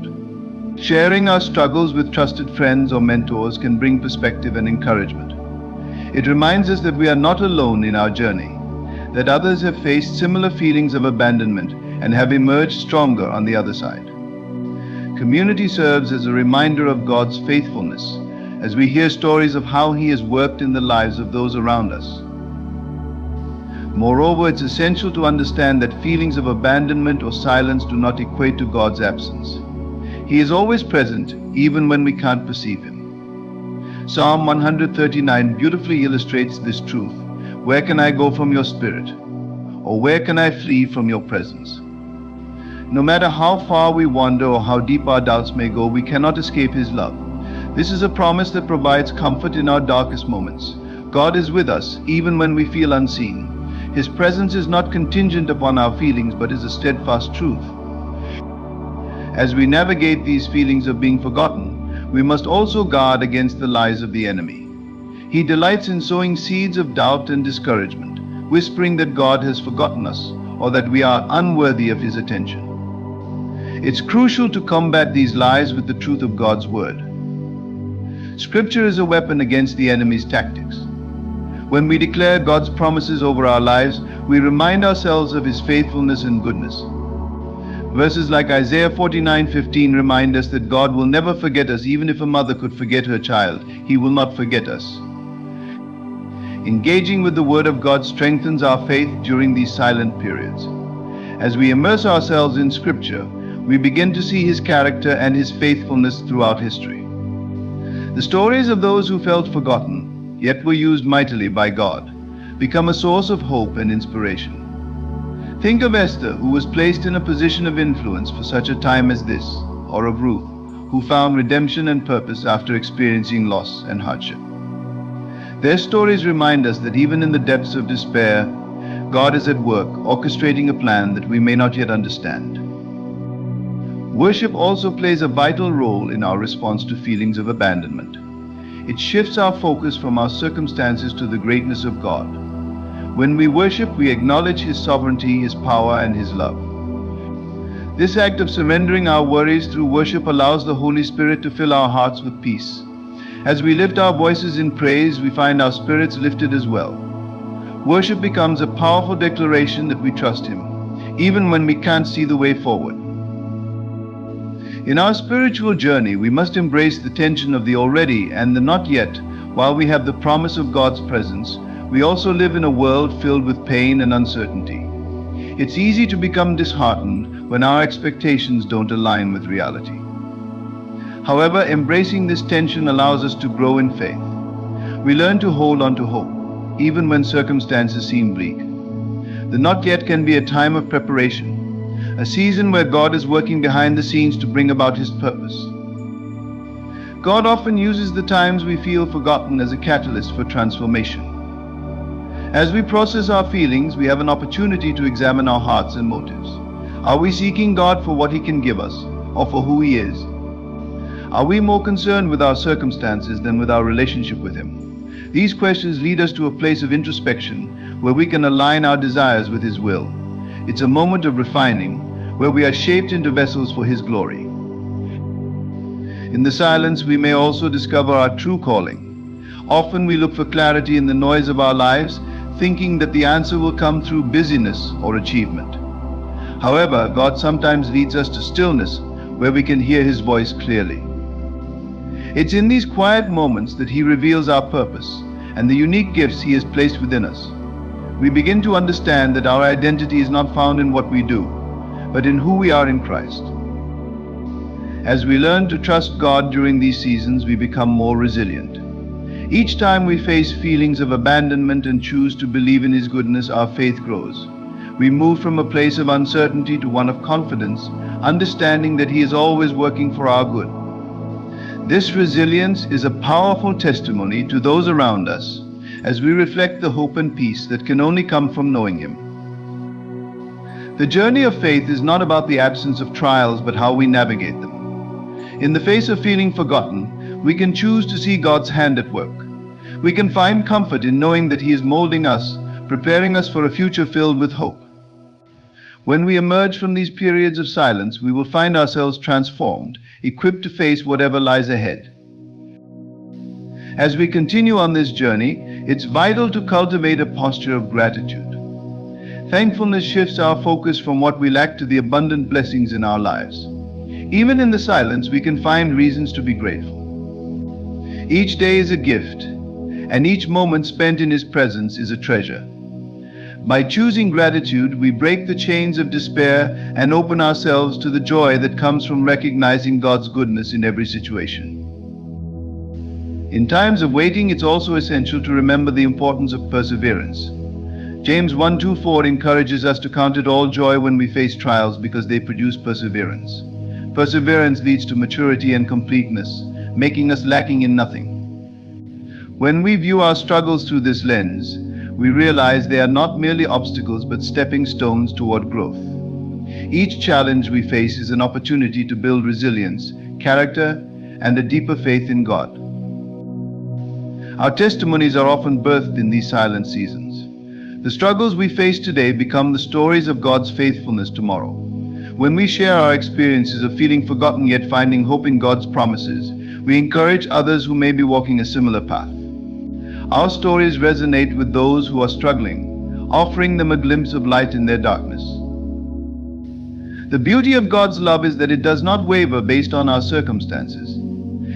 Sharing our struggles with trusted friends or mentors can bring perspective and encouragement. It reminds us that we are not alone in our journey, that others have faced similar feelings of abandonment and have emerged stronger on the other side. Community serves as a reminder of God's faithfulness as we hear stories of how he has worked in the lives of those around us. Moreover, it's essential to understand that feelings of abandonment or silence do not equate to God's absence. He is always present, even when we can't perceive him. Psalm 139 beautifully illustrates this truth. "Where can I go from your spirit? Or where can I flee from your presence?" No matter how far we wander or how deep our doubts may go, we cannot escape his love. This is a promise that provides comfort in our darkest moments. God is with us, even when we feel unseen. His presence is not contingent upon our feelings, but is a steadfast truth. As we navigate these feelings of being forgotten, we must also guard against the lies of the enemy. He delights in sowing seeds of doubt and discouragement, whispering that God has forgotten us or that we are unworthy of his attention. It's crucial to combat these lies with the truth of God's word. Scripture is a weapon against the enemy's tactics. When we declare God's promises over our lives, we remind ourselves of his faithfulness and goodness. Verses like Isaiah 49:15 remind us that God will never forget us. Even if a mother could forget her child, he will not forget us. Engaging with the Word of God strengthens our faith during these silent periods. As we immerse ourselves in Scripture, we begin to see his character and his faithfulness throughout history. The stories of those who felt forgotten, yet were used mightily by God, become a source of hope and inspiration. Think of Esther, who was placed in a position of influence for such a time as this, or of Ruth, who found redemption and purpose after experiencing loss and hardship. Their stories remind us that even in the depths of despair, God is at work, orchestrating a plan that we may not yet understand. Worship also plays a vital role in our response to feelings of abandonment. It shifts our focus from our circumstances to the greatness of God. When we worship, we acknowledge his sovereignty, his power, and his love. This act of surrendering our worries through worship allows the Holy Spirit to fill our hearts with peace. As we lift our voices in praise, we find our spirits lifted as well. Worship becomes a powerful declaration that we trust him, even when we can't see the way forward. In our spiritual journey, we must embrace the tension of the already and the not yet. While we have the promise of God's presence, we also live in a world filled with pain and uncertainty. It's easy to become disheartened when our expectations don't align with reality. However, embracing this tension allows us to grow in faith. We learn to hold on to hope, even when circumstances seem bleak. The not yet can be a time of preparation, a season where God is working behind the scenes to bring about his purpose. God often uses the times we feel forgotten as a catalyst for transformation. As we process our feelings, we have an opportunity to examine our hearts and motives. Are we seeking God for what he can give us, or for who he is? Are we more concerned with our circumstances than with our relationship with him? These questions lead us to a place of introspection where we can align our desires with his will. It's a moment of refining, where we are shaped into vessels for his glory. In the silence, we may also discover our true calling. Often we look for clarity in the noise of our lives, thinking that the answer will come through busyness or achievement. However, God sometimes leads us to stillness where we can hear His voice clearly. It's in these quiet moments that He reveals our purpose and the unique gifts He has placed within us. We begin to understand that our identity is not found in what we do, but in who we are in Christ. As we learn to trust God during these seasons, we become more resilient. Each time we face feelings of abandonment and choose to believe in His goodness, our faith grows. We move from a place of uncertainty to one of confidence, understanding that He is always working for our good. This resilience is a powerful testimony to those around us as we reflect the hope and peace that can only come from knowing Him. The journey of faith is not about the absence of trials, but how we navigate them. In the face of feeling forgotten, we can choose to see God's hand at work. We can find comfort in knowing that He is molding us, preparing us for a future filled with hope. When we emerge from these periods of silence, we will find ourselves transformed, equipped to face whatever lies ahead. As we continue on this journey, it's vital to cultivate a posture of gratitude. Thankfulness shifts our focus from what we lack to the abundant blessings in our lives. Even in the silence, we can find reasons to be grateful. Each day is a gift, and each moment spent in His presence is a treasure. By choosing gratitude, we break the chains of despair and open ourselves to the joy that comes from recognizing God's goodness in every situation. In times of waiting, it's also essential to remember the importance of perseverance. James 1:2-4 encourages us to count it all joy when we face trials because they produce perseverance. Perseverance leads to maturity and completeness, making us lacking in nothing. When we view our struggles through this lens, we realize they are not merely obstacles but stepping stones toward growth. Each challenge we face is an opportunity to build resilience, character, and a deeper faith in God. Our testimonies are often birthed in these silent seasons. The struggles we face today become the stories of God's faithfulness tomorrow. When we share our experiences of feeling forgotten yet finding hope in God's promises, we encourage others who may be walking a similar path. Our stories resonate with those who are struggling, offering them a glimpse of light in their darkness. The beauty of God's love is that it does not waver based on our circumstances.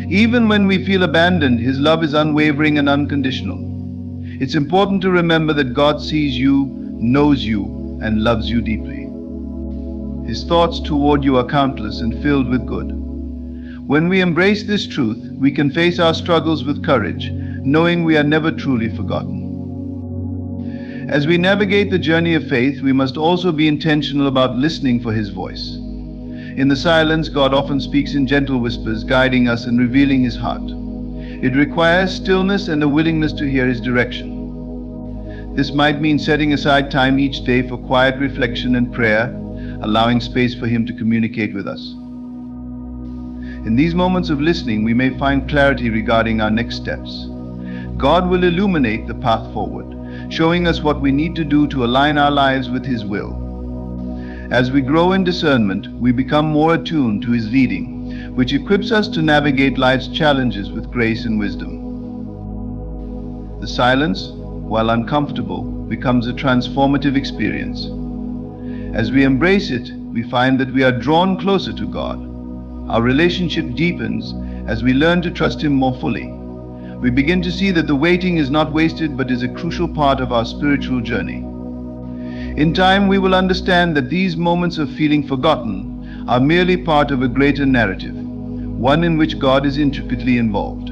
Even when we feel abandoned, His love is unwavering and unconditional. It's important to remember that God sees you, knows you, and loves you deeply. His thoughts toward you are countless and filled with good. When we embrace this truth, we can face our struggles with courage, knowing we are never truly forgotten. As we navigate the journey of faith, we must also be intentional about listening for His voice. In the silence, God often speaks in gentle whispers, guiding us and revealing His heart. It requires stillness and a willingness to hear His direction. This might mean setting aside time each day for quiet reflection and prayer, allowing space for Him to communicate with us. In these moments of listening, we may find clarity regarding our next steps. God will illuminate the path forward, showing us what we need to do to align our lives with His will. As we grow in discernment, we become more attuned to His leading, which equips us to navigate life's challenges with grace and wisdom. The silence, while uncomfortable, becomes a transformative experience. As we embrace it, we find that we are drawn closer to God. Our relationship deepens as we learn to trust Him more fully. We begin to see that the waiting is not wasted but is a crucial part of our spiritual journey. In time, we will understand that these moments of feeling forgotten are merely part of a greater narrative, one in which God is intricately involved.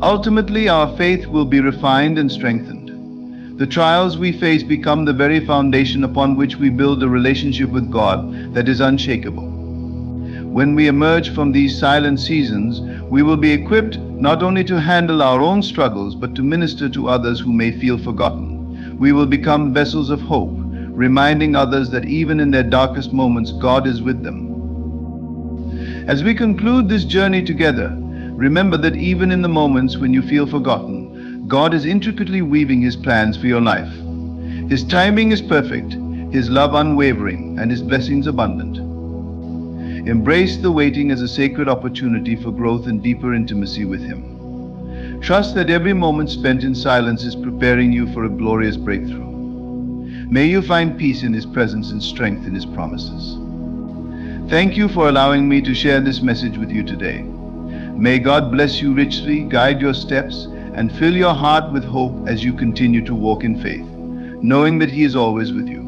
Ultimately, our faith will be refined and strengthened. The trials we face become the very foundation upon which we build a relationship with God that is unshakable. When we emerge from these silent seasons, we will be equipped not only to handle our own struggles, but to minister to others who may feel forgotten. We will become vessels of hope, reminding others that even in their darkest moments, God is with them. As we conclude this journey together, remember that even in the moments when you feel forgotten, God is intricately weaving His plans for your life. His timing is perfect, His love unwavering, and His blessings abundant. Embrace the waiting as a sacred opportunity for growth and deeper intimacy with Him. Trust that every moment spent in silence is preparing you for a glorious breakthrough. May you find peace in His presence and strength in His promises. Thank you for allowing me to share this message with you today. May God bless you richly, guide your steps, and fill your heart with hope as you continue to walk in faith, knowing that He is always with you.